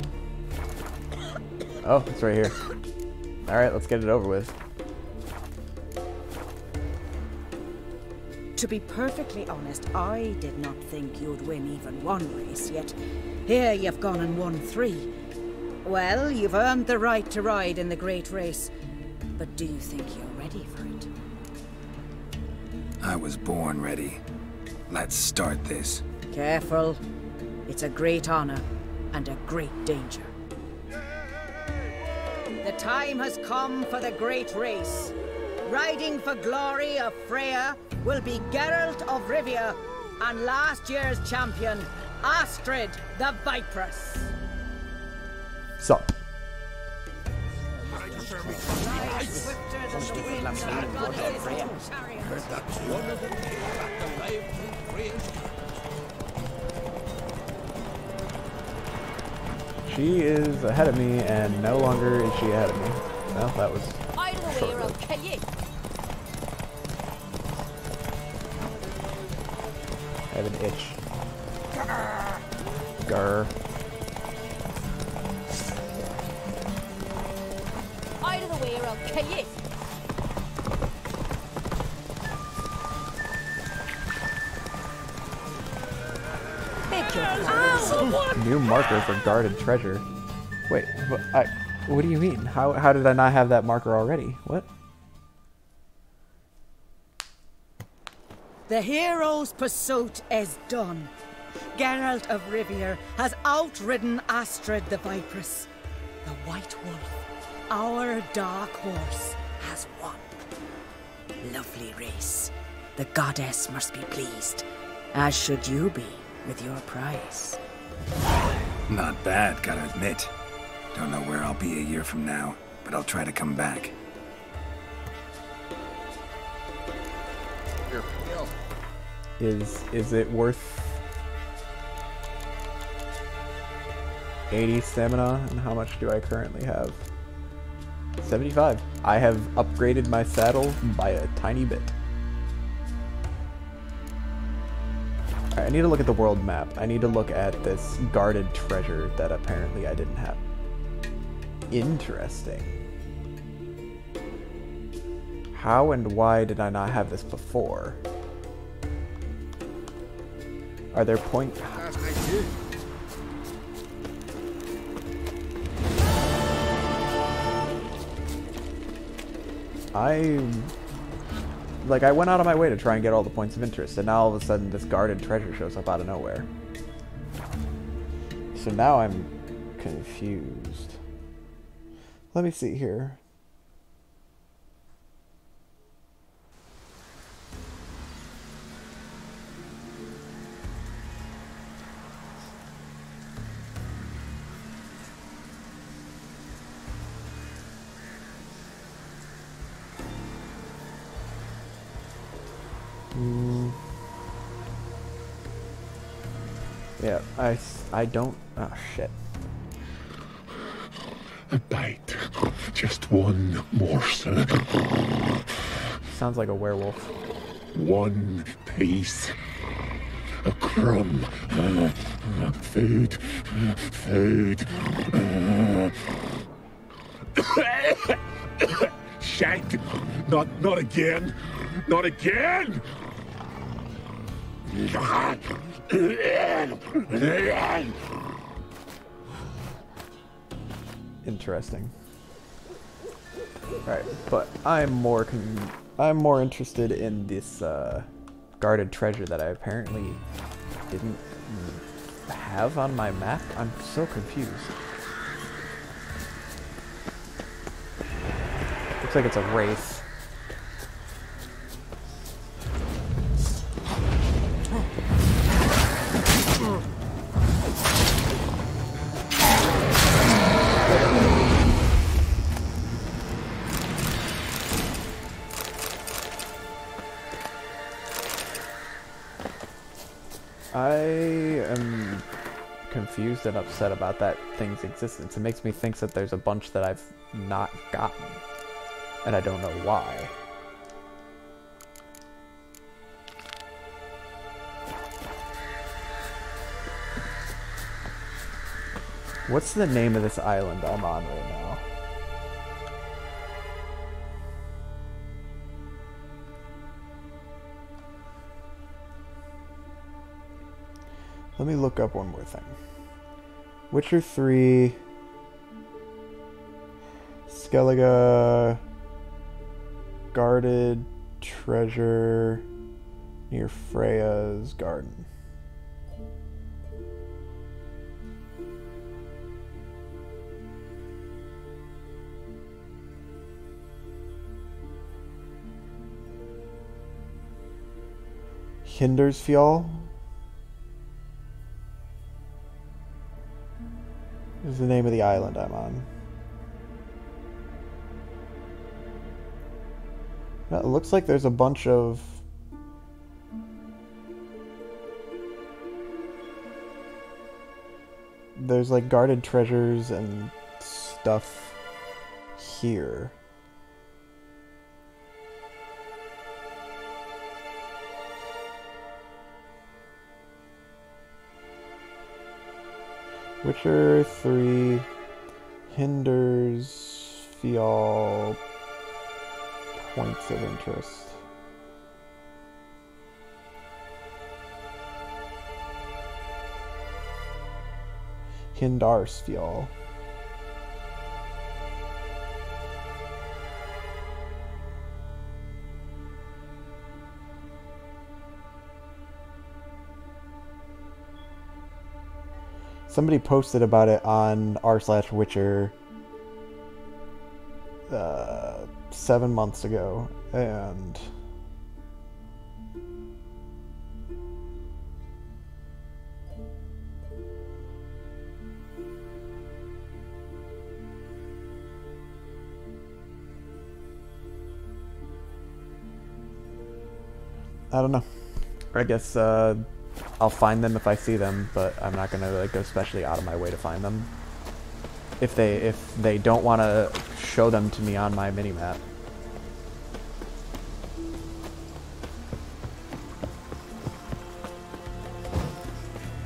Oh, it's right here. Alright, let's get it over with. To be perfectly honest, I did not think you'd win even one race, yet here you've gone and won 3. Well, you've earned the right to ride in the great race, but do you think you're ready for it? I was born ready. Let's start this. Careful. It's a great honor and a great danger. The time has come for the great race. Riding for glory of Freya will be Geralt of Rivia and last year's champion, Astrid the Vipress. Sup? She is ahead of me, and no longer is she ahead of me. Well, that was short-lived. I have an itch. Grr. Out of the way or I'll kill you. New marker for guarded treasure. Wait, what do you mean? How did I not have that marker already? What? The hero's pursuit is done. Geralt of Rivia has outridden Astrid the Vipress. The White Wolf, our dark horse, has won. Lovely race. The goddess must be pleased, as should you be with your prize. Not bad, gotta admit. Don't know where I'll be a year from now, but I'll try to come back. Is it worth 80 stamina? And how much do I currently have? 75. I have upgraded my saddle by a tiny bit. Alright, I need to look at the world map. I need to look at this guarded treasure that apparently I didn't have. Interesting. How and why did I not have this before? Are there points? Like, I went out of my way to try and get all the points of interest, and now all of a sudden this guarded treasure shows up out of nowhere. So now I'm confused. Let me see here. Yeah, I don't... Oh, shit. A bite. Just one morsel. Sounds like a werewolf. One piece. A crumb. Food. Food. Shank. Not again. Not again. Interesting. Alright, but I'm more interested in this guarded treasure that I apparently didn't have on my map. I'm so confused. Looks like it's a wraith. I am confused and upset about that thing's existence. It makes me think that there's a bunch that I've not gotten, and I don't know why. What's the name of this island I'm on right now? Let me look up one more thing. Witcher 3... Skellige... Guarded treasure near Freya's garden. Hindersfjall is the name of the island I'm on. Now, it looks like there's a bunch of there's like guarded treasures and stuff here. Witcher 3 Hindersfjall points of interest. Hindarsfjall. Somebody posted about it on r/Witcher 7 months ago, and I don't know. I guess I'll find them if I see them, but I'm not gonna like go especially out of my way to find them. If they don't want to show them to me on my minimap.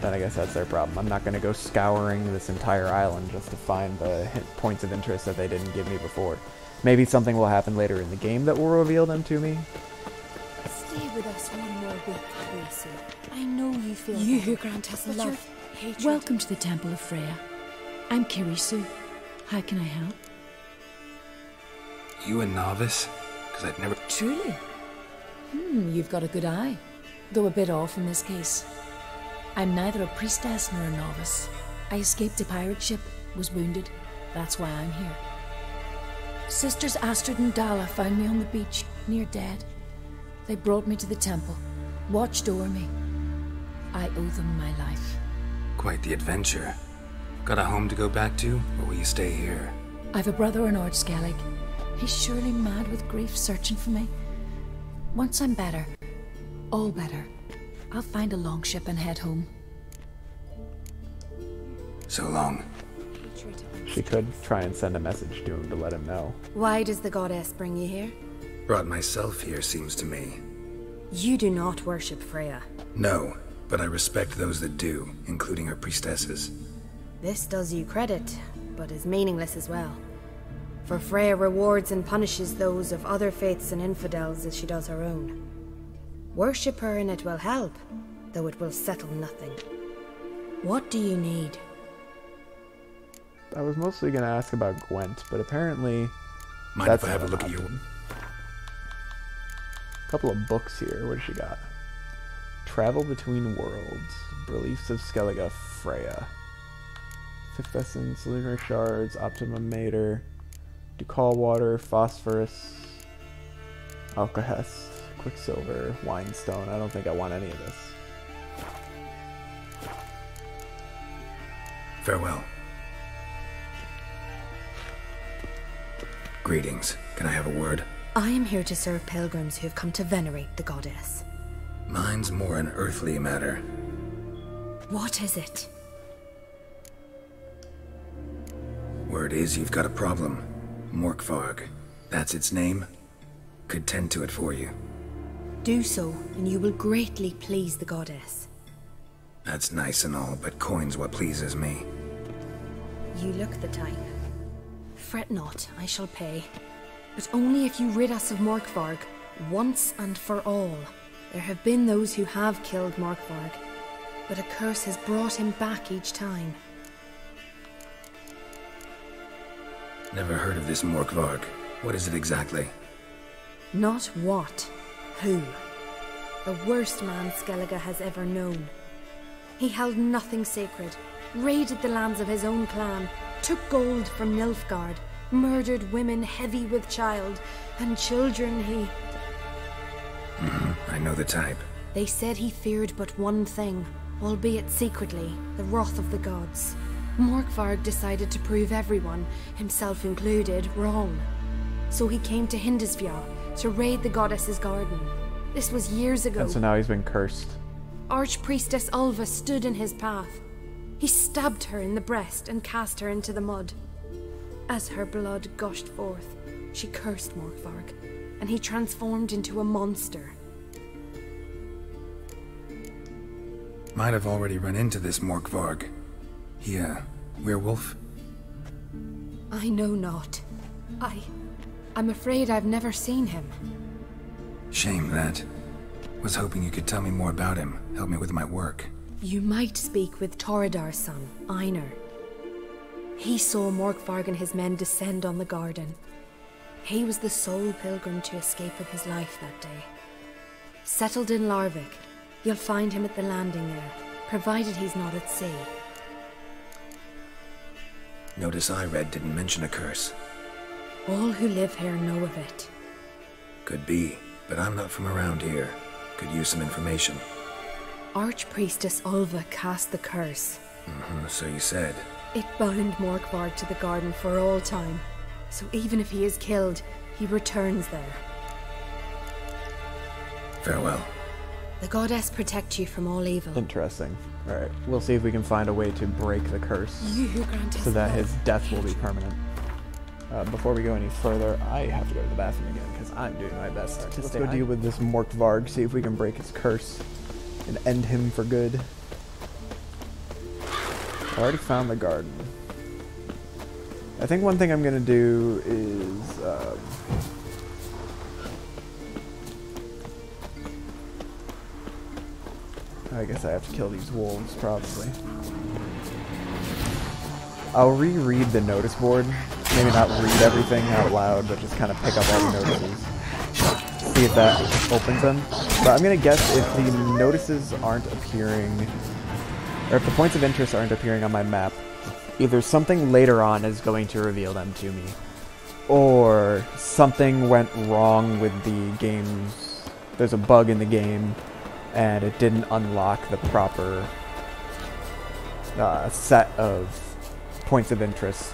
Then I guess that's their problem. I'm not gonna go scouring this entire island just to find the points of interest that they didn't give me before. Maybe something will happen later in the game that will reveal them to me. Stay with us one more week, Lucy. I know you feel You that, who grant us but love, hatred. Welcome to the Temple of Freya. I'm Kirisu. How can I help? You a novice? because I'd never... Truly? You've got a good eye, though a bit off in this case. I'm neither a priestess nor a novice. I escaped a pirate ship, was wounded. That's why I'm here. Sisters Astrid and Dala found me on the beach, near dead. They brought me to the temple, watched over me. I owe them my life. Quite the adventure. Got a home to go back to, or will you stay here? I've a brother in Ard Skellig. He's surely mad with grief searching for me. Once I'm better, all better, I'll find a longship and head home. So long. She could try and send a message to him to let him know. Why does the goddess bring you here? Brought myself here, seems to me. You do not worship Freya. No, but I respect those that do, including her priestesses. This does you credit, but is meaningless as well. For Freya rewards and punishes those of other faiths and infidels as she does her own. Worship her and it will help, though it will settle nothing. What do you need? I was mostly going to ask about Gwent, but apparently... Mind if I have a look at you? A couple of books here. What does she got? Travel Between Worlds. Beliefs of Skellige Freya. Fifth Essence, Lunar Shards, Optimum Mater, Ducal Water, Phosphorus, Alkahest, Quicksilver, Winestone. I don't think I want any of this. Farewell. Greetings. Can I have a word? I am here to serve pilgrims who have come to venerate the goddess. Mine's more an earthly matter. What is it? Word is you've got a problem. Morkvarg. That's its name. Could tend to it for you. Do so, and you will greatly please the goddess. That's nice and all, but coin's what pleases me. You look the type. Fret not, I shall pay. But only if you rid us of Morkvarg, once and for all. There have been those who have killed Morkvarg, but a curse has brought him back each time. Never heard of this Morkvarg. What is it exactly? Not what, who. The worst man Skellige has ever known. He held nothing sacred, raided the lands of his own clan, took gold from Nilfgaard, murdered women heavy with child, and children he... I know the type. They said he feared but one thing, albeit secretly, the wrath of the gods. Morkvarg decided to prove everyone, himself included, wrong. So he came to Hindisfjall to raid the goddess's garden. This was years ago. And so now he's been cursed. Archpriestess Ulva stood in his path. He stabbed her in the breast and cast her into the mud. As her blood gushed forth, she cursed Morkvarg, and he transformed into a monster. Might have already run into this Morkvarg. He, werewolf? I know not. I'm afraid I've never seen him. Shame that. Was hoping you could tell me more about him, help me with my work. You might speak with Toredar's son, Einar. He saw Morkvarg and his men descend on the garden. He was the sole pilgrim to escape with his life that day. Settled in Larvik, you'll find him at the landing there, provided he's not at sea. Notice I read didn't mention a curse. All who live here know of it. Could be, but I'm not from around here. Could use some information. Archpriestess Ulva cast the curse. So you said. It bound Morkvarg to the garden for all time. So even if he is killed, he returns there. Farewell. The goddess protect you from all evil. Interesting. Alright, we'll see if we can find a way to break the curse You who grant so that his death will be permanent. Before we go any further, I have to go to the bathroom again because I'm doing my best to Let's go deal with this Morkvarg, see if we can break his curse and end him for good. I already found the garden. I think one thing I'm going to do is... I guess I have to kill these wolves, probably. I'll reread the notice board. Maybe not read everything out loud, but just kind of pick up all the notices. see if that opens them. But I'm gonna guess if the notices aren't appearing, or if the points of interest aren't appearing on my map, either something later on is going to reveal them to me, or something went wrong with the game's, there's a bug in the game, and it didn't unlock the proper set of points of interest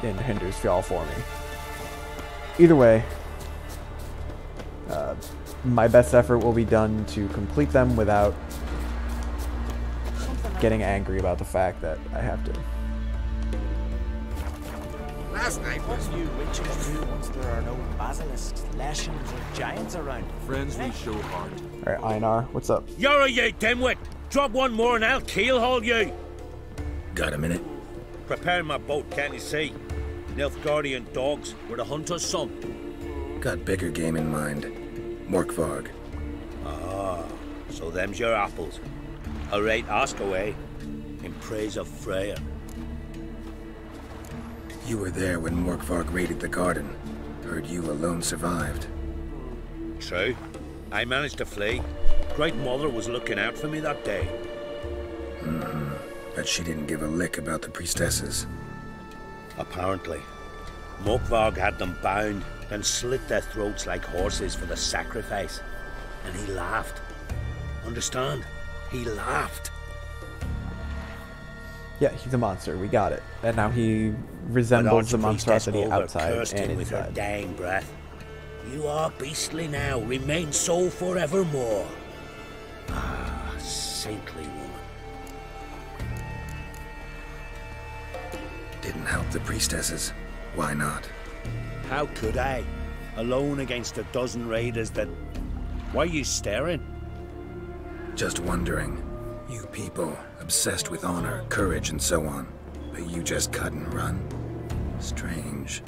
in Hindersfjall for me. Either way, my best effort will be done to complete them without getting angry about the fact that I have to. Last night was you witches do once there are no basilisks, leshens, or giants around. Friends we show heart. Alright, Einar, what's up? You're you dimwit! Drop one more and I'll keelhaul you! Got a minute? Prepare my boat, can't you see? Nilfgaardian dogs were the hunter's son. Got bigger game in mind. Morkvarg. Ah, so them's your apples. Alright, ask away. In praise of Freya. You were there when Morkvarg raided the garden. Heard you alone survived. True. I managed to flee. Great Mother was looking out for me that day. But she didn't give a lick about the priestesses. Apparently. Morkvarg had them bound, then slit their throats like horses for the sacrifice. And he laughed. Understand? He laughed. Yeah, he's a monster, we got it. And now he resembles the monstrosity outside and with her inside. dying breath. You are beastly now, remain so forevermore. Ah, saintly woman. Didn't help the priestesses. Why not? How could I? Alone against a dozen raiders that... Why are you staring? Just wondering. You people, obsessed with honor, courage, and so on. But you just cut and run. Strange.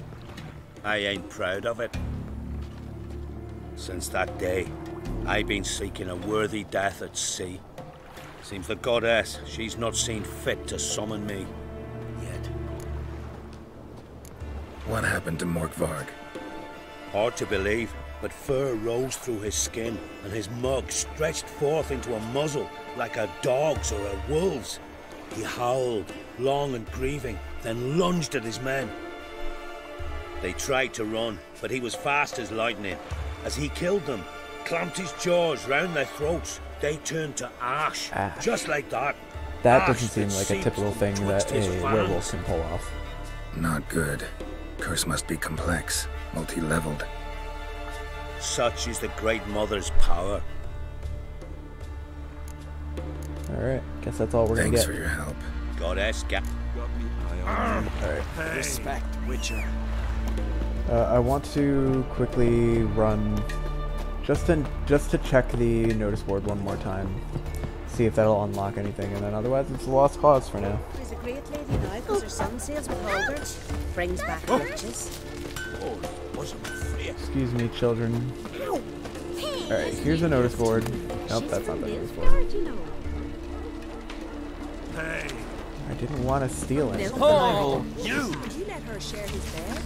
I ain't proud of it. Since that day, I've been seeking a worthy death at sea. Seems the goddess, she's not seen fit to summon me. Yet. What happened to Morkvarg? Hard to believe, but fur rose through his skin, and his mug stretched forth into a muzzle, like a dog's or a wolf's. He howled, long and grieving, then lunged at his men. They tried to run, but he was fast as lightning. As he killed them, clamped his jaws round their throats, they turned to ash. Just like that. That doesn't seem like a typical thing that a werewolf can pull off. Not good. Curse must be complex, multi-leveled. Such is the Great Mother's power. Alright, guess that's all we're gonna get. Thanks for your help. Goddess, Alright. Respect, Witcher. I want to quickly run, just to check the notice board one more time, see if that'll unlock anything, and then otherwise it's a lost cause for now. There's a great lady now because her son sails with Halbert. Brings back witches. Excuse me, children. Alright, here's a notice board. Nope, that's not the notice board. Hey. I didn't want to steal it. Oh, you! Did you let her share his bed?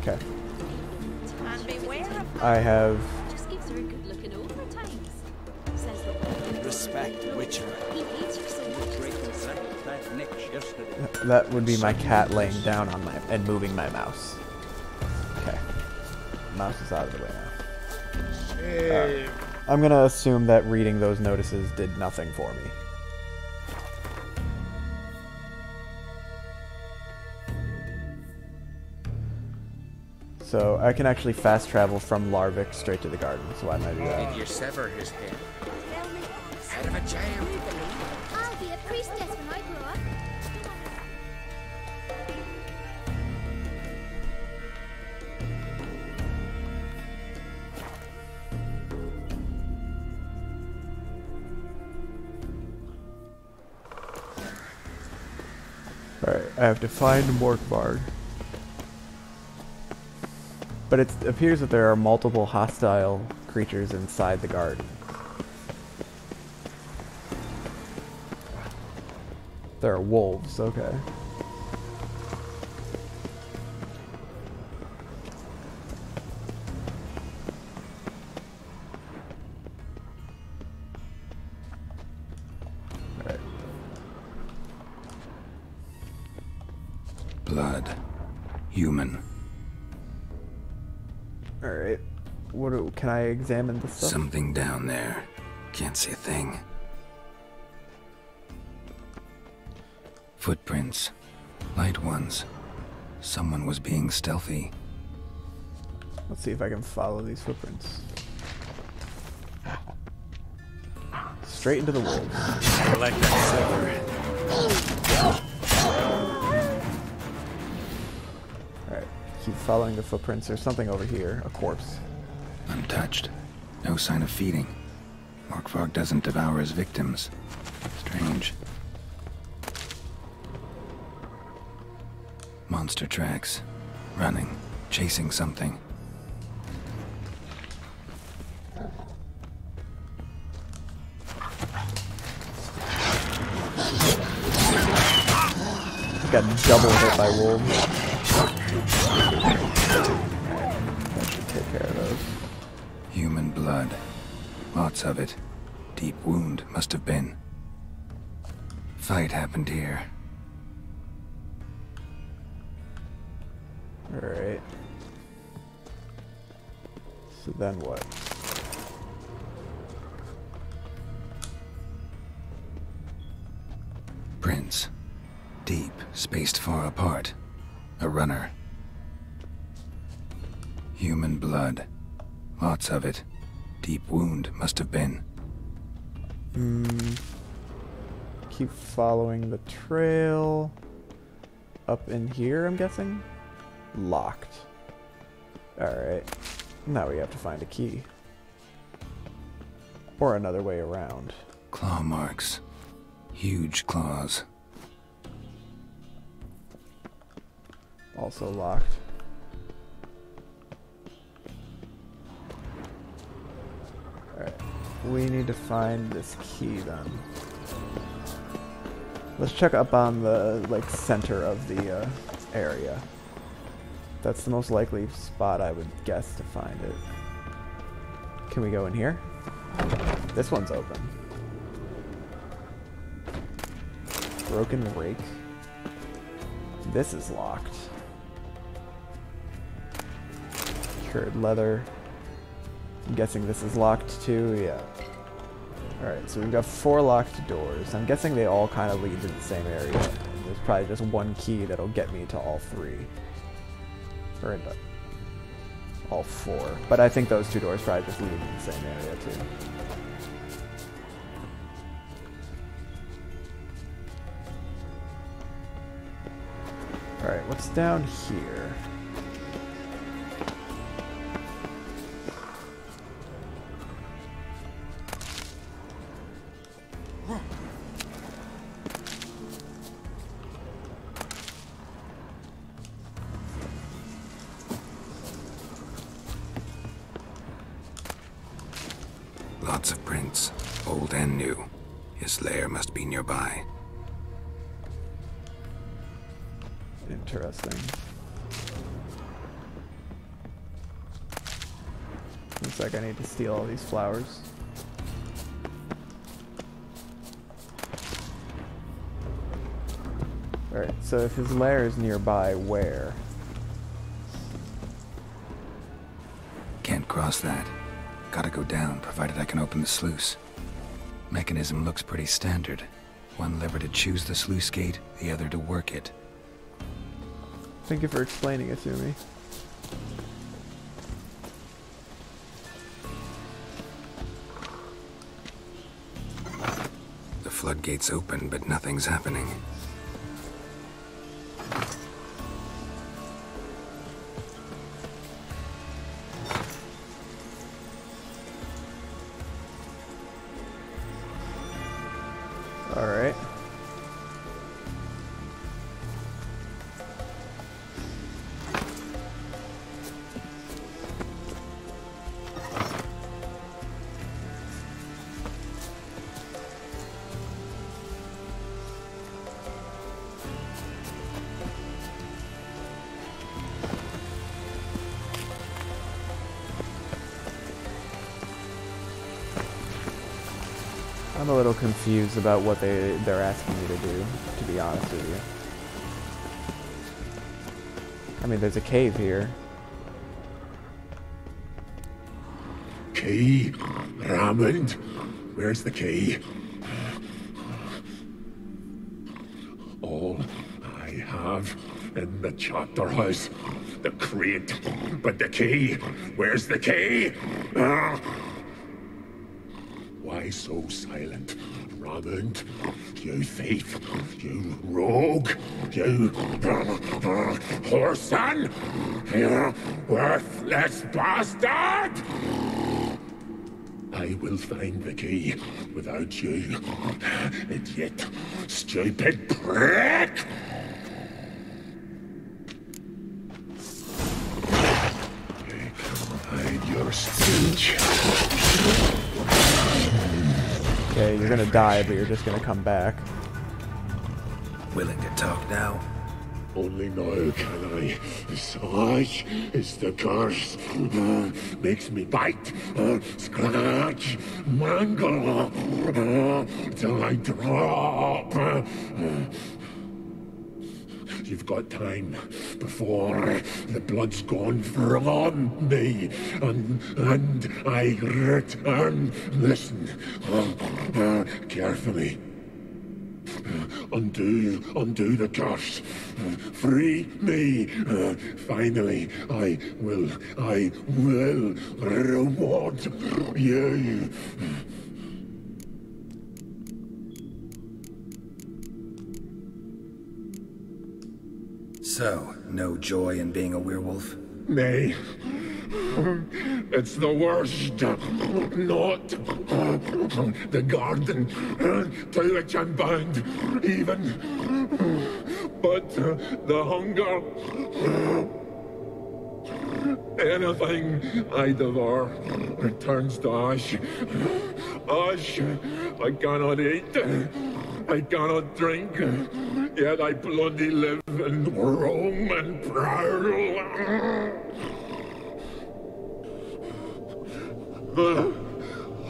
Okay. And beware of I have... Just gives her a good looking over times. Says the Respect, Witcher. He hates her so much. That would be my cat laying down on my... and moving my mouse. Okay. Mouse is out of the way now. Alright. I'm gonna assume that reading those notices did nothing for me. So I can actually fast travel from Larvik straight to the garden, so why might I do that? Did you sever his head? Head of a giant. I'll be a priestess when I grow up. Alright, I have to find Morkvarg. But it appears that there are multiple hostile creatures inside the garden. There are wolves, okay. blood. Human. Alright. Can I examine this stuff? Something down there. Can't see a thing. Footprints. Light ones. Someone was being stealthy. Let's see if I can follow these footprints. Straight into the wolves. I like that silver. Alright, keep following the footprints. There's something over here. A corpse. Untouched. No sign of feeding. Morkvarg doesn't devour his victims. Strange. Monster tracks. Running. Chasing something. Got double hit by wolves. That should take care of those. Human blood. Lots of it. Deep wound must have been. Fight happened here. Alright. So then what? Prints. Deep, spaced far apart. A runner. Human blood. Lots of it. Deep wound must have been. Keep following the trail. Up in here, I'm guessing? Locked. Alright. Now we have to find a key. Or another way around. Claw marks. Huge claws. Also locked. Alright. We need to find this key then. Let's check up on the center of the area. That's the most likely spot I would guess to find it. Can we go in here? This one's open. Broken rake. This is locked. Cured leather. I'm guessing this is locked too, yeah. Alright, so we've got 4 locked doors. I'm guessing they all kind of lead to the same area. There's probably just one key that'll get me to all 3. Or into all 4. But I think those 2 doors probably just lead to the same area too. Alright, what's down here? Lots of prints, old and new. His lair must be nearby. Interesting. Looks like I need to steal all these flowers. Alright, so if his lair is nearby, where? Can't cross that. Gotta go down, provided I can open the sluice. Mechanism looks pretty standard. One lever to choose the sluice gate, the other to work it. Thank you for explaining it to me. The floodgate's open, but nothing's happening. Alright. I'm a little confused about what they're asking me to do, to be honest with you. I mean, there's a cave here. Key? Raymond? Where's the key? All I have in the chapter house, the crate, but the key? Where's the key? Why so silent, Raymond? You thief, you rogue, you whoreson, you worthless bastard! I will find the key without you, idiot, stupid prick! Hide your speech. Okay, you're gonna die, but you're just gonna come back. Willing to talk now? Only now can I. Such is the curse. Makes me bite, scratch, mangle, till I drop. You've got time before the blood's gone from me, and I return. Listen, carefully. Undo the curse. Free me. Finally, I will reward you. So, no joy in being a werewolf? Nay. It's the worst. Not the garden to which I'm bound, even. But the hunger. Anything I devour returns to ash. Ash I cannot eat. I cannot drink. Yet I bloody live and roam and prowl. The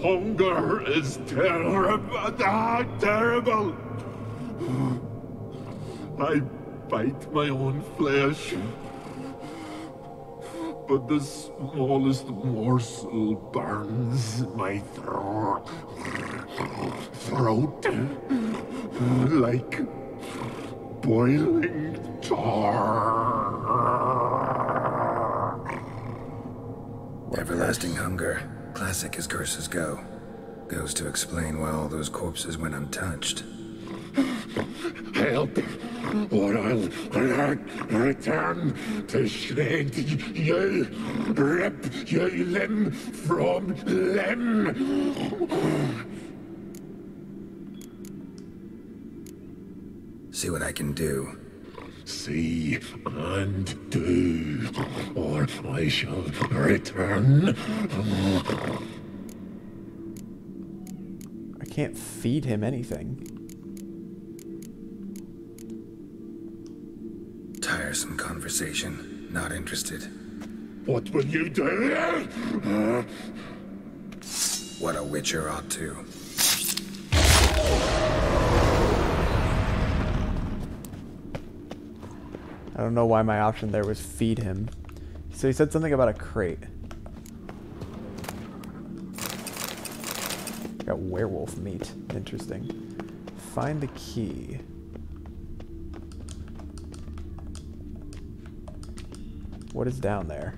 hunger is terrible. Terrible. I bite my own flesh, but the smallest morsel burns my throat like boiling tar. Everlasting hunger. Classic as curses go. Goes to explain why all those corpses went untouched. Help, or I'll return to shred you, rip you limb from limb. See what I can do. See and do, or I shall return. I can't feed him anything. Tiresome conversation. Not interested. What will you do? What a witcher ought to. I don't know why my option there was feed him. So he said something about a crate. Got werewolf meat. Interesting. Find the key. What is down there?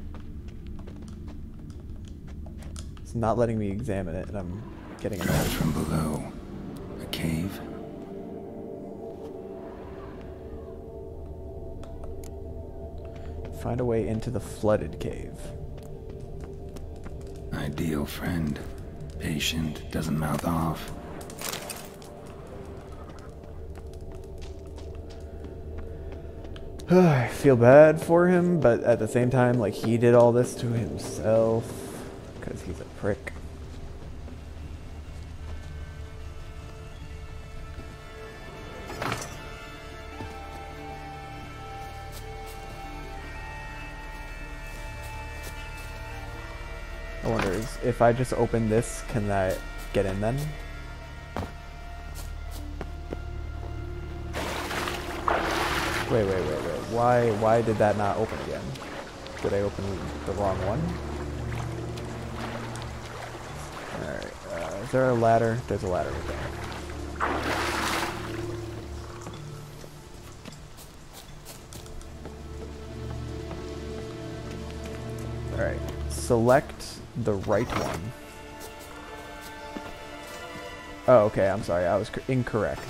It's not letting me examine it, and I'm getting a Traps from below. A cave. Find a way into the flooded cave. Ideal friend. Patient, doesn't mouth off. I feel bad for him, but at the same time, like, he did all this to himself because he's a prick. I wonder, if I just open this, can I get in then? Wait. Why did that not open again? Did I open the wrong one? Alright, is there a ladder? There's a ladder right there. Alright, select the right one. Oh, okay, I'm sorry, I was incorrect.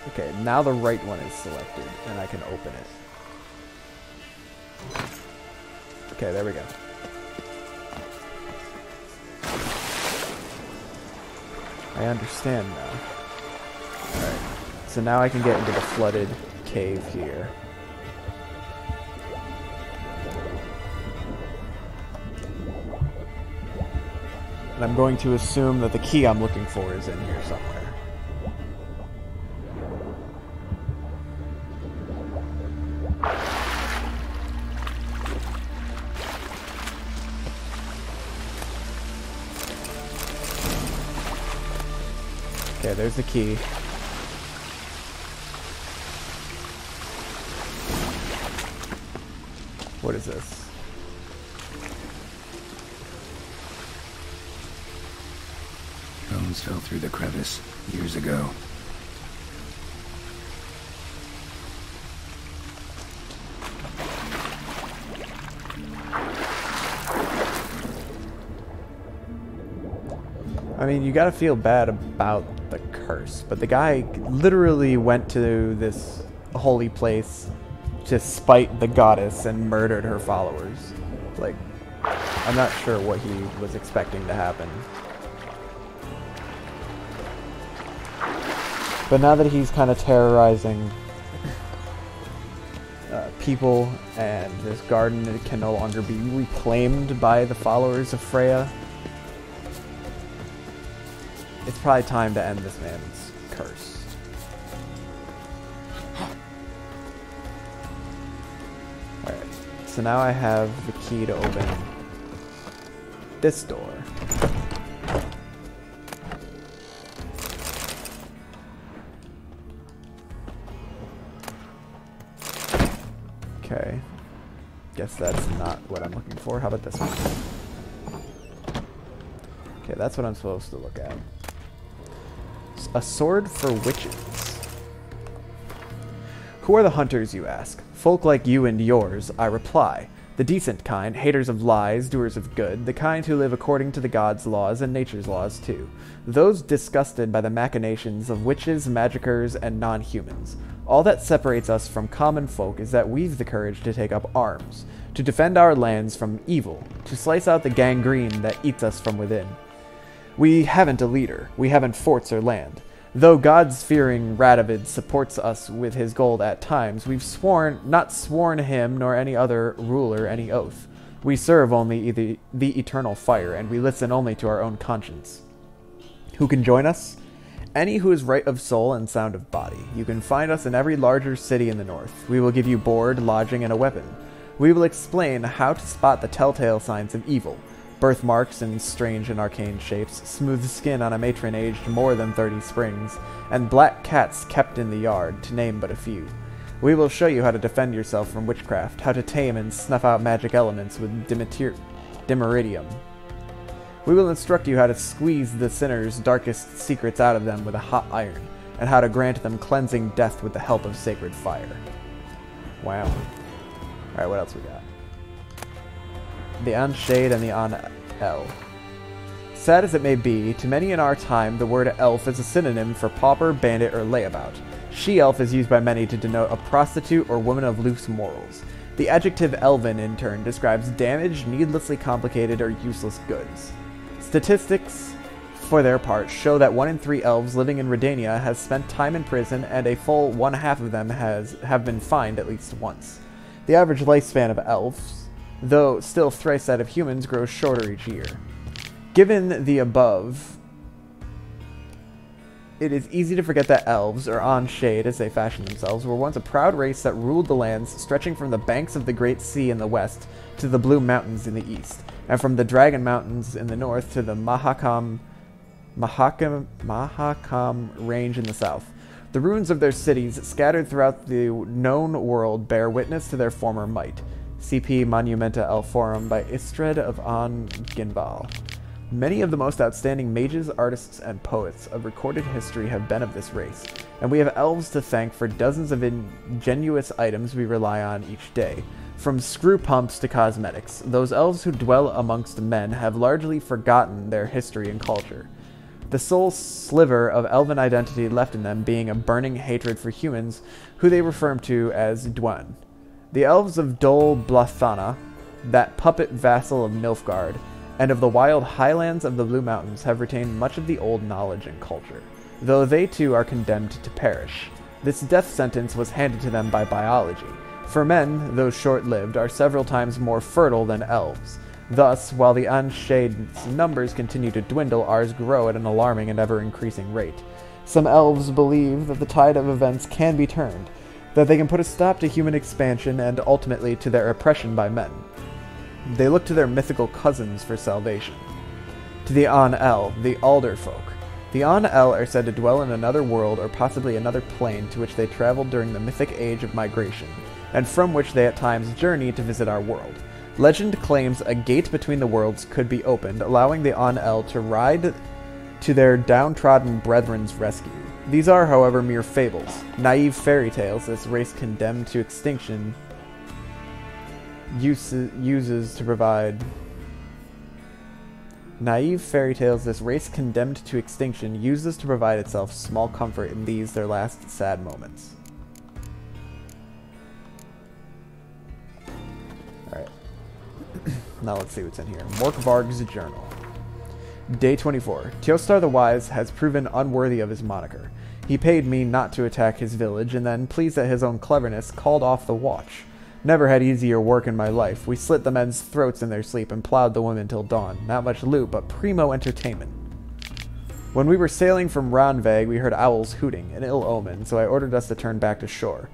Okay, now the right one is selected, and I can open it. Okay, there we go. I understand now. Alright, so now I can get into the flooded cave here. And I'm going to assume that the key I'm looking for is in here somewhere. Okay, there's the key. What is this? Bones fell through the crevice years ago. I mean, you gotta feel bad about the curse, but the guy literally went to this holy place to spite the goddess and murdered her followers. Like, I'm not sure what he was expecting to happen. But now that he's kind of terrorizing people, and this garden can no longer be reclaimed by the followers of Freya, it's probably time to end this man's curse. Alright, so now I have the key to open this door. Okay, guess that's not what I'm looking for. How about this one? Okay, that's what I'm supposed to look at. A sword for witches. Who are the hunters, you ask? Folk like you and yours, I reply. The decent kind, haters of lies, doers of good, the kind who live according to the gods' laws and nature's laws too. Those disgusted by the machinations of witches, magicers, and non-humans. All that separates us from common folk is that we've the courage to take up arms, to defend our lands from evil, to slice out the gangrene that eats us from within. We haven't a leader, we haven't forts or land. Though God's-fearing Radovid supports us with his gold at times, we've not sworn him nor any other ruler any oath. We serve only the eternal fire, and we listen only to our own conscience. Who can join us? Any who is right of soul and sound of body. You can find us in every larger city in the north. We will give you board, lodging, and a weapon. We will explain how to spot the telltale signs of evil. Birthmarks in strange and arcane shapes, smooth skin on a matron aged more than 30 springs, and black cats kept in the yard, to name but a few. We will show you how to defend yourself from witchcraft, how to tame and snuff out magic elements with dimeridium. We will instruct you how to squeeze the sinner's darkest secrets out of them with a hot iron, and how to grant them cleansing death with the help of sacred fire. Wow. Alright, what else we got? The Unshade and the Un-El. Sad as it may be, to many in our time, the word elf is a synonym for pauper, bandit, or layabout. She-elf is used by many to denote a prostitute or woman of loose morals. The adjective elven, in turn, describes damaged, needlessly complicated, or useless goods. Statistics, for their part, show that 1 in 3 elves living in Redania has spent time in prison, and a full 1/2 of them have been fined at least once. The average lifespan of elves, though still thrice that of humans, grows shorter each year. Given the above, it is easy to forget that elves, or Unshade as they fashion themselves, were once a proud race that ruled the lands stretching from the banks of the Great Sea in the west to the Blue Mountains in the east, and from the Dragon Mountains in the north to the Mahakam Range in the south. The ruins of their cities, scattered throughout the known world, bear witness to their former might. CP Monumenta El Forum by Istred of An Ginval. Many of the most outstanding mages, artists, and poets of recorded history have been of this race, and we have elves to thank for dozens of ingenious items we rely on each day. From screw pumps to cosmetics, those elves who dwell amongst men have largely forgotten their history and culture. The sole sliver of elven identity left in them being a burning hatred for humans, who they refer to as Dwen. The elves of Dol Blathana, that puppet vassal of Nilfgaard, and of the wild highlands of the Blue Mountains have retained much of the old knowledge and culture, though they too are condemned to perish. This death sentence was handed to them by biology, for men, though short-lived, are several times more fertile than elves. Thus, while the Unshaded's numbers continue to dwindle, ours grow at an alarming and ever-increasing rate. Some elves believe that the tide of events can be turned, that they can put a stop to human expansion and ultimately to their oppression by men. They look to their mythical cousins for salvation. To the An-El, the Alder folk. The An-El are said to dwell in another world or possibly another plane to which they traveled during the mythic age of migration, and from which they at times journey to visit our world. Legend claims a gate between the worlds could be opened, allowing the An-El to ride to their downtrodden brethren's rescue. These are, however, mere fables, naive fairy tales this race condemned to extinction uses to provide... Naive fairy tales this race condemned to extinction uses to provide itself small comfort in these their last sad moments. Alright. Now let's see what's in here. Morkvarg's Journal. Day 24. Teostar the Wise has proven unworthy of his moniker. He paid me not to attack his village, and then, pleased at his own cleverness, called off the watch. Never had easier work in my life. We slit the men's throats in their sleep and plowed the women till dawn. Not much loot, but primo entertainment. When we were sailing from Ronveg, we heard owls hooting, an ill omen, so I ordered us to turn back to shore.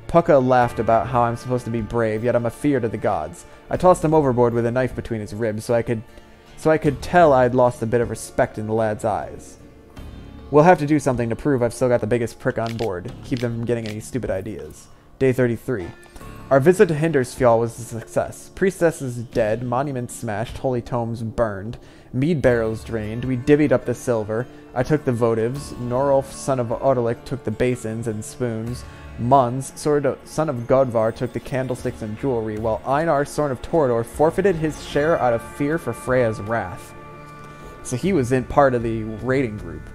Pucka laughed about how I'm supposed to be brave, yet I'm a fear to the gods. I tossed him overboard with a knife between his ribs, so I could tell I'd lost a bit of respect in the lad's eyes. We'll have to do something to prove I've still got the biggest prick on board. Keep them from getting any stupid ideas. Day 33. Our visit to Hindersfjall was a success. Priestesses dead, monuments smashed, holy tomes burned, mead barrels drained, we divvied up the silver, I took the votives, Norolf, son of Odalik, took the basins and spoons, Munz, son of Godvar, took the candlesticks and jewelry, while Einar, son of Torador, forfeited his share out of fear for Freya's wrath. So he was in part of the raiding group.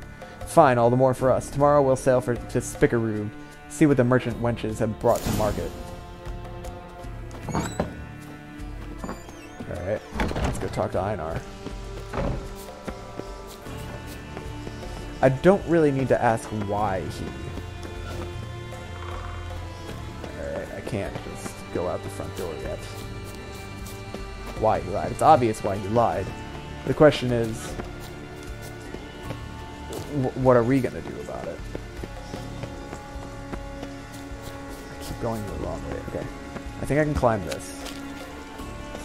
Fine, all the more for us. Tomorrow we'll sail to Spikaroo, see what the merchant wenches have brought to market. Alright, let's go talk to Einar. I don't really need to ask why he... Alright, I can't just go out the front door yet. Why he lied. It's obvious why he lied. The question is, what are we going to do about it? I keep going the wrong way. Okay. I think I can climb this.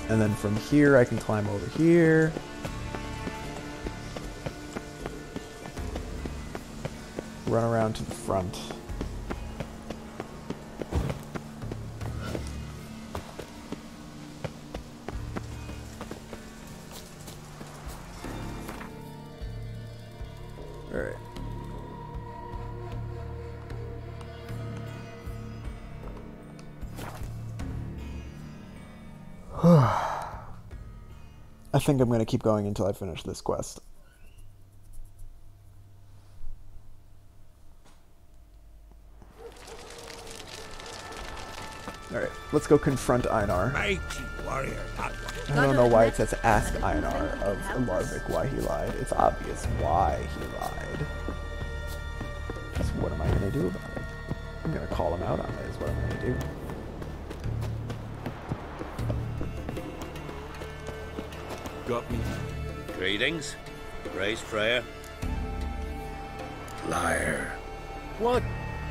And then from here, I can climb over here. Run around to the front. Alright. I think I'm going to keep going until I finish this quest. Alright, let's go confront Einar. Mighty warrior, that one. I don't know why it says ask Einar of Larvik why he lied. It's obvious why he lied. Just what am I going to do about it? I'm going to call him out on it is what I'm going to do. Got me. Greetings. Praise Freya. Liar. What?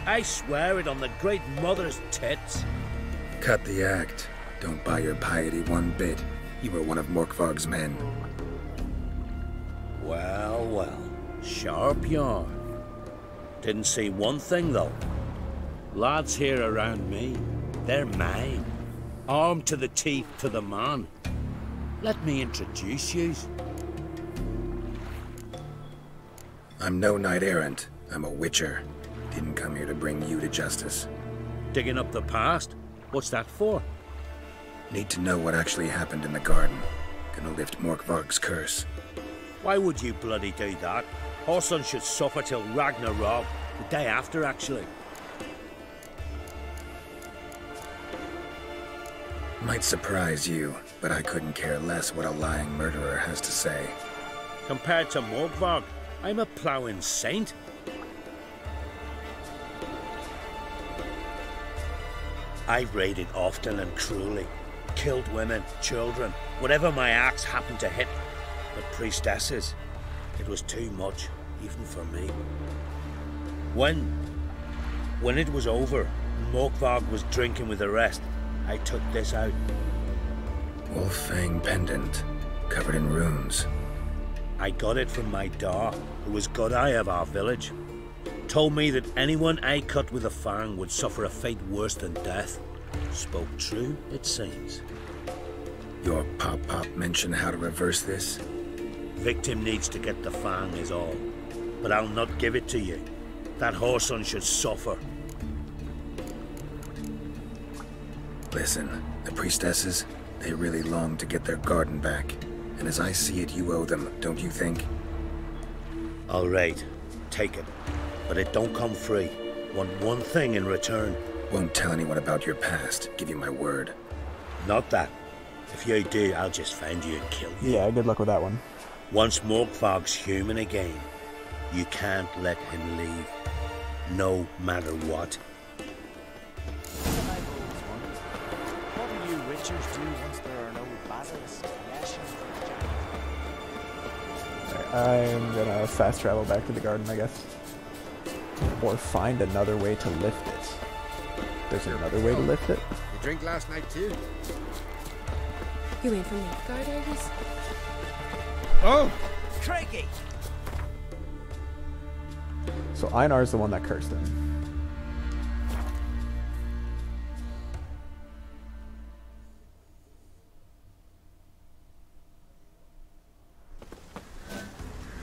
I swear it on the Great Mother's tits. Cut the act. Don't buy your piety one bit. You were one of Morkvarg's men. Well, well. Sharp yarn. Didn't see one thing, though. Lads here around me, they're mine. Armed to the teeth to the man. Let me introduce you. I'm no knight-errant. I'm a witcher. Didn't come here to bring you to justice. Digging up the past? What's that for? Need to know what actually happened in the garden. Gonna lift Morkvarg's curse. Why would you bloody do that? Horson should suffer till Ragnarok. The day after, actually. Might surprise you, but I couldn't care less what a lying murderer has to say. Compared to Morkvarg, I'm a ploughing saint. I've raided often and cruelly. Killed women, children, whatever my axe happened to hit. But priestesses, it was too much, even for me. When it was over, Morkvarg was drinking with the rest, I took this out. Wolf-fang pendant, covered in runes. I got it from my da, who was godeye of our village. Told me that anyone I cut with a fang would suffer a fate worse than death. Spoke true, it seems. Your pop-pop mention how to reverse this? Victim needs to get the fang is all. But I'll not give it to you. That Horson should suffer. Listen, the priestesses, they really long to get their garden back. And as I see it, you owe them, don't you think? All right, take it. But it don't come free. Want one thing in return. Won't tell anyone about your past, give you my word. Not that. If you do, I'll just find you and kill you. Yeah, good luck with that one. Once Morkvarg's human again, you can't let him leave. No matter what. What do you witchers do once there are no battles? I'm gonna fast travel back to the garden, I guess. Or find another way to lift it. There's another way to lift it? You drink last night too? You ain't from Nilfgaard, Aegis? Oh! Craigie! So Einar's the one that cursed him.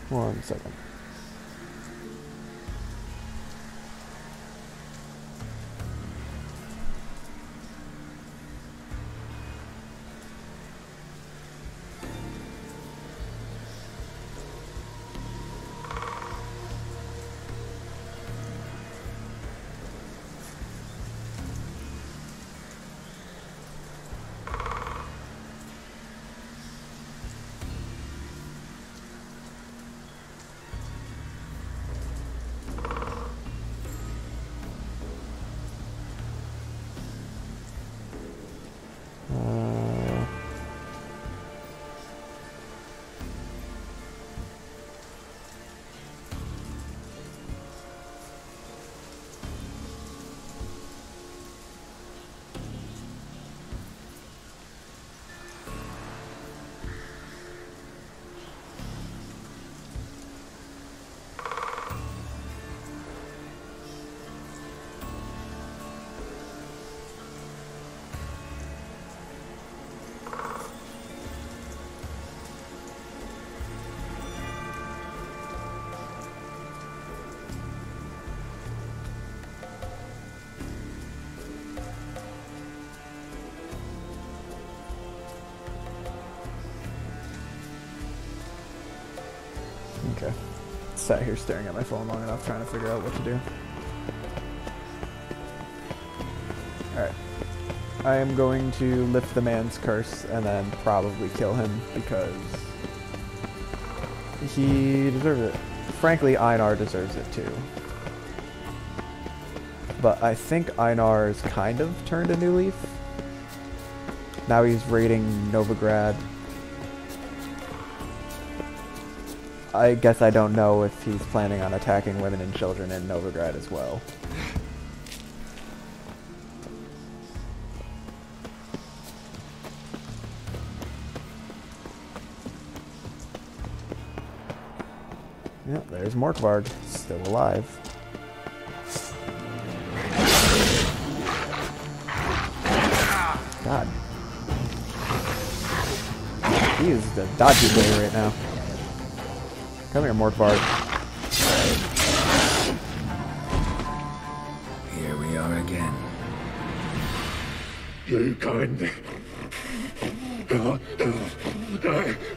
One second. Okay. Sat here staring at my phone long enough trying to figure out what to do. Alright. I am going to lift the man's curse and then probably kill him because he deserves it. Frankly, Einar deserves it too. But I think Einar's kind of turned a new leaf. Now he's raiding Novigrad. I guess I don't know if he's planning on attacking women and children in Novigrad as well. Yep, there's Morkvarg, still alive. God. He is the dodgy player right now. Come here, Morkvarg. Here we are again. You can't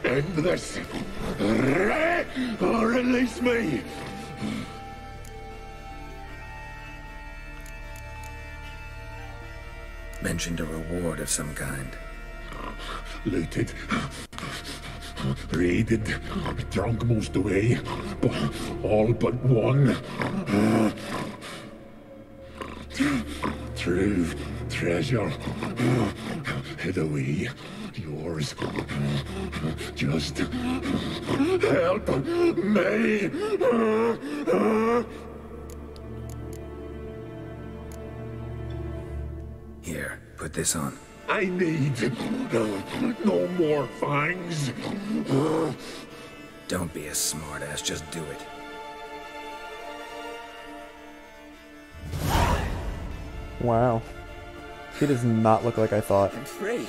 end this. Or release me. Mentioned a reward of some kind. Looted. Raided. Drunk most away. All but one. True treasure. Hid away. Yours. Just help me. Here, put this on. I need no more fangs. Don't be a smartass, just do it. Wow. He does not look like I thought. I'm free.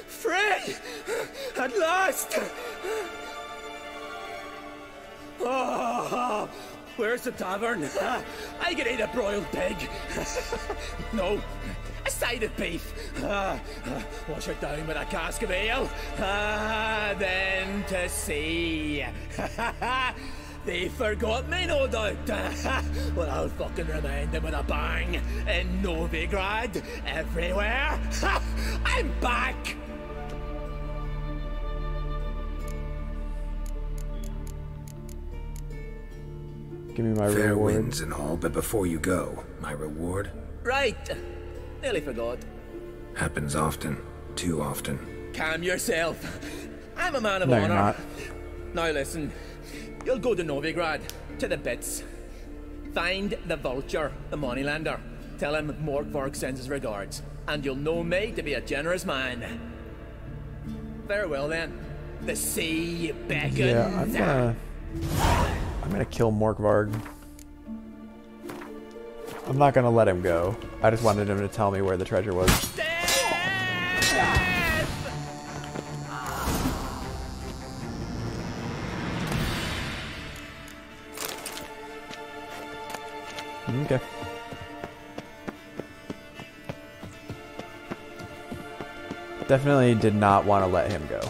Free! At last! Oh, where's the tavern? I can eat a broiled pig. No, a side of beef. Wash it down with a cask of ale. Then to sea. They forgot me, no doubt. Well, I'll fucking remind them with a bang. In Novigrad, everywhere. I'm back! Give me my Fair reward. winds and all, but before you go, my reward? Right. Nearly forgot. Happens often. Too often. Calm yourself. I'm a man of No, you're honor. not. Now listen. You'll go to Novigrad, to the bits. Find the vulture, the moneylender. Tell him Morkvarg sends his regards. And you'll know me to be a generous man. Farewell then. The sea beckons. Yeah, I'm gonna kill Morkvarg. I'm not gonna let him go. I just wanted him to tell me where the treasure was. Okay. Definitely did not want to let him go.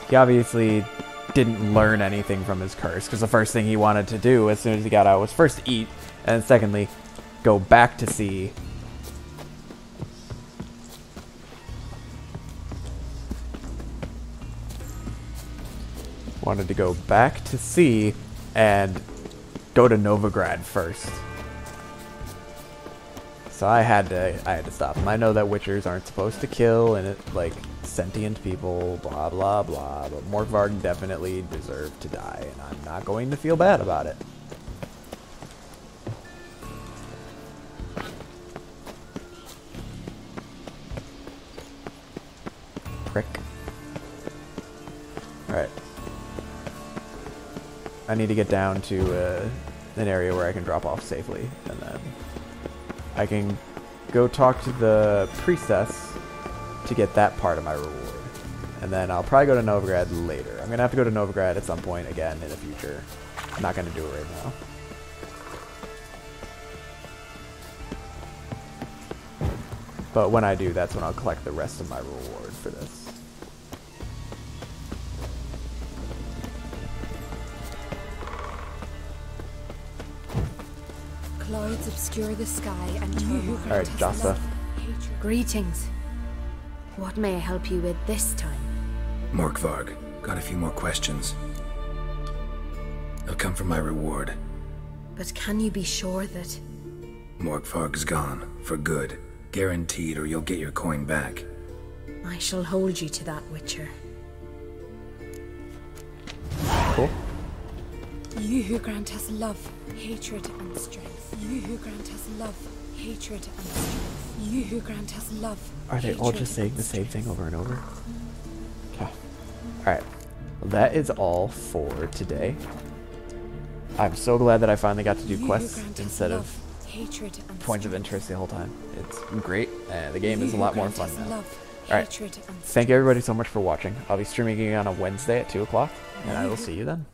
He obviously didn't learn anything from his curse, because the first thing he wanted to do as soon as he got out was first eat, and secondly, go back to sea. Wanted to go back to sea and go to Novigrad first. So I had to stop him. I know that Witchers aren't supposed to kill and like sentient people, blah blah blah, but Morkvarg definitely deserved to die, and I'm not going to feel bad about it. Prick. Alright. I need to get down to an area where I can drop off safely, and then I can go talk to the priestess to get that part of my reward. And then I'll probably go to Novigrad later. I'm going to have to go to Novigrad at some point again in the future. I'm not going to do it right now. But when I do, that's when I'll collect the rest of my reward for this. Clouds obscure the sky and turmoil. Alright, Jasta. Greetings. What may I help you with this time? Morkvarg, got a few more questions. They'll come from my reward. But can you be sure that... Morkvarg's gone, for good. Guaranteed, or you'll get your coin back. I shall hold you to that, Witcher. Cool. You who grant us love, hatred, and strength. You who grant us love, hatred, and strength. You who grant us love. Are they all just saying the same thing over and over? Okay. Alright. Well, that is all for today. I'm so glad that I finally got to do quests instead of hatred and points of strength. interest the whole time. It's great. The game You is a who lot more grant fun us now. love, Alright, hatred and thank you everybody so much for watching. I'll be streaming again on a Wednesday at 2 o'clock, and I will You- see you then.